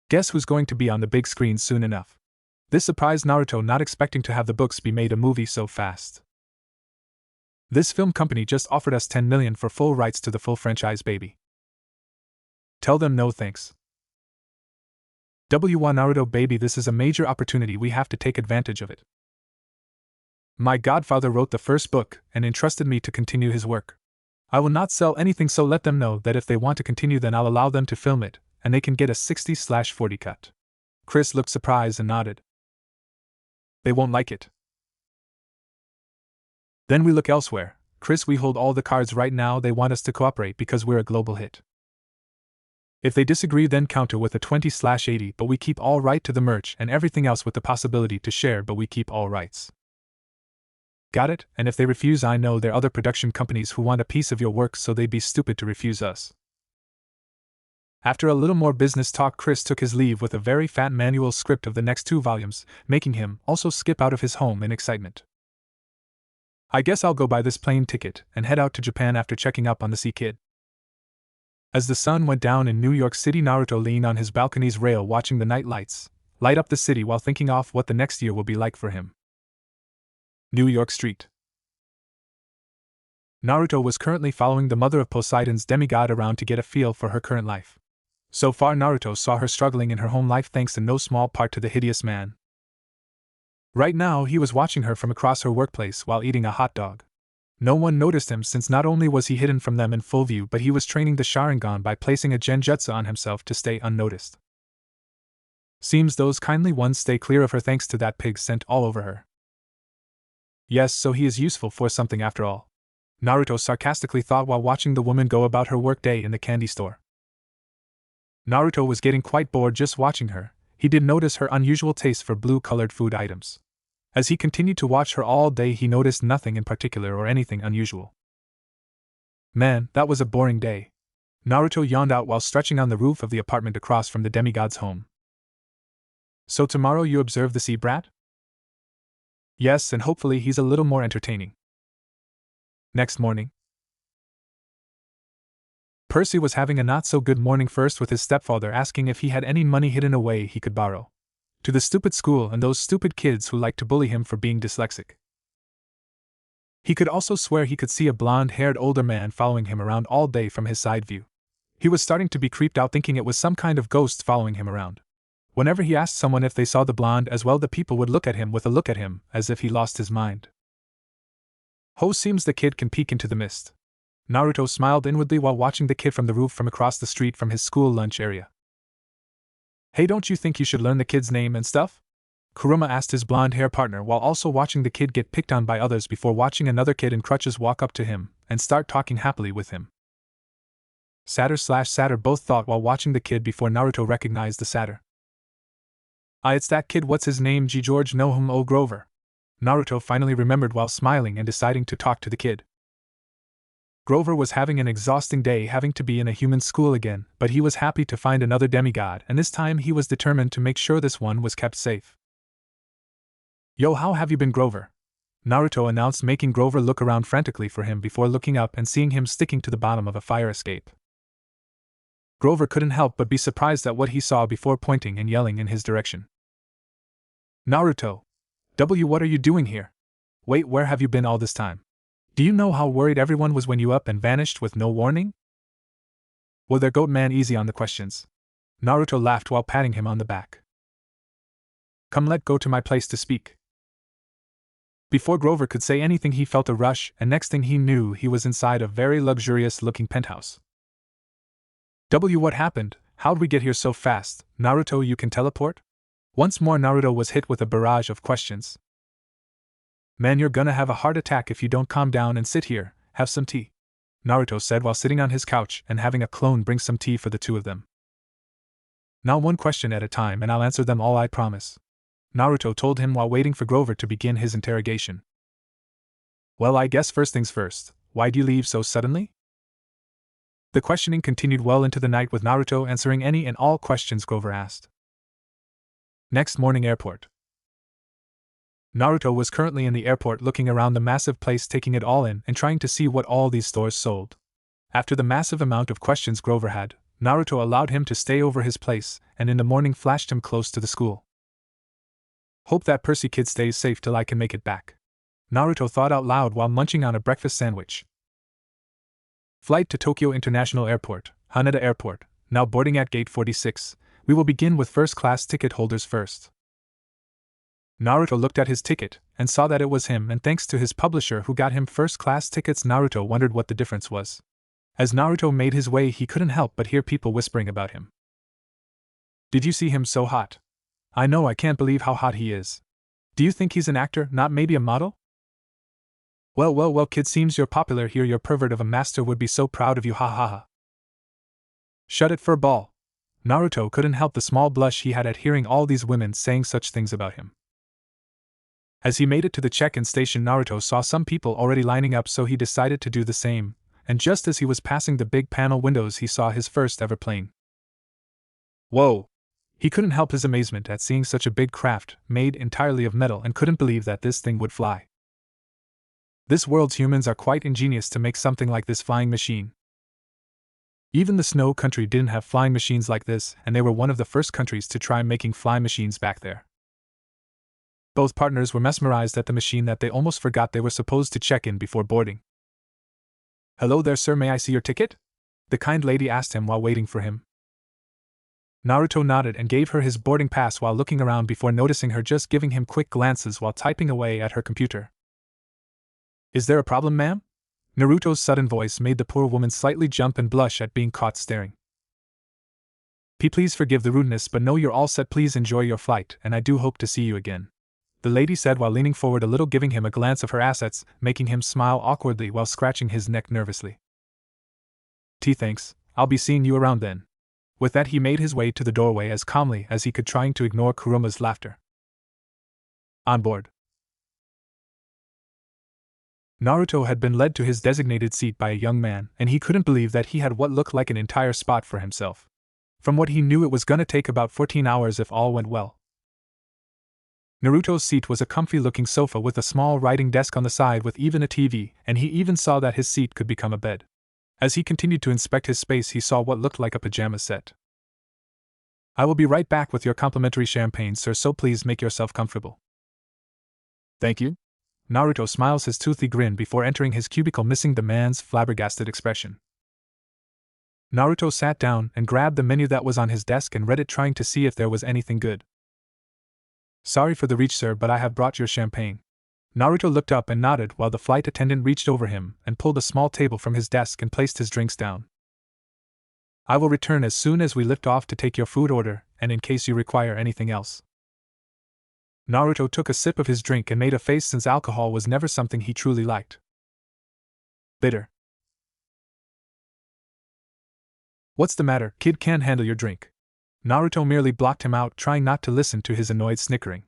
Guess who's going to be on the big screen soon enough? This surprised Naruto, not expecting to have the books be made a movie so fast. This film company just offered us 10 million for full rights to the full franchise, baby. Tell them no thanks. Naruto baby, this is a major opportunity, we have to take advantage of it. My godfather wrote the first book and entrusted me to continue his work. I will not sell anything, so let them know that if they want to continue then I'll allow them to film it, and they can get a 60/40 cut. Chris looked surprised and nodded. They won't like it. Then we look elsewhere. Chris, we hold all the cards right now, they want us to cooperate because we're a global hit. If they disagree then counter with a 20/80, but we keep all right to the merch and everything else with the possibility to share, but we keep all rights. Got it? And if they refuse, I know there are other production companies who want a piece of your work, so they'd be stupid to refuse us. After a little more business talk, Chris took his leave with a very fat manual script of the next 2 volumes, making him also skip out of his home in excitement. I guess I'll go buy this plane ticket and head out to Japan after checking up on the sea kid. As the sun went down in New York City, Naruto leaned on his balcony's rail watching the night lights light up the city while thinking off what the next year will be like for him. New York Street. Naruto was currently following the mother of Poseidon's demigod around to get a feel for her current life. So far, Naruto saw her struggling in her home life thanks in no small part to the hideous man. Right now, he was watching her from across her workplace while eating a hot dog. No one noticed him since not only was he hidden from them in full view, but he was training the Sharingan by placing a genjutsu on himself to stay unnoticed. Seems those kindly ones stay clear of her thanks to that pig scent all over her. Yes, so he is useful for something after all, Naruto sarcastically thought while watching the woman go about her workday in the candy store. Naruto was getting quite bored just watching her. He did notice her unusual taste for blue-colored food items. As he continued to watch her all day, he noticed nothing in particular or anything unusual. Man, that was a boring day. Naruto yawned out while stretching on the roof of the apartment across from the demigod's home. So tomorrow you observe the sea brat? Yes, and hopefully he's a little more entertaining. Next morning, Percy was having a not-so-good morning, first with his stepfather asking if he had any money hidden away he could borrow. To the stupid school and those stupid kids who liked to bully him for being dyslexic. He could also swear he could see a blonde-haired older man following him around all day from his side view. He was starting to be creeped out, thinking it was some kind of ghost following him around. Whenever he asked someone if they saw the blonde as well, the people would look at him with a look at him, as if he lost his mind. Ho, seems the kid can peek into the mist. Naruto smiled inwardly while watching the kid from the roof from across the street from his school lunch area. Hey, don't you think you should learn the kid's name and stuff? Kuruma asked his blonde-hair partner while also watching the kid get picked on by others before watching another kid in crutches walk up to him and start talking happily with him. Satyr both thought while watching the kid before Naruto recognized the satyr. It's that kid, what's his name, G. George Nohum O. Grover. Naruto finally remembered while smiling and deciding to talk to the kid. Grover was having an exhausting day having to be in a human school again, but he was happy to find another demigod, and this time he was determined to make sure this one was kept safe. Yo, how have you been, Grover? Naruto announced, making Grover look around frantically for him before looking up and seeing him sticking to the bottom of a fire escape. Grover couldn't help but be surprised at what he saw before pointing and yelling in his direction. Naruto! What are you doing here? Wait, where have you been all this time? Do you know how worried everyone was when you up and vanished with no warning? Well, there, goat man, easy on the questions. Naruto laughed while patting him on the back. Come, let go to my place to speak. Before Grover could say anything, he felt a rush, and next thing he knew, he was inside a very luxurious-looking penthouse. What happened? How'd we get here so fast? Naruto, you can teleport? Once more Naruto was hit with a barrage of questions. Man, you're gonna have a heart attack if you don't calm down and sit here, have some tea, Naruto said while sitting on his couch and having a clone bring some tea for the two of them. Now one question at a time and I'll answer them all, I promise, Naruto told him while waiting for Grover to begin his interrogation. Well, I guess first things first, why'd you leave so suddenly? The questioning continued well into the night with Naruto answering any and all questions Grover asked. Next morning, airport. Naruto was currently in the airport looking around the massive place, taking it all in and trying to see what all these stores sold. After the massive amount of questions Grover had, Naruto allowed him to stay over his place and in the morning flashed him close to the school. Hope that Percy kid stays safe till I can make it back, Naruto thought out loud while munching on a breakfast sandwich. Flight to Tokyo International Airport, Haneda Airport, now boarding at gate 46. We will begin with first-class ticket holders first. Naruto looked at his ticket and saw that it was him, and thanks to his publisher who got him first-class tickets, Naruto wondered what the difference was. As Naruto made his way, he couldn't help but hear people whispering about him. Did you see him so hot? I know, I can't believe how hot he is. Do you think he's an actor, not maybe a model? Well, kid, seems you're popular here, your pervert of a master would be so proud of you, ha ha ha. Shut it, furball. Naruto couldn't help the small blush he had at hearing all these women saying such things about him. As he made it to the check-in station, Naruto saw some people already lining up, so he decided to do the same, and just as he was passing the big panel windows, he saw his first ever plane. Whoa! He couldn't help his amazement at seeing such a big craft, made entirely of metal, and couldn't believe that this thing would fly. This world's humans are quite ingenious to make something like this flying machine. Even the Snow Country didn't have flying machines like this, and they were one of the first countries to try making flying machines back there. Both partners were mesmerized at the machine that they almost forgot they were supposed to check in before boarding. Hello there, sir, may I see your ticket? The kind lady asked him while waiting for him. Naruto nodded and gave her his boarding pass while looking around before noticing her just giving him quick glances while typing away at her computer. Is there a problem, ma'am? Naruto's sudden voice made the poor woman slightly jump and blush at being caught staring. Please forgive the rudeness, but no, you're all set. Please enjoy your flight, and I do hope to see you again," the lady said while leaning forward a little, giving him a glance of her assets, making him smile awkwardly while scratching his neck nervously. Thanks, I'll be seeing you around then." With that, he made his way to the doorway as calmly as he could, trying to ignore Kuruma's laughter. On board. Naruto had been led to his designated seat by a young man, and he couldn't believe that he had what looked like an entire spot for himself. From what he knew, it was gonna take about 14 hours if all went well. Naruto's seat was a comfy-looking sofa with a small writing desk on the side with even a TV, and he even saw that his seat could become a bed. As he continued to inspect his space, he saw what looked like a pajama set. "I will be right back with your complimentary champagne, sir, so please make yourself comfortable." "Thank you." Naruto smiles his toothy grin before entering his cubicle, missing the man's flabbergasted expression. Naruto sat down and grabbed the menu that was on his desk and read it, trying to see if there was anything good. "Sorry for the reach, sir, but I have brought your champagne." Naruto looked up and nodded while the flight attendant reached over him and pulled a small table from his desk and placed his drinks down. "I will return as soon as we lift off to take your food order, and in case you require anything else." Naruto took a sip of his drink and made a face, since alcohol was never something he truly liked. "Bitter." "What's the matter, kid? Can't handle your drink?" Naruto merely blocked him out, trying not to listen to his annoyed snickering.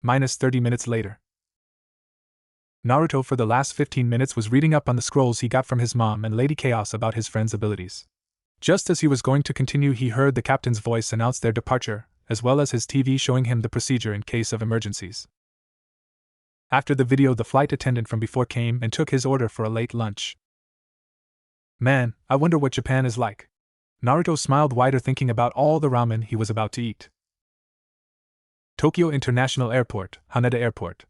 -30 minutes later. Naruto for the last 15 minutes was reading up on the scrolls he got from his mom and Lady Chaos about his friend's abilities. Just as he was going to continue, he heard the captain's voice announce their departure, as well as his TV showing him the procedure in case of emergencies. After the video, the flight attendant from before came and took his order for a late lunch. "Man, I wonder what Japan is like." Naruto smiled wider, thinking about all the ramen he was about to eat. Tokyo International Airport, Haneda Airport.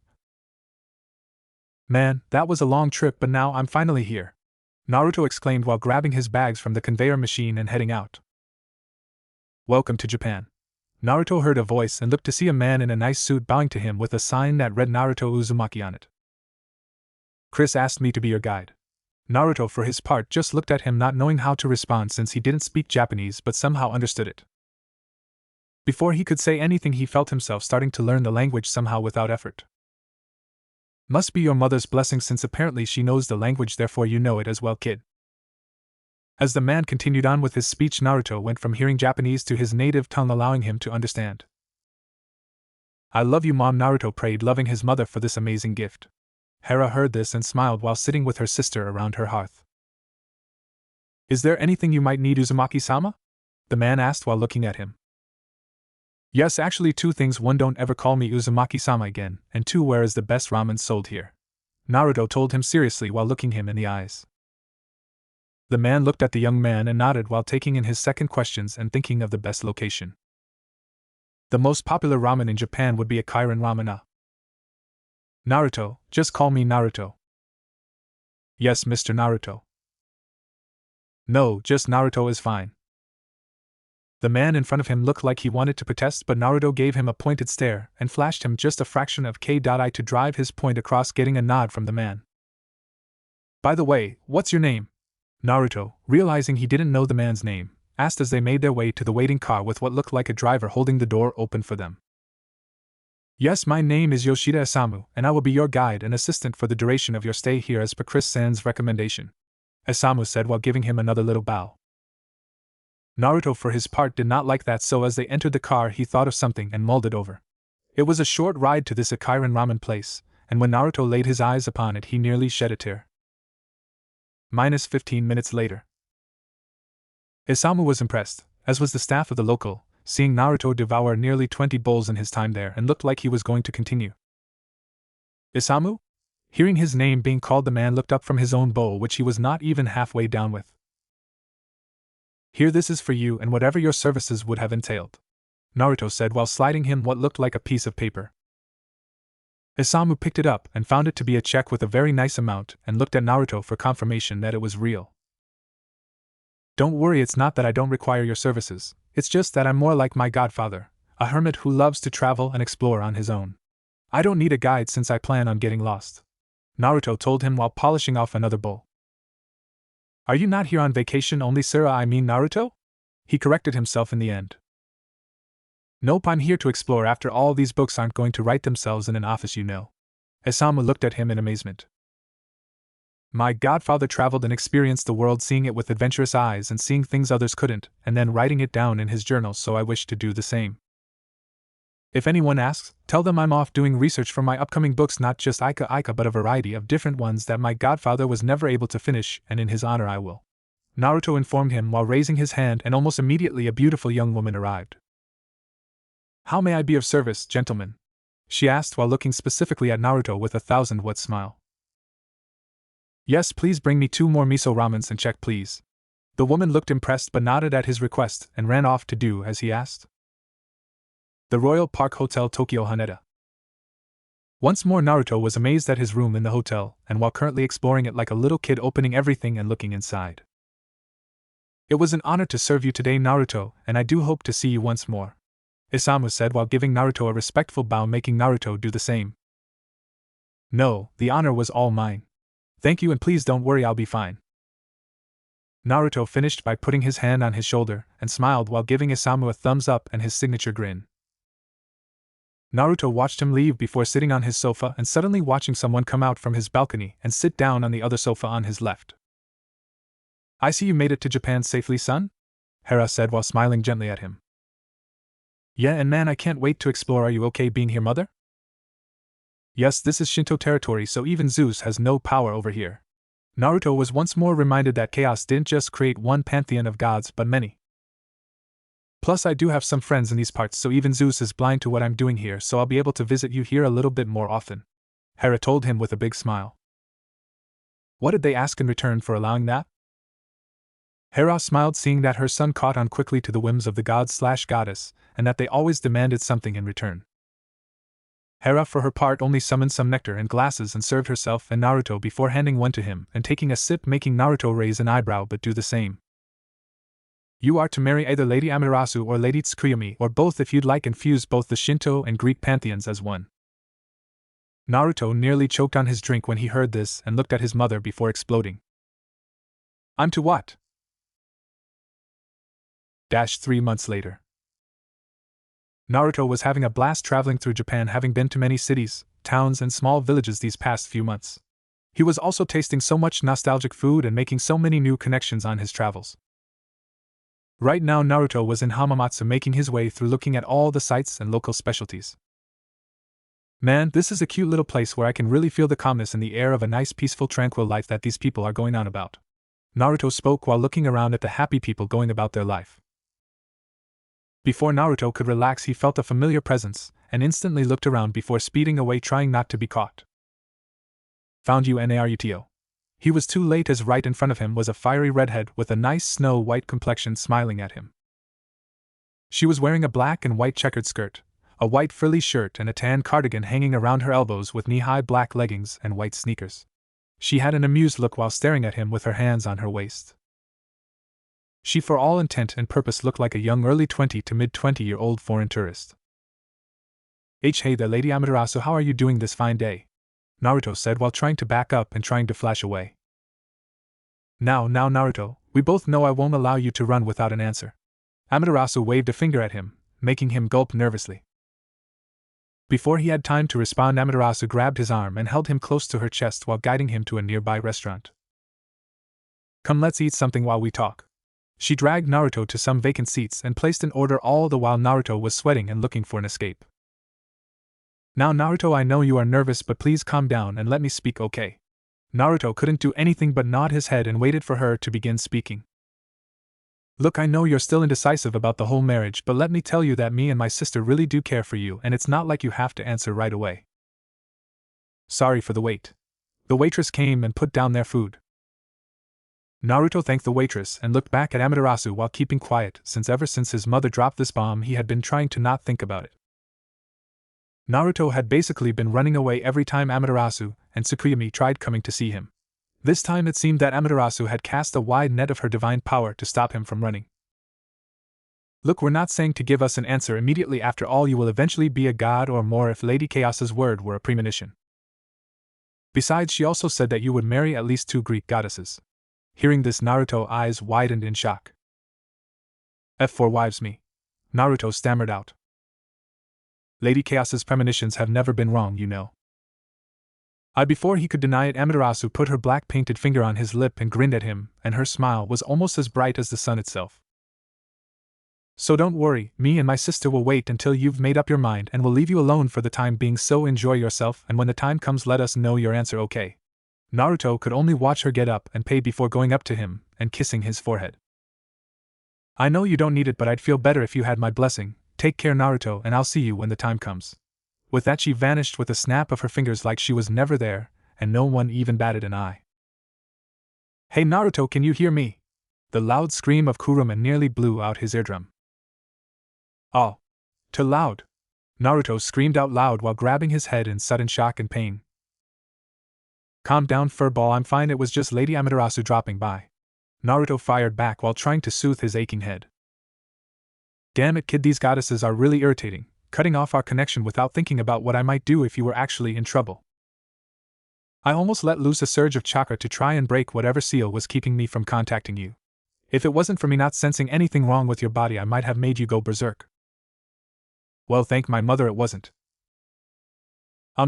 "Man, that was a long trip, but now I'm finally here," Naruto exclaimed while grabbing his bags from the conveyor machine and heading out. "Welcome to Japan." Naruto heard a voice and looked to see a man in a nice suit bowing to him with a sign that read Naruto Uzumaki on it. "Chris asked me to be your guide." Naruto, for his part, just looked at him, not knowing how to respond since he didn't speak Japanese but somehow understood it. Before he could say anything, he felt himself starting to learn the language somehow without effort. "Must be your mother's blessing, since apparently she knows the language, therefore you know it as well, kid." As the man continued on with his speech, Naruto went from hearing Japanese to his native tongue, allowing him to understand. "I love you, Mom," Naruto prayed, loving his mother for this amazing gift. Hera heard this and smiled while sitting with her sister around her hearth. "Is there anything you might need, Uzumaki-sama?" the man asked while looking at him. "Yes, actually 2 things. 1, don't ever call me Uzumaki-sama again, and 2, where is the best ramen sold here?" Naruto told him seriously while looking him in the eyes. The man looked at the young man and nodded while taking in his second questions and thinking of the best location. "The most popular ramen in Japan would be a Kairan ramen. Naruto, just call me Naruto." "Yes, Mr. Naruto." "No, just Naruto is fine." The man in front of him looked like he wanted to protest, but Naruto gave him a pointed stare and flashed him just a fraction of K.I to drive his point across, getting a nod from the man. "By the way, what's your name?" Naruto, realizing he didn't know the man's name, asked as they made their way to the waiting car with what looked like a driver holding the door open for them. "Yes, my name is Yoshida Isamu, and I will be your guide and assistant for the duration of your stay here as per Chris-san's recommendation," Isamu said while giving him another little bow. Naruto, for his part, did not like that, so as they entered the car he thought of something and mulled it over. It was a short ride to this Akiran ramen place, and when Naruto laid his eyes upon it he nearly shed a tear. -15 minutes later. Isamu was impressed, as was the staff of the local, seeing Naruto devour nearly 20 bowls in his time there, and looked like he was going to continue. "Isamu?" Hearing his name being called, the man looked up from his own bowl, which he was not even halfway down with. "Here, this is for you and whatever your services would have entailed," Naruto said while sliding him what looked like a piece of paper. Isamu picked it up and found it to be a check with a very nice amount and looked at Naruto for confirmation that it was real. "Don't worry, it's not that I don't require your services, it's just that I'm more like my godfather, a hermit who loves to travel and explore on his own. I don't need a guide since I plan on getting lost," Naruto told him while polishing off another bowl. Are you not here on vacation only, sir? I mean Naruto? He corrected himself in the end. Nope, I'm here to explore. After all, these books aren't going to write themselves in an office, you know. Isamu looked at him in amazement. My godfather traveled and experienced the world, seeing it with adventurous eyes and seeing things others couldn't, and then writing it down in his journal, so I wish to do the same. If anyone asks, tell them I'm off doing research for my upcoming books, not just Ika but a variety of different ones that my godfather was never able to finish, and in his honor I will. Naruto informed him while raising his hand, and almost immediately a beautiful young woman arrived. How may I be of service, gentlemen? She asked while looking specifically at Naruto with a 1,000-watt smile. Yes, please bring me 2 more miso ramens and check, please. The woman looked impressed but nodded at his request and ran off to do as he asked. The Royal Park Hotel, Tokyo, Haneda. Once more Naruto was amazed at his room in the hotel, and while currently exploring it like a little kid, opening everything and looking inside. It was an honor to serve you today, Naruto, and I do hope to see you once more, Isamu said while giving Naruto a respectful bow, making Naruto do the same. No, the honor was all mine. Thank you, and please don't worry, I'll be fine. Naruto finished by putting his hand on his shoulder and smiled while giving Isamu a thumbs up and his signature grin. Naruto watched him leave before sitting on his sofa and suddenly watching someone come out from his balcony and sit down on the other sofa on his left. I see you made it to Japan safely, son? Hera said while smiling gently at him. Yeah, and man, I can't wait to explore. Are you okay being here, mother? Yes, this is Shinto territory, so even Zeus has no power over here. Naruto was once more reminded that chaos didn't just create one pantheon of gods but many. Plus, I do have some friends in these parts, so even Zeus is blind to what I'm doing here, so I'll be able to visit you here a little bit more often, Hera told him with a big smile. What did they ask in return for allowing that? Hera smiled, seeing that her son caught on quickly to the whims of the god/goddess, and that they always demanded something in return. Hera, for her part, only summoned some nectar and glasses and served herself and Naruto before handing one to him and taking a sip, making Naruto raise an eyebrow but do the same. You are to marry either Lady Amaterasu or Lady Tsukuyomi, or both if you'd like, and fuse both the Shinto and Greek pantheons as one. Naruto nearly choked on his drink when he heard this and looked at his mother before exploding. I'm to what? 3 months later. Naruto was having a blast traveling through Japan, having been to many cities, towns, and small villages these past few months. He was also tasting so much nostalgic food and making so many new connections on his travels. Right now Naruto was in Hamamatsu, making his way through looking at all the sights and local specialties. Man, this is a cute little place where I can really feel the calmness and the air of a nice, peaceful, tranquil life that these people are going on about. Naruto spoke while looking around at the happy people going about their life. Before Naruto could relax, he felt a familiar presence, and instantly looked around before speeding away, trying not to be caught. Found you, Naruto. He was too late, as right in front of him was a fiery redhead with a nice snow-white complexion smiling at him. She was wearing a black and white checkered skirt, a white frilly shirt and a tan cardigan hanging around her elbows with knee-high black leggings and white sneakers. She had an amused look while staring at him with her hands on her waist. She, for all intent and purpose, looked like a young early 20 to mid-20-year-old foreign tourist. Hey there, Lady Amaterasu, how are you doing this fine day? Naruto said while trying to back up and trying to flash away. Now, Naruto, we both know I won't allow you to run without an answer. Amaterasu waved a finger at him, making him gulp nervously. Before he had time to respond, Amaterasu grabbed his arm and held him close to her chest while guiding him to a nearby restaurant. Come, let's eat something while we talk. She dragged Naruto to some vacant seats and placed an order, all the while Naruto was sweating and looking for an escape. Now Naruto, I know you are nervous, but please calm down and let me speak, okay? Naruto couldn't do anything but nod his head and waited for her to begin speaking. Look, I know you're still indecisive about the whole marriage, but let me tell you that me and my sister really do care for you, and it's not like you have to answer right away. Sorry for the wait. The waitress came and put down their food. Naruto thanked the waitress and looked back at Amaterasu while keeping quiet, since ever since his mother dropped this bomb he had been trying to not think about it. Naruto had basically been running away every time Amaterasu and Tsukuyomi tried coming to see him. This time it seemed that Amaterasu had cast a wide net of her divine power to stop him from running. Look, we're not saying to give us an answer immediately. After all, you will eventually be a god or more if Lady Chaos's word were a premonition. Besides, she also said that you would marry at least 2 Greek goddesses. Hearing this, Naruto's eyes widened in shock. F4 wives me. Naruto stammered out. Lady Chaos's premonitions have never been wrong, you know. Before he could deny it, Amaterasu put her black painted finger on his lip and grinned at him, and her smile was almost as bright as the sun itself. So don't worry, me and my sister will wait until you've made up your mind and will leave you alone for the time being, so enjoy yourself, and when the time comes let us know your answer, okay? Naruto could only watch her get up and pay before going up to him and kissing his forehead. I know you don't need it, but I'd feel better if you had my blessing. Take care, Naruto, and I'll see you when the time comes. With that, she vanished with a snap of her fingers like she was never there, and no one even batted an eye. Hey Naruto, can you hear me? The loud scream of Kurama nearly blew out his eardrum. Oh, too loud! Naruto screamed out loud while grabbing his head in sudden shock and pain. Calm down, furball, I'm fine, it was just Lady Amaterasu dropping by. Naruto fired back while trying to soothe his aching head. Damn it, kid, these goddesses are really irritating, cutting off our connection without thinking about what I might do if you were actually in trouble. I almost let loose a surge of chakra to try and break whatever seal was keeping me from contacting you. If it wasn't for me not sensing anything wrong with your body, I might have made you go berserk. Well, thank my mother it wasn't.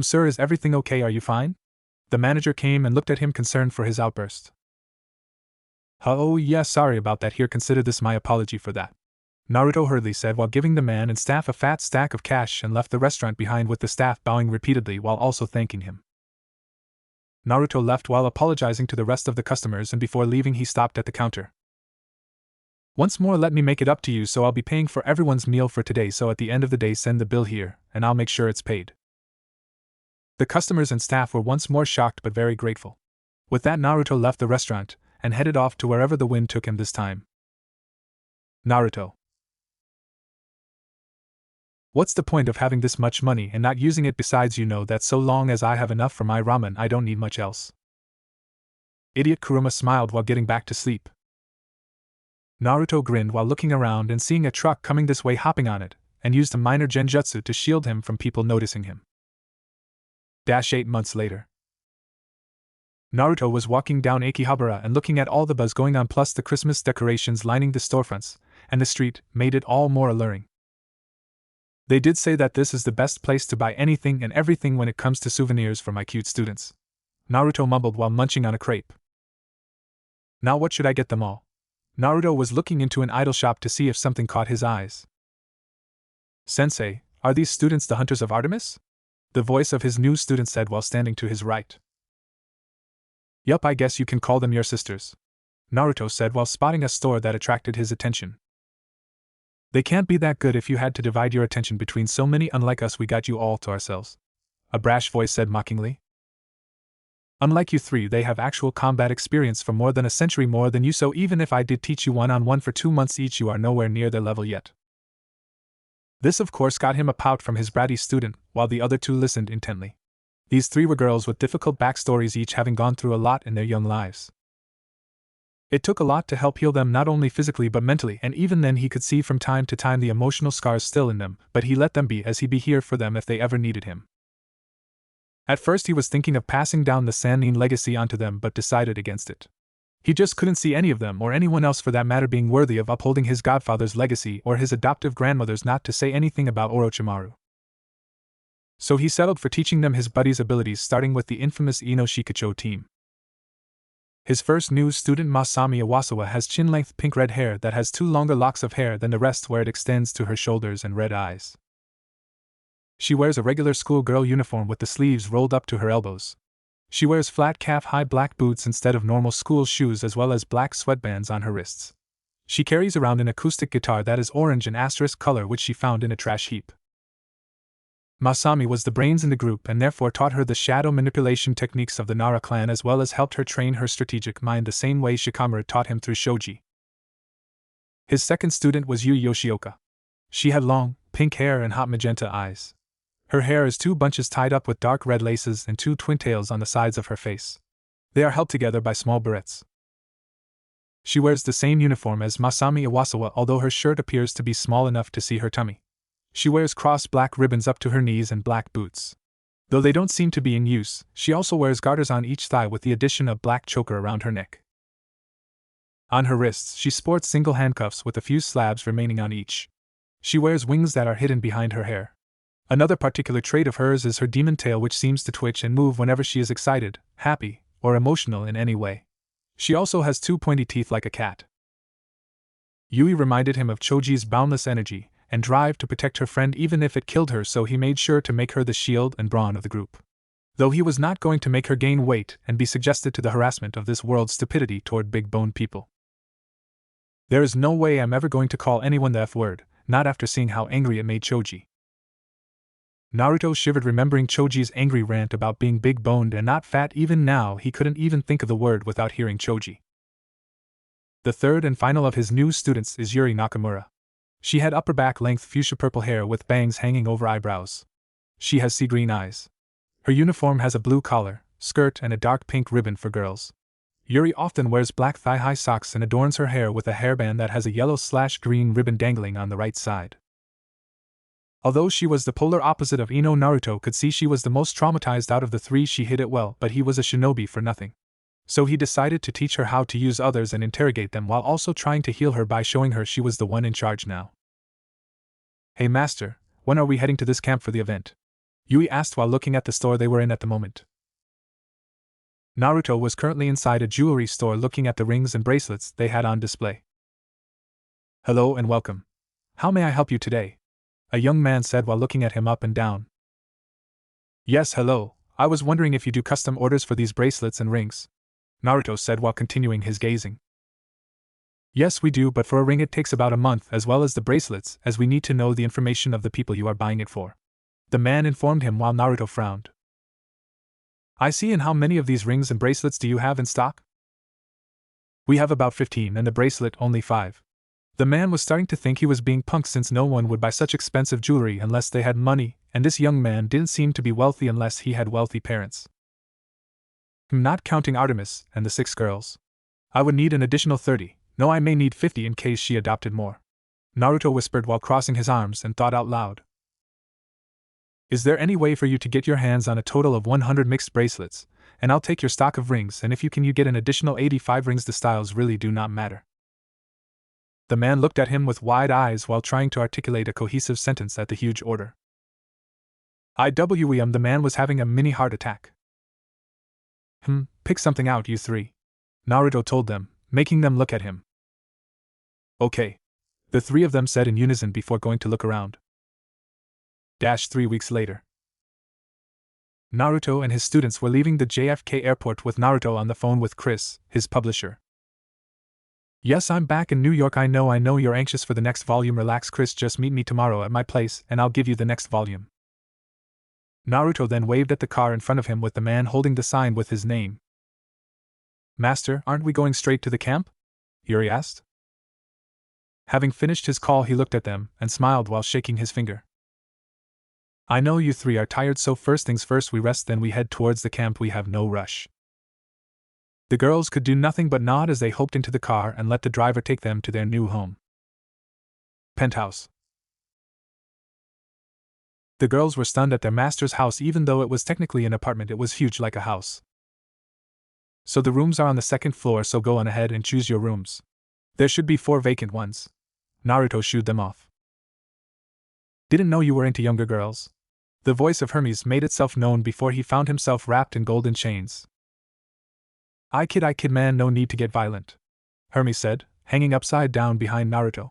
Sir, is everything okay? Are you fine? The manager came and looked at him, concerned for his outburst. Oh yeah, sorry about that. Here, consider this my apology for that. Naruto hurriedly said while giving the man and staff a fat stack of cash, and left the restaurant behind with the staff bowing repeatedly while also thanking him. Naruto left while apologizing to the rest of the customers, and before leaving he stopped at the counter. Once more, let me make it up to you, so I'll be paying for everyone's meal for today, so at the end of the day send the bill here, and I'll make sure it's paid. The customers and staff were once more shocked but very grateful. With that, Naruto left the restaurant and headed off to wherever the wind took him this time. Naruto. What's the point of having this much money and not using it? Besides, you know that so long as I have enough for my ramen, I don't need much else. Idiot. Kurama smiled while getting back to sleep. Naruto grinned while looking around and seeing a truck coming this way, hopping on it, and used a minor genjutsu to shield him from people noticing him. 8 months later. Naruto was walking down Akihabara and looking at all the buzz going on, plus the Christmas decorations lining the storefronts and the street made it all more alluring. They did say that this is the best place to buy anything and everything when it comes to souvenirs for my cute students. Naruto mumbled while munching on a crepe. Now what should I get them all? Naruto was looking into an idol shop to see if something caught his eyes. Sensei, are these students the hunters of Artemis? The voice of his new student said while standing to his right. Yup, I guess you can call them your sisters, Naruto said while spotting a store that attracted his attention. They can't be that good if you had to divide your attention between so many. Unlike us, we got you all to ourselves, a brash voice said mockingly. Unlike you three, they have actual combat experience for more than a century more than you, so even if I did teach you one-on-one for 2 months each, you are nowhere near their level yet. This of course got him a pout from his bratty student, while the other two listened intently. These 3 were girls with difficult backstories, each having gone through a lot in their young lives. It took a lot to help heal them, not only physically but mentally, and even then he could see from time to time the emotional scars still in them, but he let them be, as he'd be here for them if they ever needed him. At first he was thinking of passing down the Sannin legacy onto them, but decided against it. He just couldn't see any of them, or anyone else for that matter, being worthy of upholding his godfather's legacy or his adoptive grandmother's, not to say anything about Orochimaru. So he settled for teaching them his buddy's abilities, starting with the infamous Ino Shikacho team. His first new student, Masami Iwasawa, has chin-length pink-red hair that has 2 longer locks of hair than the rest, where it extends to her shoulders, and red eyes. She wears a regular schoolgirl uniform with the sleeves rolled up to her elbows. She wears flat calf-high black boots instead of normal school shoes, as well as black sweatbands on her wrists. She carries around an acoustic guitar that is orange and asterisk color, which she found in a trash heap. Masami was the brains in the group and therefore taught her the shadow manipulation techniques of the Nara clan, as well as helped her train her strategic mind the same way Shikamaru taught him through shogi. His second student was Yu Yoshioka. She had long, pink hair and hot magenta eyes. Her hair is 2 bunches tied up with dark red laces and 2 twin tails on the sides of her face. They are held together by small barrettes. She wears the same uniform as Masami Iwasawa, although her shirt appears to be small enough to see her tummy. She wears crossed black ribbons up to her knees and black boots. Though they don't seem to be in use, she also wears garters on each thigh with the addition of black choker around her neck. On her wrists, she sports single handcuffs with a few slabs remaining on each. She wears wings that are hidden behind her hair. Another particular trait of hers is her demon tail, which seems to twitch and move whenever she is excited, happy, or emotional in any way. She also has 2 pointy teeth like a cat. Yui reminded him of Choji's boundless energy and drive to protect her friend even if it killed her, so he made sure to make her the shield and brawn of the group. Though he was not going to make her gain weight and be suggested to the harassment of this world's stupidity toward big-boned people. There is no way I'm ever going to call anyone the F word, not after seeing how angry it made Choji. Naruto shivered remembering Choji's angry rant about being big-boned and not fat. Even now he couldn't even think of the word without hearing Choji. The third and final of his new students is Yuri Nakamura. She had upper back length fuchsia purple hair with bangs hanging over eyebrows. She has sea green eyes. Her uniform has a blue collar, skirt and a dark pink ribbon for girls. Yuri often wears black thigh-high socks and adorns her hair with a hairband that has a yellow/green ribbon dangling on the right side. Although she was the polar opposite of Ino, Naruto could see she was the most traumatized out of the three. She hid it well, but he was a shinobi for nothing. So he decided to teach her how to use others and interrogate them while also trying to heal her by showing her she was the one in charge now. Hey master, when are we heading to this camp for the event? Yui asked while looking at the store they were in at the moment. Naruto was currently inside a jewelry store looking at the rings and bracelets they had on display. Hello and welcome. How may I help you today? A young man said while looking at him up and down. Yes, hello, I was wondering if you do custom orders for these bracelets and rings, Naruto said while continuing his gazing. Yes, we do, but for a ring it takes about a month, as well as the bracelets, as we need to know the information of the people you are buying it for. The man informed him while Naruto frowned. I see, and how many of these rings and bracelets do you have in stock? We have about 15 and the bracelet only 5. The man was starting to think he was being punked since no one would buy such expensive jewelry unless they had money, and this young man didn't seem to be wealthy unless he had wealthy parents. Not counting Artemis and the 6 girls. I would need an additional 30, no, I may need 50 in case she adopted more. Naruto whispered while crossing his arms and thought out loud. Is there any way for you to get your hands on a total of 100 mixed bracelets, and I'll take your stock of rings, and if you can, you get an additional 85 rings. The styles really do not matter. The man looked at him with wide eyes while trying to articulate a cohesive sentence at the huge order. The man was having a mini heart attack. Pick something out, you three, Naruto told them, making them look at him. Okay, the 3 of them said in unison before going to look around. 3 weeks later. Naruto and his students were leaving the JFK airport with Naruto on the phone with Chris, his publisher. Yes, I'm back in New York. I know you're anxious for the next volume. Relax, Chris, just meet me tomorrow at my place and I'll give you the next volume. Naruto then waved at the car in front of him with the man holding the sign with his name. Master, aren't we going straight to the camp? Yuri asked. Having finished his call, he looked at them and smiled while shaking his finger. I know you 3 are tired, so first things first, we rest, then we head towards the camp. We have no rush. The girls could do nothing but nod as they hopped into the car and let the driver take them to their new home. Penthouse. The girls were stunned at their master's house. Even though it was technically an apartment, it was huge like a house. So the rooms are on the 2nd floor, so go on ahead and choose your rooms. There should be 4 vacant ones. Naruto shooed them off. Didn't know you were into younger girls. The voice of Hermes made itself known before he found himself wrapped in golden chains. I kid man, no need to get violent, Hermes said, hanging upside down behind Naruto.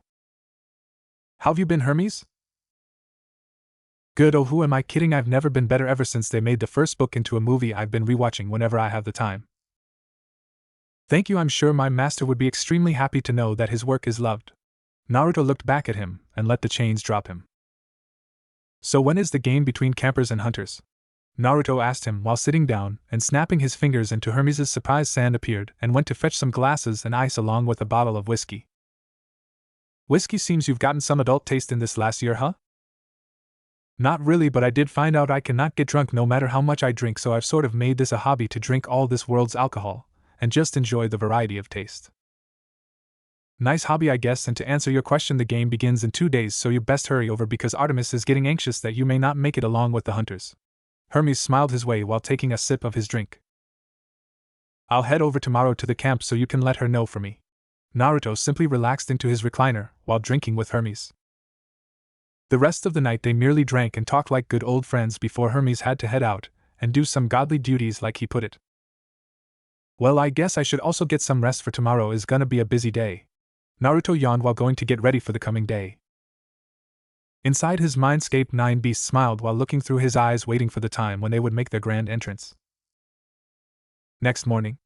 How've you been, Hermes? Good. Oh, who am I kidding? I've never been better ever since they made the first book into a movie. I've been rewatching whenever I have the time. Thank you. I'm sure my master would be extremely happy to know that his work is loved. Naruto looked back at him and let the chains drop him. So when is the game between campers and hunters? Naruto asked him while sitting down and snapping his fingers, and to Hermes' surprise Sand appeared and went to fetch some glasses and ice along with a bottle of whiskey. Whiskey, seems you've gotten some adult taste in this last year, huh? Not really, but I did find out I cannot get drunk no matter how much I drink, so I've sort of made this a hobby to drink all this world's alcohol and just enjoy the variety of taste. Nice hobby, I guess. And to answer your question, the game begins in 2 days, so you best hurry over because Artemis is getting anxious that you may not make it along with the hunters. Hermes smiled his way while taking a sip of his drink. I'll head over tomorrow to the camp so you can let her know for me. Naruto simply relaxed into his recliner while drinking with Hermes. The rest of the night they merely drank and talked like good old friends before Hermes had to head out and do some godly duties like he put it. Well, I guess I should also get some rest for tomorrow is gonna be a busy day. Naruto yawned while going to get ready for the coming day. Inside his mindscape, Nine Beasts smiled while looking through his eyes, waiting for the time when they would make their grand entrance. Next morning,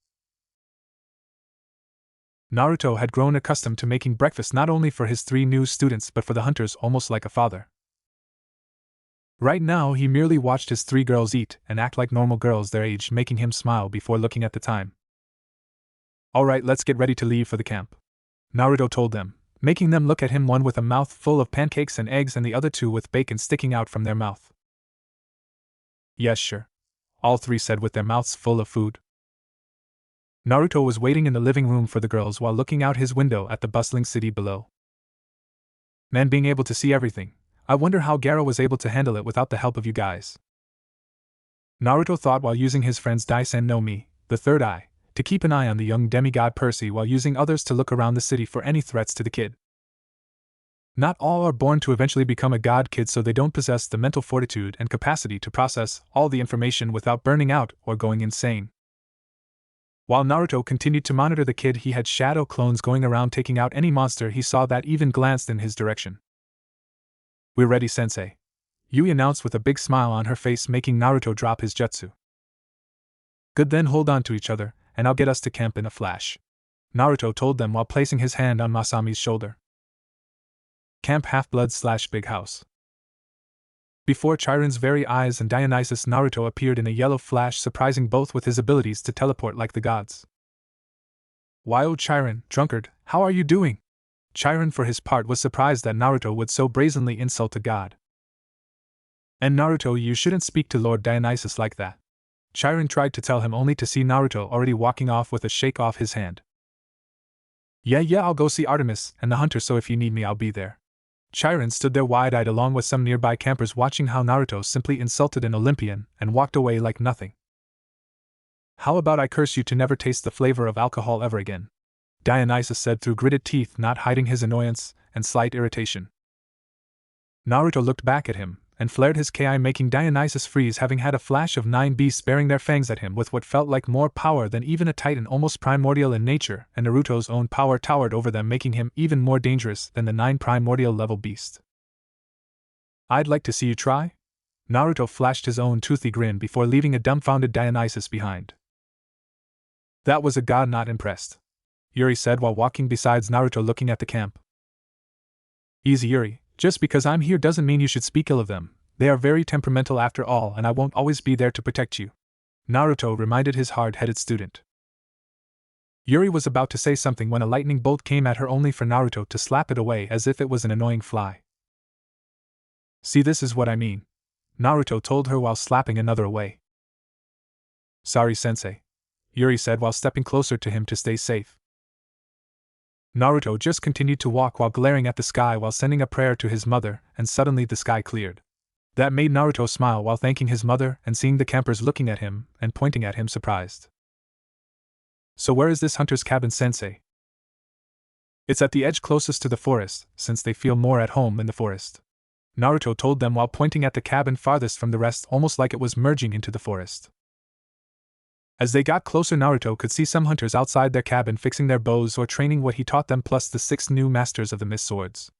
Naruto had grown accustomed to making breakfast not only for his 3 new students but for the hunters, almost like a father. Right now he merely watched his 3 girls eat and act like normal girls their age, making him smile before looking at the time. Alright, let's get ready to leave for the camp, Naruto told them, making them look at him, one with a mouth full of pancakes and eggs and the other 2 with bacon sticking out from their mouth. Yes, sure, all 3 said with their mouths full of food. Naruto was waiting in the living room for the girls while looking out his window at the bustling city below. Man, being able to see everything, I wonder how Gaara was able to handle it without the help of you guys. Naruto thought while using his friend's Daisen no Mi, the third eye, to keep an eye on the young demigod Percy while using others to look around the city for any threats to the kid. Not all are born to eventually become a god kid, so they don't possess the mental fortitude and capacity to process all the information without burning out or going insane. While Naruto continued to monitor the kid, he had shadow clones going around taking out any monster he saw that even glanced in his direction. We're ready, sensei, Yui announced with a big smile on her face, making Naruto drop his jutsu. Good, then hold on to each other, and I'll get us to camp in a flash, Naruto told them while placing his hand on Masami's shoulder. Camp Half-Blood/Big House. Before Chiron's very eyes and Dionysus, Naruto appeared in a yellow flash, surprising both with his abilities to teleport like the gods. Why, oh Chiron, drunkard, how are you doing? Chiron for his part was surprised that Naruto would so brazenly insult a god. And Naruto, you shouldn't speak to Lord Dionysus like that, Chiron tried to tell him, only to see Naruto already walking off with a shake off his hand. Yeah, I'll go see Artemis and the hunter, so if you need me I'll be there. Chiron stood there wide-eyed along with some nearby campers, watching how Naruto simply insulted an Olympian and walked away like nothing. How about I curse you to never taste the flavor of alcohol ever again? Dionysus said through gritted teeth, not hiding his annoyance and slight irritation. Naruto looked back at him and flared his ki, making Dionysus freeze, having had a flash of 9 beasts bearing their fangs at him with what felt like more power than even a titan, almost primordial in nature, and Naruto's own power towered over them, making him even more dangerous than the 9 primordial level beast. I'd like to see you try? Naruto flashed his own toothy grin before leaving a dumbfounded Dionysus behind. That was a god not impressed, Yuri said while walking beside Naruto looking at the camp. Easy, Yuri. Just because I'm here doesn't mean you should speak ill of them. They are very temperamental after all, and I won't always be there to protect you, Naruto reminded his hard-headed student. Yuri was about to say something when a lightning bolt came at her, only for Naruto to slap it away as if it was an annoying fly. See, this is what I mean, Naruto told her while slapping another away. Sorry, sensei, Yuri said while stepping closer to him to stay safe. Naruto just continued to walk while glaring at the sky while sending a prayer to his mother, and suddenly the sky cleared. That made Naruto smile while thanking his mother and seeing the campers looking at him and pointing at him surprised. So where is this hunter's cabin, sensei? It's at the edge closest to the forest, since they feel more at home in the forest, Naruto told them while pointing at the cabin farthest from the rest, almost like it was merging into the forest. As they got closer, Naruto could see some hunters outside their cabin fixing their bows or training what he taught them, plus the 6 new masters of the mist swords.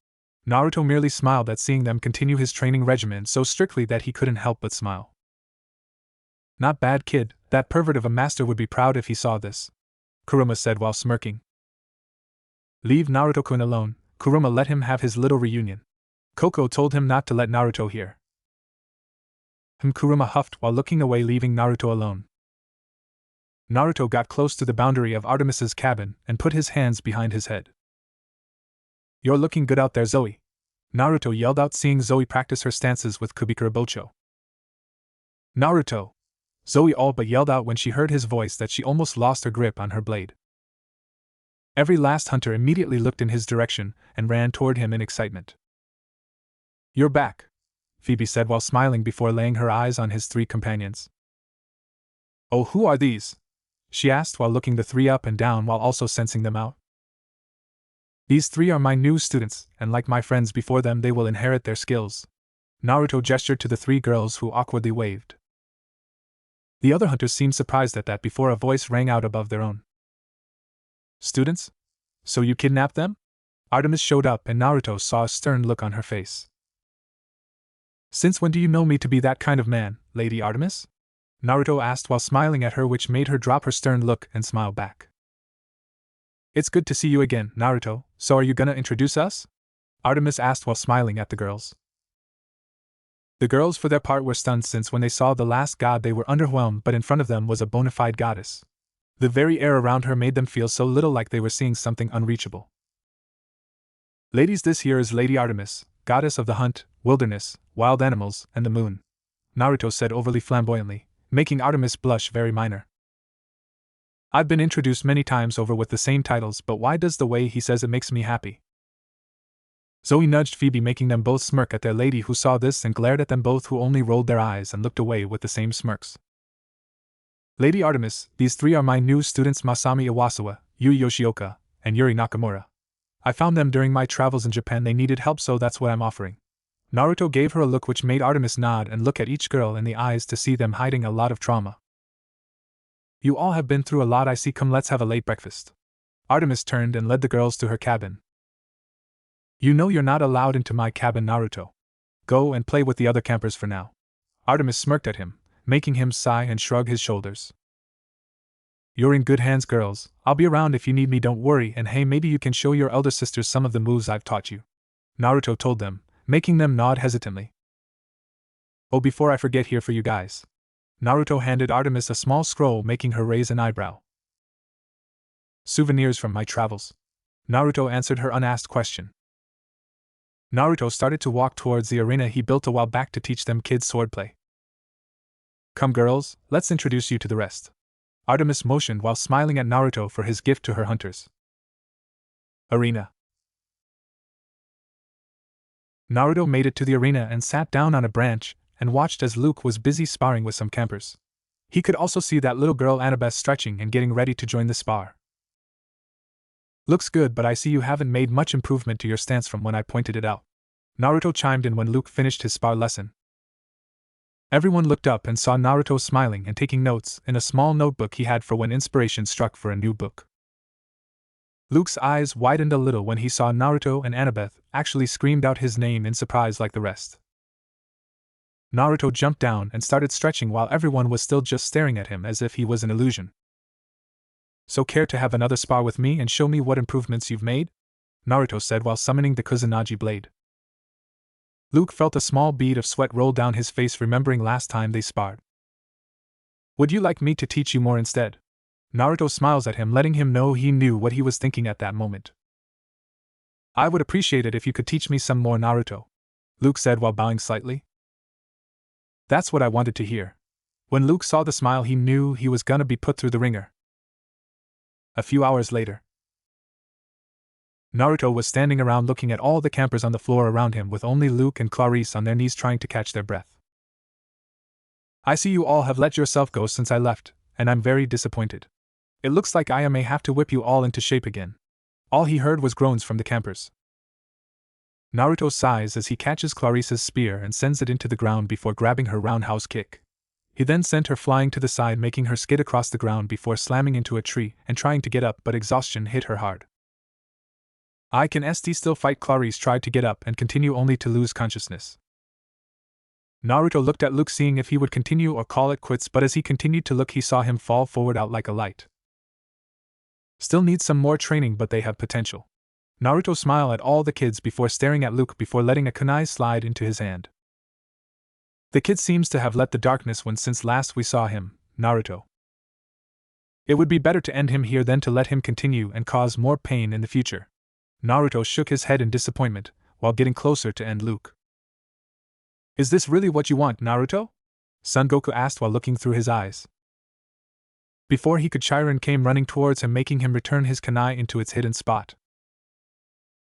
Naruto merely smiled at seeing them continue his training regimen so strictly that he couldn't help but smile. Not bad, kid, that pervert of a master would be proud if he saw this, Kuruma said while smirking. Leave Naruto-kun alone, Kuruma let him have his little reunion. Koko told him not to let Naruto hear. Kuruma huffed while looking away, leaving Naruto alone. Naruto got close to the boundary of Artemis's cabin and put his hands behind his head. You're looking good out there, Zoe, Naruto yelled out, seeing Zoe practice her stances with Kubikura Bocho. Naruto! Zoe all but yelled out when she heard his voice that she almost lost her grip on her blade. Every last hunter immediately looked in his direction and ran toward him in excitement. You're back! Phoebe said while smiling before laying her eyes on his three companions. Oh, who are these? She asked while looking the three up and down while also sensing them out. These three are my new students, and like my friends before them, they will inherit their skills. Naruto gestured to the three girls who awkwardly waved. The other hunters seemed surprised at that before a voice rang out above their own. Students? So you kidnapped them? Artemis showed up and Naruto saw a stern look on her face. Since when do you know me to be that kind of man, Lady Artemis? Naruto asked while smiling at her, which made her drop her stern look and smile back. It's good to see you again, Naruto, so are you gonna introduce us? Artemis asked while smiling at the girls. The girls for their part were stunned since when they saw the last god they were underwhelmed, but in front of them was a bona fide goddess. The very air around her made them feel so little, like they were seeing something unreachable. Ladies, this here is Lady Artemis, goddess of the hunt, wilderness, wild animals, and the moon, Naruto said overly flamboyantly, making Artemis blush very minor. I've been introduced many times over with the same titles, but why does the way he says it makes me happy? Zoe nudged Phoebe, making them both smirk at their lady, who saw this and glared at them both, who only rolled their eyes and looked away with the same smirks. Lady Artemis, these three are my new students, Masami Iwasawa, Yui Yoshioka, and Yuri Nakamura. I found them during my travels in Japan. They needed help, so that's what I'm offering. Naruto gave her a look which made Artemis nod and look at each girl in the eyes to see them hiding a lot of trauma. You all have been through a lot, I see. Come, let's have a late breakfast. Artemis turned and led the girls to her cabin. You know you're not allowed into my cabin, Naruto. Go and play with the other campers for now. Artemis smirked at him, making him sigh and shrug his shoulders. You're in good hands, girls. I'll be around if you need me, don't worry, and hey, maybe you can show your elder sisters some of the moves I've taught you. Naruto told them, making them nod hesitantly. Oh, before I forget, here for you guys. Naruto handed Artemis a small scroll, making her raise an eyebrow. Souvenirs from my travels. Naruto answered her unasked question. Naruto started to walk towards the arena he built a while back to teach them kids swordplay. Come, girls, let's introduce you to the rest. Artemis motioned while smiling at Naruto for his gift to her hunters. Arena. Naruto made it to the arena and sat down on a branch and watched as Luke was busy sparring with some campers. He could also see that little girl Annabeth stretching and getting ready to join the spar. Looks good, but I see you haven't made much improvement to your stance from when I pointed it out. Naruto chimed in when Luke finished his spar lesson. Everyone looked up and saw Naruto smiling and taking notes in a small notebook he had for when inspiration struck for a new book. Luke's eyes widened a little when he saw Naruto, and Annabeth actually screamed out his name in surprise like the rest. Naruto jumped down and started stretching while everyone was still just staring at him as if he was an illusion. So care to have another spar with me and show me what improvements you've made? Naruto said while summoning the Kusanagi blade. Luke felt a small bead of sweat roll down his face, remembering last time they sparred. Would you like me to teach you more instead? Naruto smiles at him, letting him know he knew what he was thinking at that moment. I would appreciate it if you could teach me some more, Naruto, Luke said while bowing slightly. That's what I wanted to hear. When Luke saw the smile, he knew he was gonna be put through the ringer. A few hours later, Naruto was standing around looking at all the campers on the floor around him, with only Luke and Clarice on their knees trying to catch their breath. I see you all have let yourself go since I left, and I'm very disappointed. It looks like I may have to whip you all into shape again. All he heard was groans from the campers. Naruto sighs as he catches Clarice's spear and sends it into the ground before grabbing her roundhouse kick. He then sent her flying to the side, making her skid across the ground before slamming into a tree and trying to get up, but exhaustion hit her hard. I can still fight. Clarice tried to get up and continue, only to lose consciousness. Naruto looked at Luke, seeing if he would continue or call it quits, but as he continued to look, he saw him fall forward out like a light. Still needs some more training, but they have potential. Naruto smiled at all the kids before staring at Luke before letting a kunai slide into his hand. The kid seems to have let the darkness win since last we saw him, Naruto. It would be better to end him here than to let him continue and cause more pain in the future. Naruto shook his head in disappointment, while getting closer to end Luke. Is this really what you want, Naruto? Son Goku asked while looking through his eyes. Before he could, Chiron came running towards him, making him return his kunai into its hidden spot.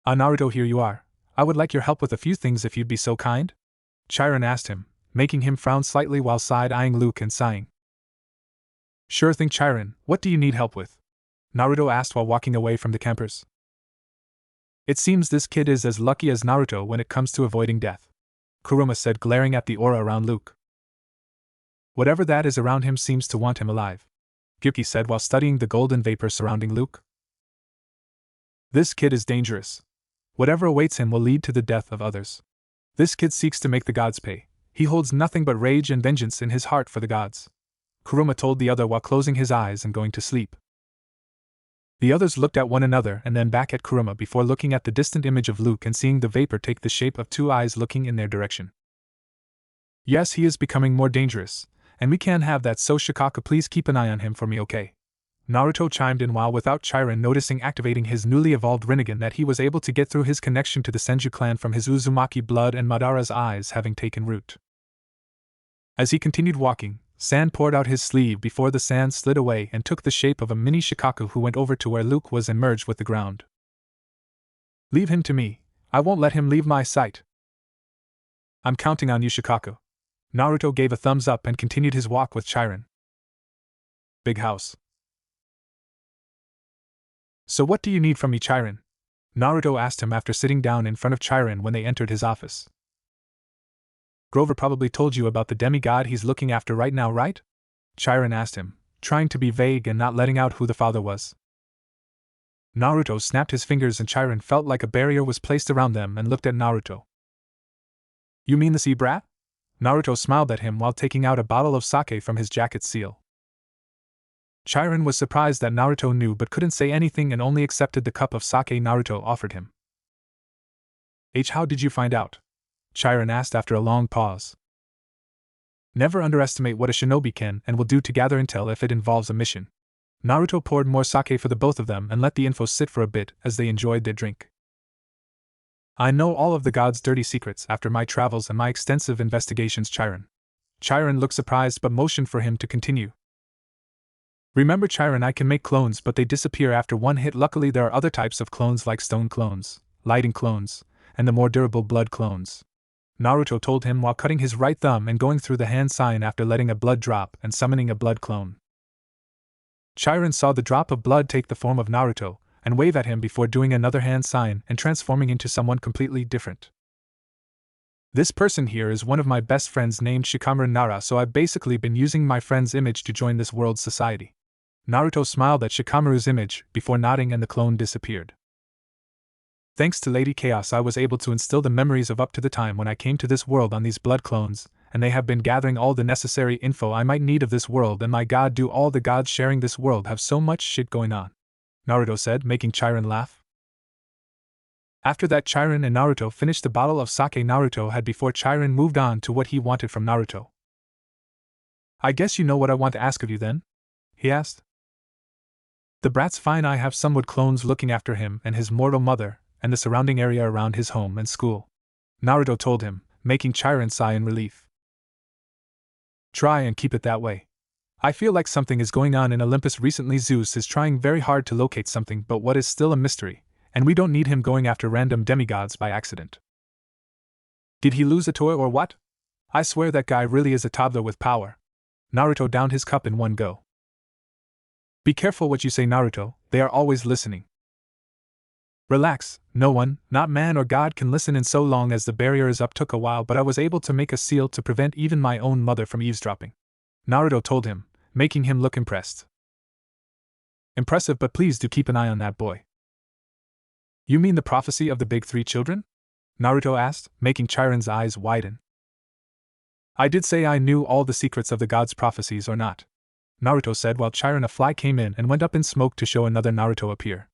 Ah, Naruto, here you are. I would like your help with a few things if you'd be so kind. Chiron asked him, making him frown slightly while side-eyeing Luke and sighing. Sure thing, Chiron, what do you need help with? Naruto asked while walking away from the campers. It seems this kid is as lucky as Naruto when it comes to avoiding death, Kuruma said, glaring at the aura around Luke. Whatever that is around him seems to want him alive, Gyuki said while studying the golden vapor surrounding Luke. This kid is dangerous. Whatever awaits him will lead to the death of others. This kid seeks to make the gods pay. He holds nothing but rage and vengeance in his heart for the gods, Kuruma told the other while closing his eyes and going to sleep. The others looked at one another and then back at Kuruma before looking at the distant image of Luke and seeing the vapor take the shape of two eyes looking in their direction. Yes, he is becoming more dangerous, and we can't have that, so Shikaka, please keep an eye on him for me, okay? Naruto chimed in while without Chiron noticing activating his newly evolved Rinnegan that he was able to get through his connection to the Senju clan from his Uzumaki blood and Madara's eyes having taken root. As he continued walking, sand poured out his sleeve before the sand slid away and took the shape of a mini Shikaku who went over to where Luke was and merged with the ground. Leave him to me, I won't let him leave my sight. I'm counting on you, Shikaku. Naruto gave a thumbs up and continued his walk with Chiron. Big house. So what do you need from me, Chiron? Naruto asked him after sitting down in front of Chiron when they entered his office. Grover probably told you about the demigod he's looking after right now, right? Chiron asked him, trying to be vague and not letting out who the father was. Naruto snapped his fingers and Chiron felt like a barrier was placed around them and looked at Naruto. You mean the sea brat? Naruto smiled at him while taking out a bottle of sake from his jacket seal. Chiron was surprised that Naruto knew but couldn't say anything and only accepted the cup of sake Naruto offered him. How did you find out? Chiron asked after a long pause. Never underestimate what a shinobi can and will do to gather intel if it involves a mission. Naruto poured more sake for the both of them and let the info sit for a bit as they enjoyed their drink. I know all of the gods' dirty secrets after my travels and my extensive investigations, Chiron. Chiron looked surprised but motioned for him to continue. Remember, Chiron, I can make clones but they disappear after one hit. Luckily there are other types of clones like stone clones, lighting clones, and the more durable blood clones, Naruto told him while cutting his right thumb and going through the hand sign after letting a blood drop and summoning a blood clone. Chiron saw the drop of blood take the form of Naruto and wave at him before doing another hand sign and transforming into someone completely different. This person here is one of my best friends named Shikamaru Nara, so I've basically been using my friend's image to join this world's society. Naruto smiled at Shikamaru's image before nodding and the clone disappeared. Thanks to Lady Chaos I was able to instill the memories of up to the time when I came to this world on these blood clones, and they have been gathering all the necessary info I might need of this world, and my god, do all the gods sharing this world have so much shit going on, Naruto said, making Chiron laugh. After that, Chiron and Naruto finished the bottle of sake Naruto had before Chiron moved on to what he wanted from Naruto. I guess you know what I want to ask of you then? He asked. The brat's fine. I have some wood clones looking after him and his mortal mother, and the surrounding area around his home and school, Naruto told him, making Chiron sigh in relief. Try and keep it that way. I feel like something is going on in Olympus recently. Zeus is trying very hard to locate something, but what is still a mystery, and we don't need him going after random demigods by accident. Did he lose a toy or what? I swear that guy really is a toddler with power. Naruto downed his cup in one go. Be careful what you say, Naruto, they are always listening. Relax, no one, not man or god, can listen in so long as the barrier is up. Took a while, but I was able to make a seal to prevent even my own mother from eavesdropping, Naruto told him, making him look impressed. Impressive, but please do keep an eye on that boy. You mean the prophecy of the big three children? Naruto asked, making Chiron's eyes widen. I did say I knew all the secrets of the gods' prophecies or not, Naruto said while Chiron a fly came in and went up in smoke to show another Naruto appear.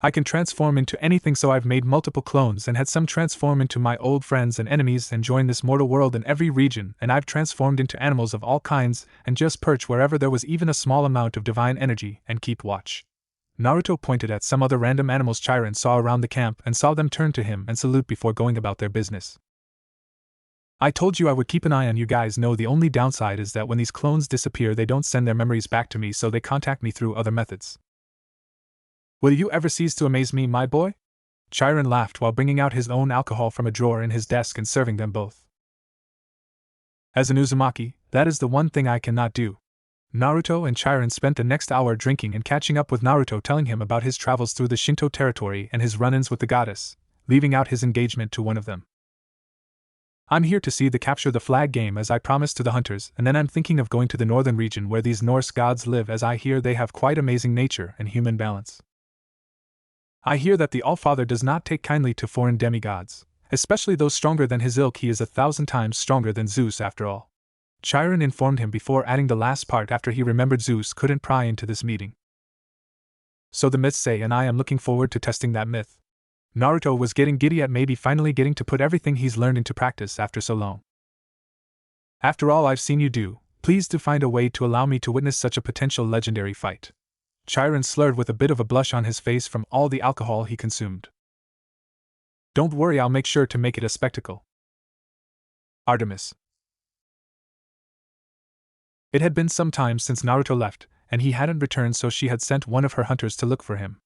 I can transform into anything, so I've made multiple clones and had some transform into my old friends and enemies and join this mortal world in every region, and I've transformed into animals of all kinds and just perch wherever there was even a small amount of divine energy and keep watch. Naruto pointed at some other random animals Chiron saw around the camp and saw them turn to him and salute before going about their business. I told you I would keep an eye on you guys. No, the only downside is that when these clones disappear they don't send their memories back to me, so they contact me through other methods. Will you ever cease to amaze me, my boy? Chiron laughed while bringing out his own alcohol from a drawer in his desk and serving them both. As an Uzumaki, that is the one thing I cannot do. Naruto and Chiron spent the next hour drinking and catching up with Naruto, telling him about his travels through the Shinto territory and his run-ins with the goddess, leaving out his engagement to one of them. I'm here to see the capture the flag game as I promised to the hunters, and then I'm thinking of going to the northern region where these Norse gods live, as I hear they have quite amazing nature and human balance. I hear that the Allfather does not take kindly to foreign demigods, especially those stronger than his ilk. He is 1,000 times stronger than Zeus after all. Chiron informed him before adding the last part after he remembered Zeus couldn't pry into this meeting. So the myths say, and I am looking forward to testing that myth. Naruto was getting giddy at maybe finally getting to put everything he's learned into practice after so long. After all I've seen you do, please do find a way to allow me to witness such a potential legendary fight. Chiron slurred with a bit of a blush on his face from all the alcohol he consumed. Don't worry, I'll make sure to make it a spectacle. Artemis. It had been some time since Naruto left, and he hadn't returned, so she had sent one of her hunters to look for him.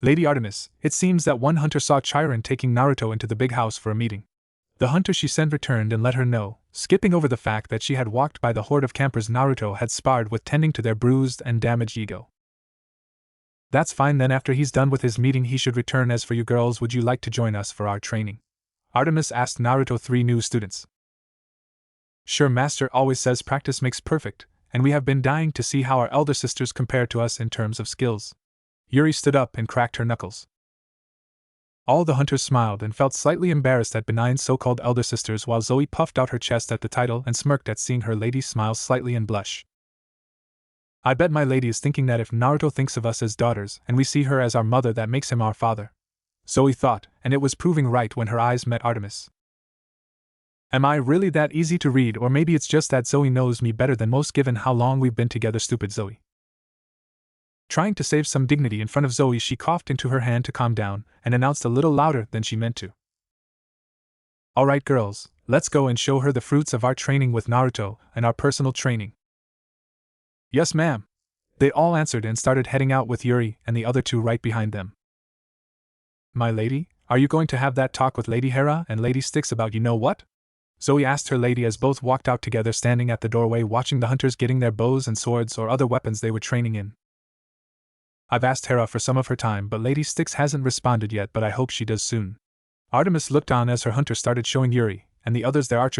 Lady Artemis, it seems that one hunter saw Chiron taking Naruto into the big house for a meeting. The hunter she sent returned and let her know, skipping over the fact that she had walked by the horde of campers Naruto had sparred with, tending to their bruised and damaged ego. That's fine then, after he's done with his meeting he should return. As for you girls, would you like to join us for our training? Artemis asked Naruto 3 new students. Sure, Master always says practice makes perfect, and we have been dying to see how our elder sisters compare to us in terms of skills. Yuri stood up and cracked her knuckles. All the hunters smiled and felt slightly embarrassed at Benigne's so-called elder sisters, while Zoe puffed out her chest at the title and smirked at seeing her lady smile slightly and blush. I bet my lady is thinking that if Naruto thinks of us as daughters and we see her as our mother, that makes him our father. Zoe thought, and it was proving right when her eyes met Artemis. Am I really that easy to read, or maybe it's just that Zoe knows me better than most given how long we've been together? Stupid Zoe. Trying to save some dignity in front of Zoe, she coughed into her hand to calm down and announced a little louder than she meant to. Alright girls, let's go and show her the fruits of our training with Naruto and our personal training. Yes ma'am. They all answered and started heading out with Yuri and the other 2 right behind them. My lady, are you going to have that talk with Lady Hera and Lady Styx about you know what? Zoe asked her lady as both walked out together, standing at the doorway watching the hunters getting their bows and swords or other weapons they were training in. I've asked Hera for some of her time, but Lady Styx hasn't responded yet, but I hope she does soon. Artemis looked on as her hunter started showing Yuri and the others their archers.